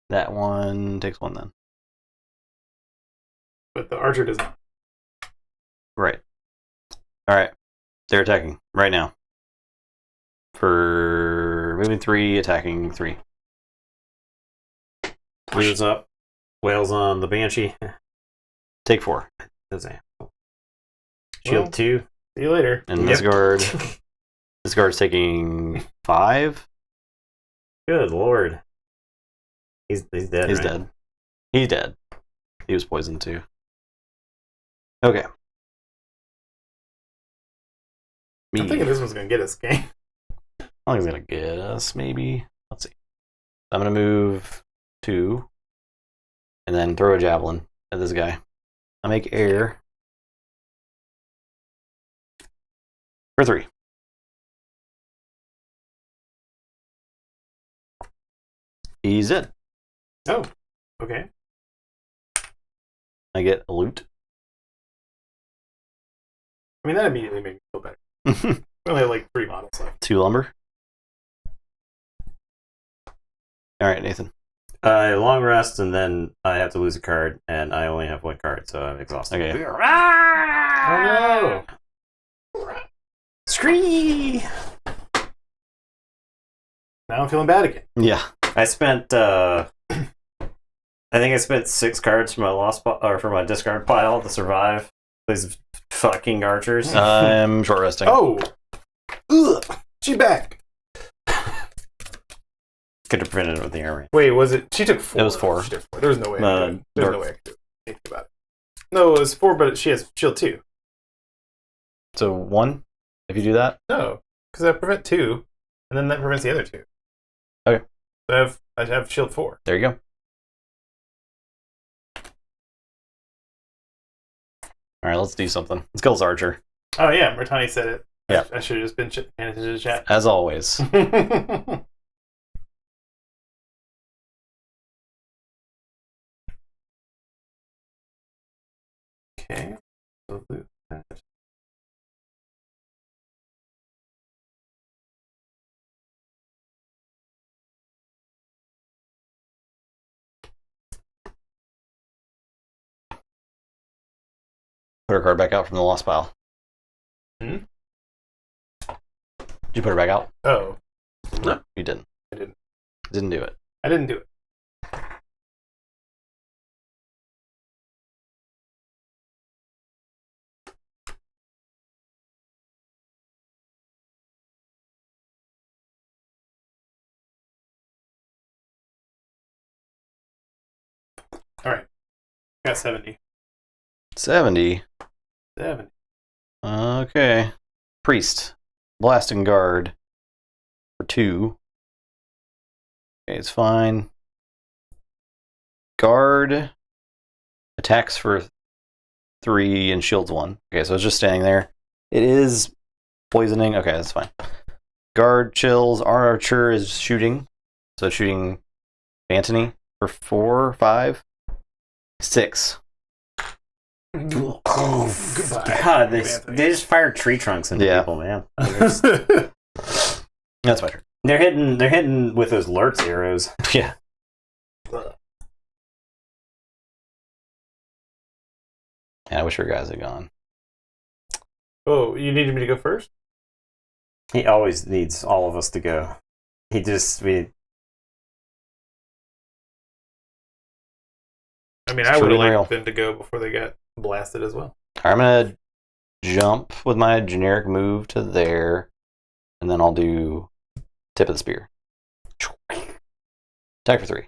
That one takes 1 then. But the archer doesn't. Right. Alright. They're attacking right now. For moving 3, attacking 3. Moves up. Wails on the Banshee. Take 4. Shield 2. See you later. And this guard's taking 5. Good lord. He's dead. He's right? dead. He's dead. He was poisoned too. Okay. Me. I'm thinking this one's gonna get us, game. I think he's gonna get us, maybe. Let's see. I'm gonna move 2. And then throw a javelin at this guy. I make air. For 3. He's in. Oh, okay. I get a loot. I mean, that immediately made me feel better. We only have like 3 models left. 2 lumber. Alright, Nathan. Long rest, and then I have to lose a card, and I only have 1 card, so I'm exhausted. Okay. Oh no! Scree! Now I'm feeling bad again. Yeah. I spent, I think I spent 6 cards from my discard pile to survive these fucking archers. I'm short resting. Oh! Ugh! She's back! Could have prevented it with the air raid. Wait, was it? She took 4. It was 4. She took 4. There was no way. I could do it. There's Dark. no way I could do anything about it. No, it was 4, but she has shield 2. So 1, if you do that? No, because I prevent 2, and then that prevents the other 2. Okay. So I have shield 4. There you go. All right, let's do something. Let's kill this archer. Oh yeah, Mertani said it. Yeah. I should have just been paying attention to the chat. As always. Okay. So loot that. Put her card back out from the lost pile. Hmm? Did you put her back out? Oh, No, you didn't. I didn't. Didn't do it. I didn't do it. All right. Got 70. 70. 70. Okay. Priest. Blasting guard. For 2. Okay, it's fine. Guard. Attacks for 3 and shields 1. Okay, so it's just standing there. It is poisoning. Okay, that's fine. Guard chills. Archer is shooting. So shooting Antony for 4, 5, 6. Goodbye. God, they just fired tree trunks into Yeah. people, man. That's my turn. They're hitting with those Lurtz arrows. Yeah. Yeah, I wish your guys had gone. Oh, you needed me to go first? He always needs all of us to go. He just I mean, I would have Shooting rail. liked them to go before they got blasted as well. I'm going to jump with my generic move to there, and then I'll do tip of the spear. Attack for 3.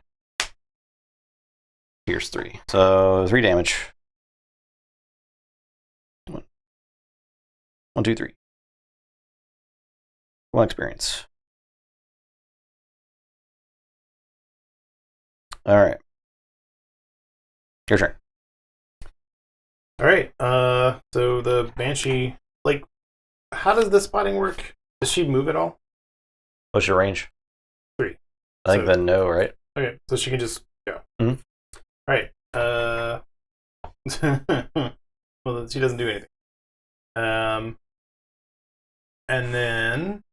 Pierce 3. So 3 damage. 1, 2, 3. 1 experience. All right. Your turn. All right. So the Banshee, like, how does the spotting work? Does she move at all? What's your range? 3. I think So- then no, right? Okay, so she can just go. Mhm. All right. Well, then she doesn't do anything. And then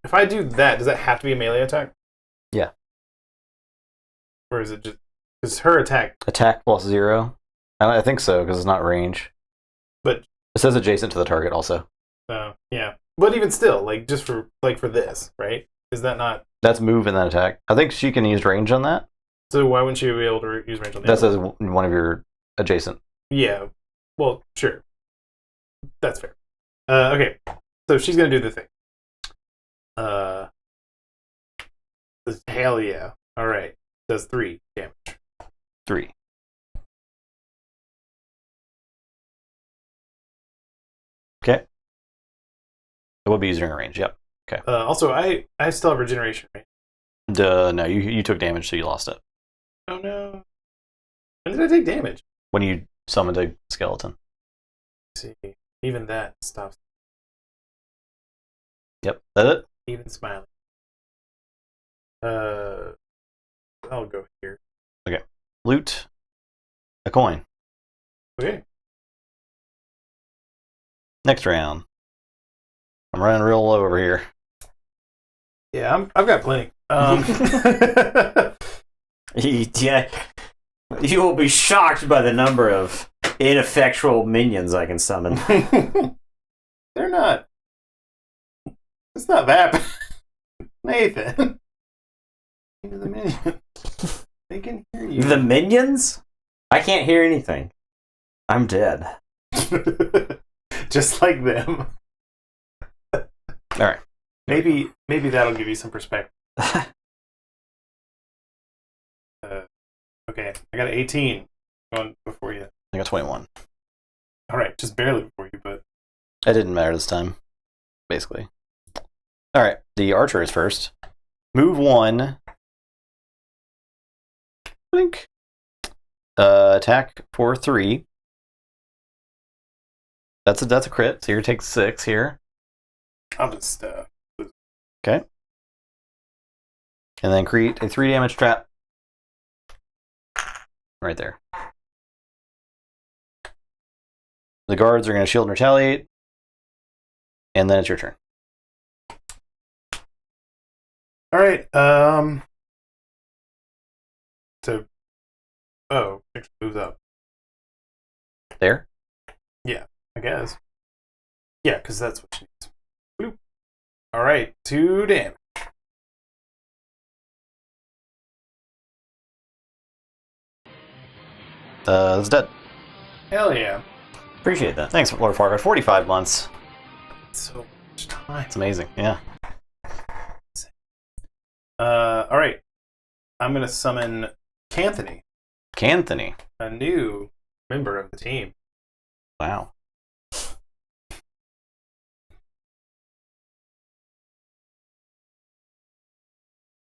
if I do that, does that have to be a melee attack? Yeah. Or is it just because her attack? Attack plus 0. I think so because it's not range. But It says adjacent to the target also. yeah. But even still, like just for this, right? Is that not? That's move and then attack. I think she can use range on that. So why wouldn't she be able to use range on the That other? says one of your adjacent. Yeah. Well, sure. That's fair. Okay. So she's gonna do the thing. Hell yeah. All right. Does 3 damage. 3. Okay. It would be using her range. Yep. Also, I still have regeneration, right? No, you took damage, so you lost it. Oh no. When did I take damage? When you summoned a skeleton. Let's see. Even that stops. Yep. That it? Even smiling. I'll go here. Loot. A coin. Okay. Next round. I'm running real low over here. Yeah, I've got plenty. Yeah, you will be shocked by the number of ineffectual minions I can summon. They're not. It's not that. Nathan. The minion. They can hear you. The minions? I can't hear anything. I'm dead. Just like them. All right. Maybe that'll give you some perspective. Okay, I got an 18 going before you. I got 21. All right, just barely before you, but It didn't matter this time, basically. All right, the archer is first. Move 1. Blink. Attack for 3. That's a crit, so you're gonna take 6 here. I'll just Okay. And then create a 3 damage trap. Right there. The guards are going to shield and retaliate. And then it's your turn. all right. So, it moves up. There. I guess. Yeah, because that's what she needs. Boop. All right, 2 damage. It's dead. Hell yeah. Appreciate that. Thanks, Lord Farquhar. 45 months. So much time. It's amazing. Yeah. All right. I'm gonna summon Canthony, Canthony. a new member of the team. Wow.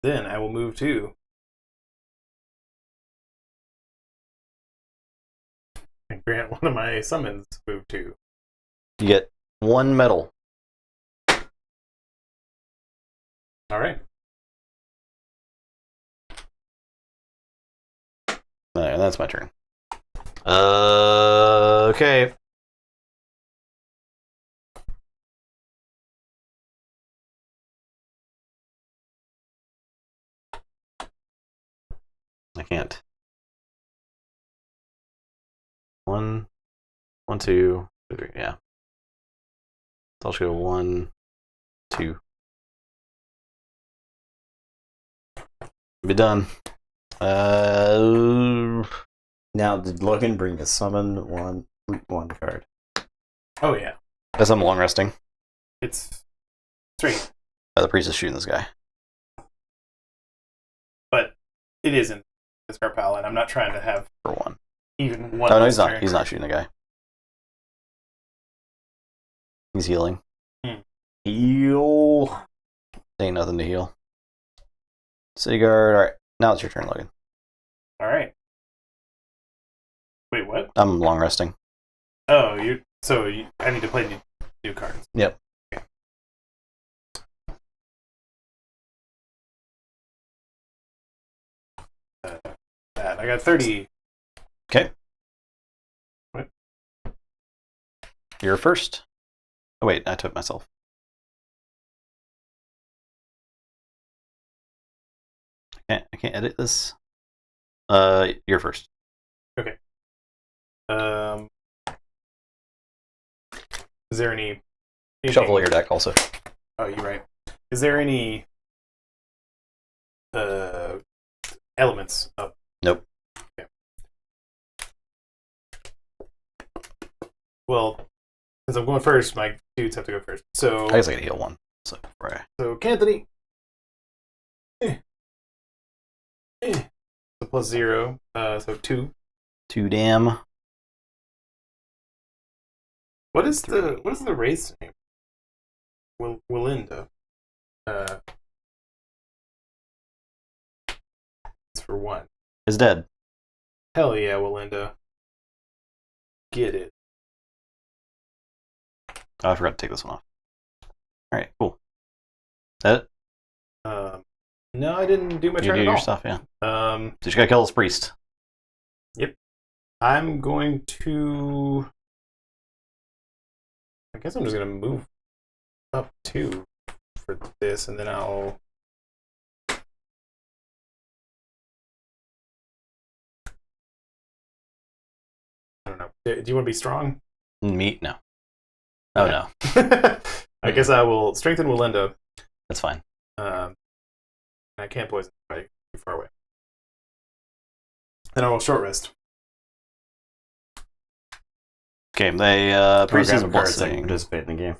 Then I will move to. And grant one of my summons move to. You get 1 medal. All right. That's my turn. Okay. I can't. 1, 1, 2, 3. Yeah. So I'll just go 1, 2. Be done. Now, did Logan bring a summon one card? Oh yeah. Guess I'm long resting. It's 3, The priest is shooting this guy. but it isn't this Carpal, and I'm not trying to have For 1. even one. Oh, no, he's not. turn. He's not shooting the guy. He's healing. Heal. Ain't nothing to heal. City guard. Alright, now it's your turn, Logan. All right. Wait, what? I'm long resting. Oh, I need to play new cards. Yep. Okay. That I got 30. Okay. What? You're first. Oh, wait, I took myself. I can't edit this. You're first. Okay. Is there any Shuffle your deck also. Oh, you're right. Is there any elements up? Nope. Okay. Well, since I'm going first, my dudes have to go first. So I guess I gotta heal 1. So, right. So Canthony. So plus 0. So 2. 2 damn. What is the race name? Willinda. It's for 1. Is dead. Hell yeah, Willinda. Get it. Oh, I forgot to take this one off. Alright, cool. That it? No, I didn't do my You turn do at your all. stuff, yeah. Um, So you gotta kill this priest. Yep. I'm going to. I guess I'm just gonna move up 2 for this, and then I'll. I don't know. Do you want to be strong? Meat? No. Oh, no. I guess I will strengthen Willinda. That's fine. I can't poison anybody too far away. Then I will short rest. Okay, they priest is Grab a card so I can blessing. participate in the game.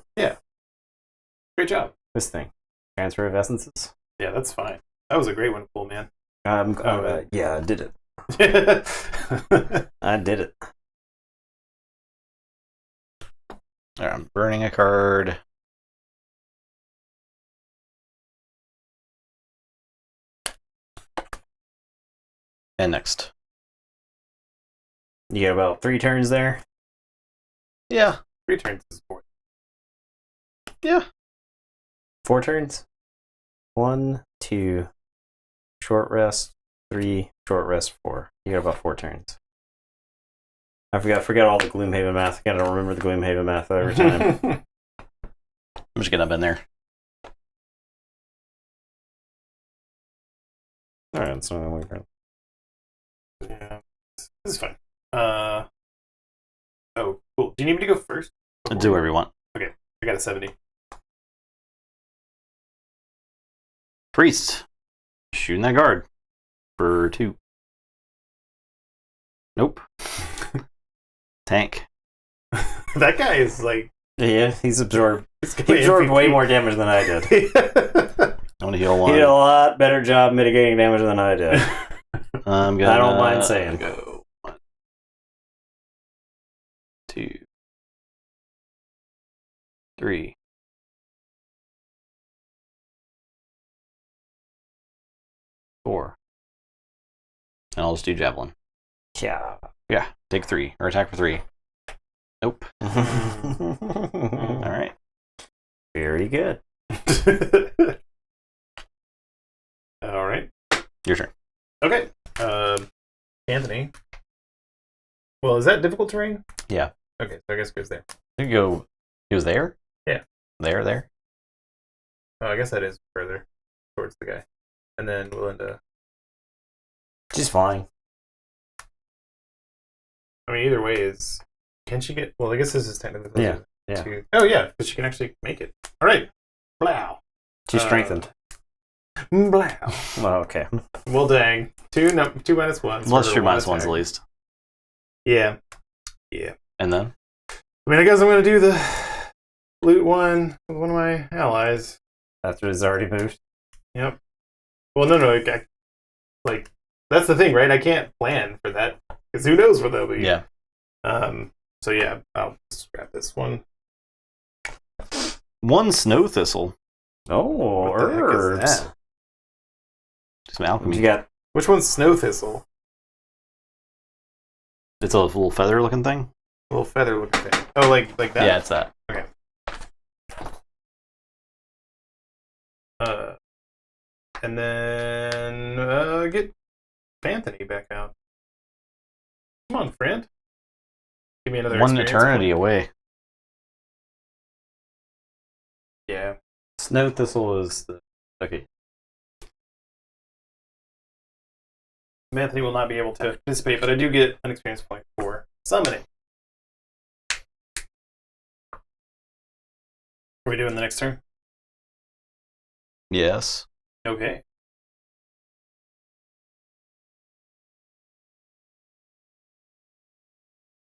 Great job. This thing. Transfer of essences. Yeah, that's fine. That was a great one to pull, man. Yeah, I did it. I did it. Alright, I'm burning a card. And next. You get about 3 turns there. Yeah. 3 turns is 4. Yeah. 4 turns. 1, 2, short rest, 3, short rest, 4. You got about 4 turns. I forgot all the Gloomhaven math. I gotta remember the Gloomhaven math every time. I'm just getting up in there. Alright, so one turn. Yeah, this is fine. Oh, cool. Do you need me to go first? Do whatever you want. Okay, I got a 70. Priest. Shooting that guard. For 2. Nope. Tank. That guy is like... Yeah, he's absorbed. He's He absorbed way more damage than I did. He I'm gonna heal 1. did a lot better job mitigating damage than I did. I'm gonna I don't mind saying. Go 1, 2, 3. 4. And I'll just do javelin. Yeah. Yeah, take 3 or attack for 3. Nope. All right. Very good. All right. Your turn. Okay. Anthony. Well, is that difficult terrain? Yeah. Okay, so I guess it goes there. You go. He was there. Yeah. There. Oh, I guess that is further towards the guy. And then we'll end up... She's fine. I mean, either way is... Can she get... Well, I guess this is technically... Yeah. Oh, yeah, but she can actually make it. All right. Blow. She's strengthened. Blow. Well, okay. Well, dang. 2 minus 1. Unless you're minus 1s at least. Yeah. And then? I mean, I guess I'm going to do the loot one with one of my allies. After it's already moved. Yep. Well, no. Like, that's the thing, right? I can't plan for that. Because who knows where they'll be. Yeah. So, yeah, I'll scrap this one. 1 snow thistle. Oh, What the heck is herbs. that? Some alchemy. You got Which one's snow thistle? It's a little feather looking thing. A little feather looking thing. Oh, like that? Yeah, it's that. Okay. And then get Anthony back out. Come on, friend. Give me another 1 experience eternity point. away. Yeah. Snow Thistle is the... Okay. Anthony will not be able to participate, but I do get an experience point for summoning. Are we doing the next turn? Yes. Okay.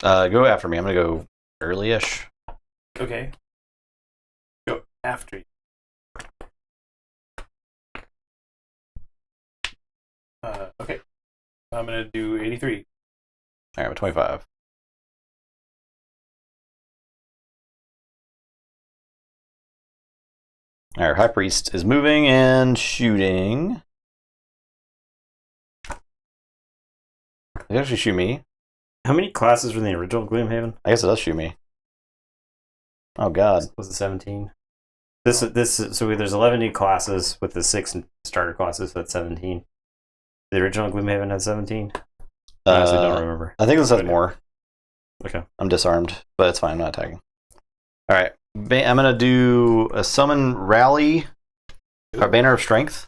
Go after me. I'm gonna go early-ish. Okay. Go after you. Okay. I'm gonna do 83. All right, 25. Our High Priest is moving and shooting. Did it actually shoot me? How many classes were in the original Gloomhaven? I guess it does shoot me. Oh god. Was it 17? So there's 11 new classes with the 6 starter classes, so that's 17. The original Gloomhaven had 17? I honestly don't remember. I think this has more. Okay. I'm disarmed, but it's fine. I'm not attacking. All right. I'm going to do a summon rally, or Banner of Strength,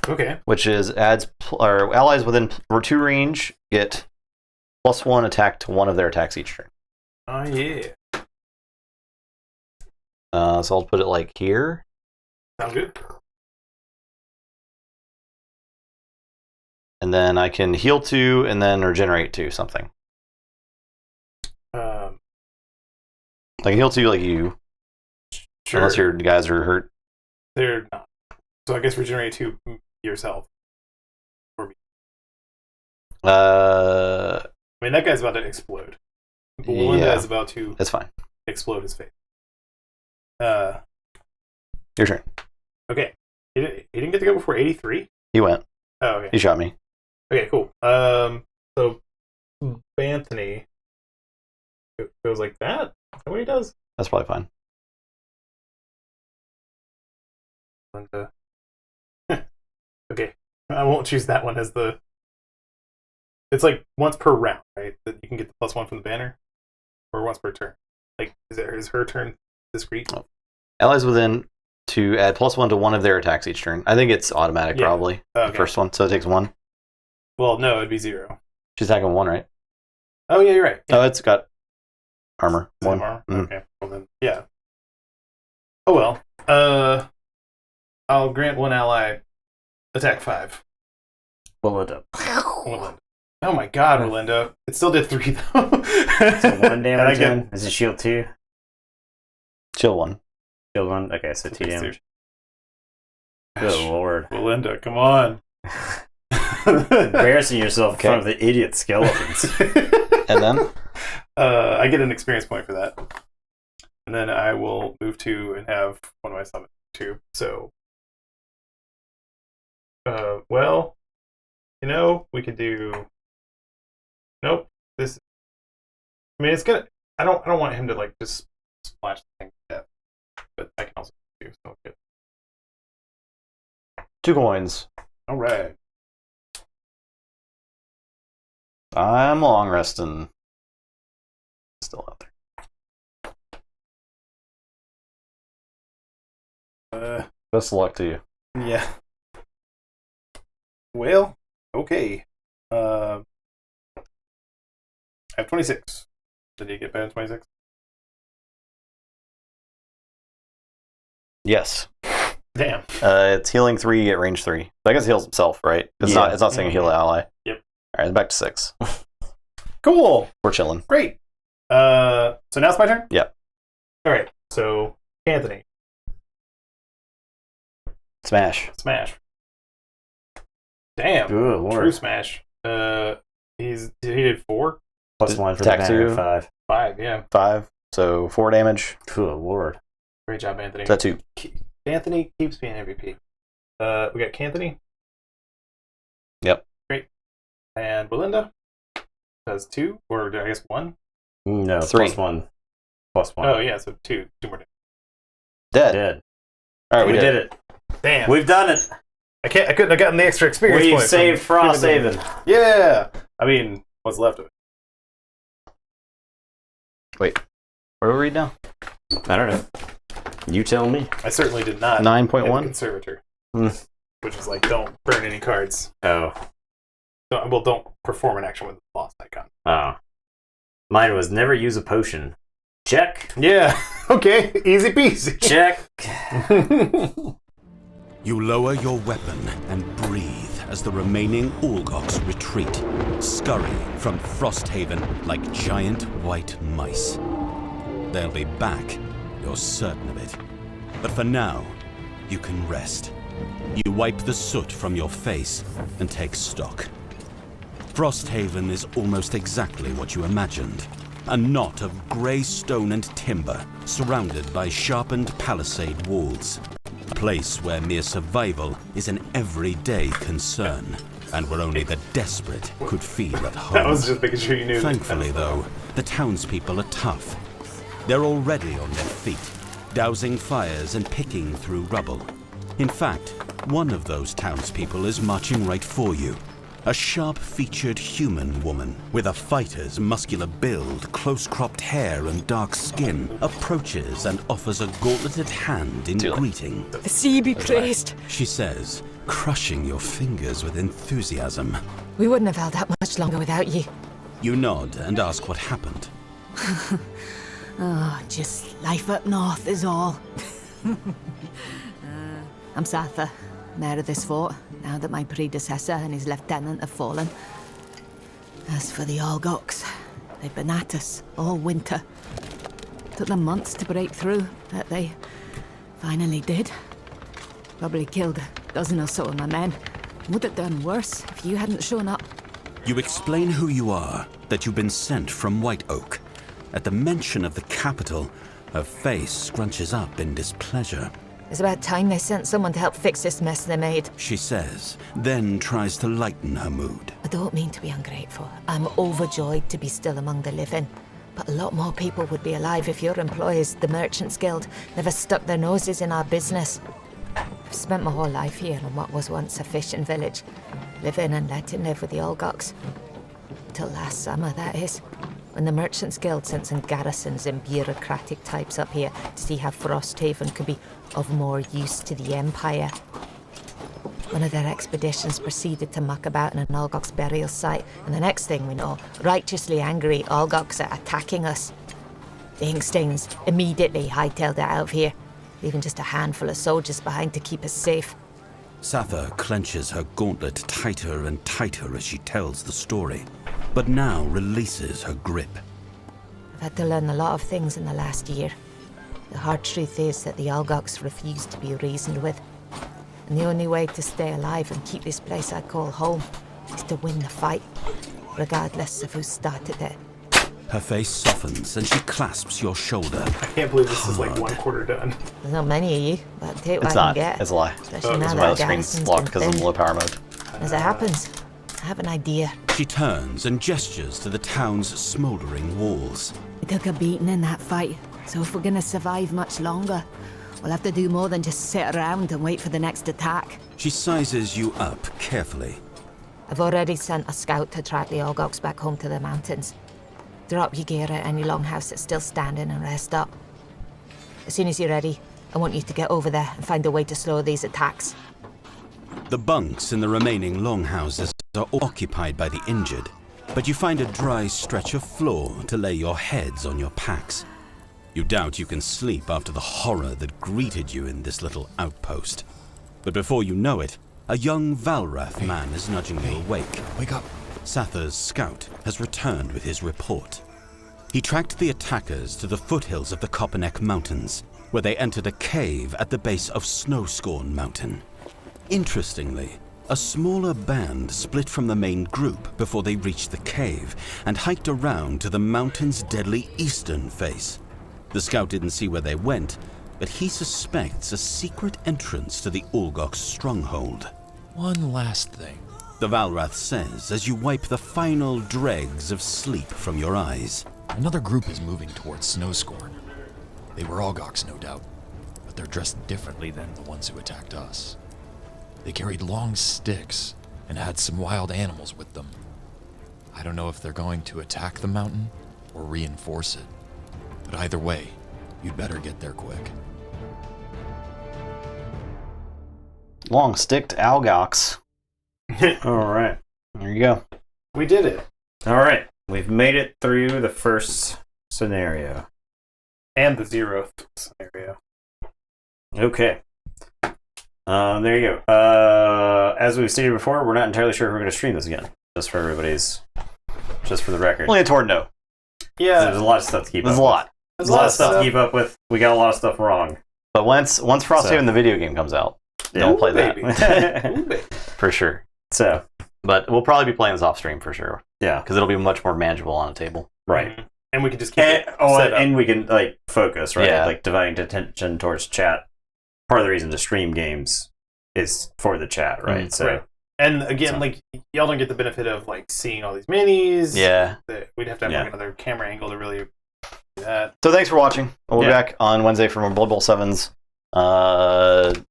Okay. which is adds or allies within 2 range get +1 attack to 1 of their attacks each turn. Oh, yeah. So I'll put it like here. Sounds good. And then I can heal 2 and then regenerate 2 something. I can heal 2 like you, Sure. unless your guys are hurt. They're not. So I guess regenerate 2 yourself. Or me. I mean, that guy's about to explode. Belinda is about to That's fine. explode his face. Your turn. Okay. He didn't get to go before 83? He went. Oh, okay. He shot me. Okay, cool. So Anthony goes like that? Is that what he does? That's probably fine. And, okay. I won't choose that one as the... It's like once per round, right? That you can get the +1 from the banner? Or once per turn? Like, is her turn discrete? Oh. Allies within to add +1 to one of their attacks each turn. I think it's automatic, probably. Okay. The first one, so it takes 1. Well, no, it'd be 0. She's attacking 1, right? Oh, yeah, you're right. Oh, it's got armor. Same 1. armor? Okay. Well, then, yeah. Oh, well. I'll grant one ally attack 5. Belinda. Melinda. Oh my god, Melinda. It still did 3, though. So 1 damage in. Is it shield 2? Chill 1. Shield 1? Okay, so 2 damage. Gosh. Good lord. Melinda, come on. Embarrassing yourself in front of the idiot skeletons. And then? I get an experience point for that. And then I will move 2 and have one of my summons 2. So, well, you know, we could do... Nope. This... I mean, it's gonna... I don't want him to, like, just splash the thing to death. But I can also do so good. 2 coins. Alright. I'm long resting. Still out there. Best of luck to you. Yeah. Well, okay. I have 26. Did you get better than 26? Yes. Damn. It's healing 3 at range 3. I guess it heals himself, right? It's not saying heal an ally. Yep. Alright, back to 6. Cool. We're chilling. Great. So now it's my turn? Yep. Alright, so Anthony. Smash. Smash. Damn. Good lord. True smash. He did 4? +1 for the Attack banner, 2. 5. 5, yeah. 5. So 4 damage. Good lord. Great job, Anthony. Is that 2? Anthony keeps being MVP. We got Canthony. Yep. Great. And Belinda does 2, or I guess 1. No, 3. +1. +1. Oh yeah, so 2 more. Dead. Alright, We did it. Damn. We've done it. I couldn't have gotten the extra experience We've point saved from giving FROSTHAVEN. them- Yeah. I mean, what's left of it? Wait. Where are we now? I don't know. You tell me. I certainly did not. 9.1? Conservator. Hmm. Which is like, don't burn any cards. Oh. Don't perform an action with the lost icon. Oh. Mine was never use a potion. Check. Yeah. Okay. Easy peasy. Check. You lower your weapon and breathe as the remaining Orgoks retreat, scurrying from Frosthaven like giant white mice. They'll be back, you're certain of it. But for now, you can rest. You wipe the soot from your face and take stock. Frosthaven is almost exactly what you imagined. A knot of grey stone and timber, surrounded by sharpened palisade walls. A place where mere survival is an everyday concern, and where only the desperate could feel at home. I was just making sure you knew. Thankfully, though, the townspeople are tough. They're already on their feet, dousing fires and picking through rubble. In fact, one of those townspeople is marching right for you. A sharp-featured human woman with a fighter's muscular build, close-cropped hair and dark skin approaches and offers a gauntleted hand in greeting. The sea be praised. She says, crushing your fingers with enthusiasm. We wouldn't have held out much longer without ye. You nod and ask what happened. Oh, just life up north is all. I'm Satha, mayor of this fort, now that my predecessor and his lieutenant have fallen. As for the Orgoks, they've been at us all winter. Took them months to break through, but they finally did. Probably killed a dozen or so of my men. Would have done worse if you hadn't shown up. You explain who you are, that you've been sent from White Oak. At the mention of the capital, her face scrunches up in displeasure. It's about time they sent someone to help fix this mess they made. She says, then tries to lighten her mood. I don't mean to be ungrateful. I'm overjoyed to be still among the living. But a lot more people would be alive if your employers, the Merchants Guild, never stuck their noses in our business. I've spent my whole life here in what was once a fishing village, living and letting live with the Olgoks. Till last summer, that is. When the Merchants Guild sent some garrisons and bureaucratic types up here to see how Frosthaven could be of more use to the Empire. One of their expeditions proceeded to muck about in an Olgok's burial site, and the next thing we know, righteously angry Olgoks are attacking us. The Inkstains immediately hightailed it out of here, leaving just a handful of soldiers behind to keep us safe. Sather clenches her gauntlet tighter and tighter as she tells the story, but now releases her grip. I've had to learn a lot of things in the last year. The hard truth is that the Olgoks refuse to be reasoned with. And the only way to stay alive and keep this place I call home is to win the fight, regardless of who started it. Her face softens and she clasps your shoulder. I can't believe this is like 1/4 done. There's not many of you, but I'll take what It's I not. can get. It's a lie. Especially now That's that why our the screen's garrison's locked been because of the thinned. low power mode. As it happens, I have an idea. She turns and gestures to the town's smoldering walls. We took a beating in that fight, so if we're gonna survive much longer, we'll have to do more than just sit around and wait for the next attack. She sizes you up carefully. I've already sent a scout to track the Olgoks back home to the mountains. Drop your gear at any longhouse that's still standing and rest up. As soon as you're ready, I want you to get over there and find a way to slow these attacks. The bunks in the remaining longhouses are occupied by the injured, but you find a dry stretch of floor to lay your heads on your packs. You doubt you can sleep after the horror that greeted you in this little outpost. But before you know it, a young Valrath man is nudging you awake. Wake up. Sather's scout has returned with his report. He tracked the attackers to the foothills of the Kopanek Mountains, where they entered a cave at the base of Snowscorn Mountain. Interestingly, a smaller band split from the main group before they reached the cave and hiked around to the mountain's deadly eastern face. The scout didn't see where they went, but he suspects a secret entrance to the Olgok's stronghold. One last thing. The Valrath says as you wipe the final dregs of sleep from your eyes. Another group is moving towards Snowscorn. They were Olgoks, no doubt, but they're dressed differently than the ones who attacked us. They carried long sticks and had some wild animals with them. I don't know if they're going to attack the mountain or reinforce it, but either way, you'd better get there quick. Long-sticked Algox. All right. There you go. We did it. All right. We've made it through the first scenario. And the 0th scenario. Okay. There you go. As we've stated before, we're not entirely sure if we're going to stream this again. Just for the record. Only a toward no. Yeah. There's a lot of stuff to keep There's up a lot. There's a lot of stuff to keep up with. We got a lot of stuff wrong. But once Frosthaven the video game comes out, don't play that. Ooh, baby. For sure. So, But we'll probably be playing this off stream for sure. yeah. Because it'll be much more manageable on a table. Right. And we can just keep it set up. And we can focus, right? Yeah. Like dividing attention towards chat. Part of the reason to stream games is for the chat, right? Mm, so right. And again, y'all don't get the benefit of seeing all these minis. Yeah. We'd have to have another camera angle to really do that. So thanks for watching. We'll be Yeah. back on Wednesday for more Blood Bowl 7s. The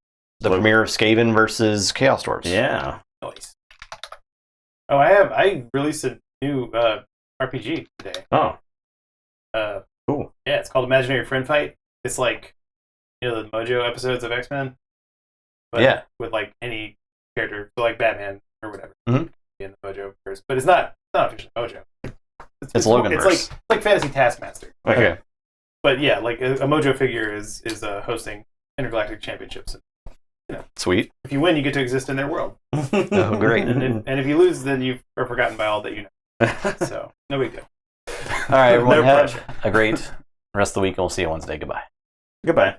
premiere of Skaven versus Chaos Dwarves. yeah. Nice. Oh, I released a new RPG today. Oh, cool. Yeah, it's called Imaginary Friend Fight. It's like, the Mojo episodes of X-Men. But Yeah. with any character, so like Batman or whatever. Mhm. In the Mojo verse. But it's not officially Mojo. It's Loganverse. It's like Fantasy Taskmaster. Okay. But yeah, like a Mojo figure is hosting intergalactic championships. Sweet. If you win, you get to exist in their world. Oh, great. And if you lose, then you are forgotten by all that you know. So, no big deal. All right, everyone, No have pressure. a great rest of the week, and we'll see you Wednesday. Goodbye. Goodbye.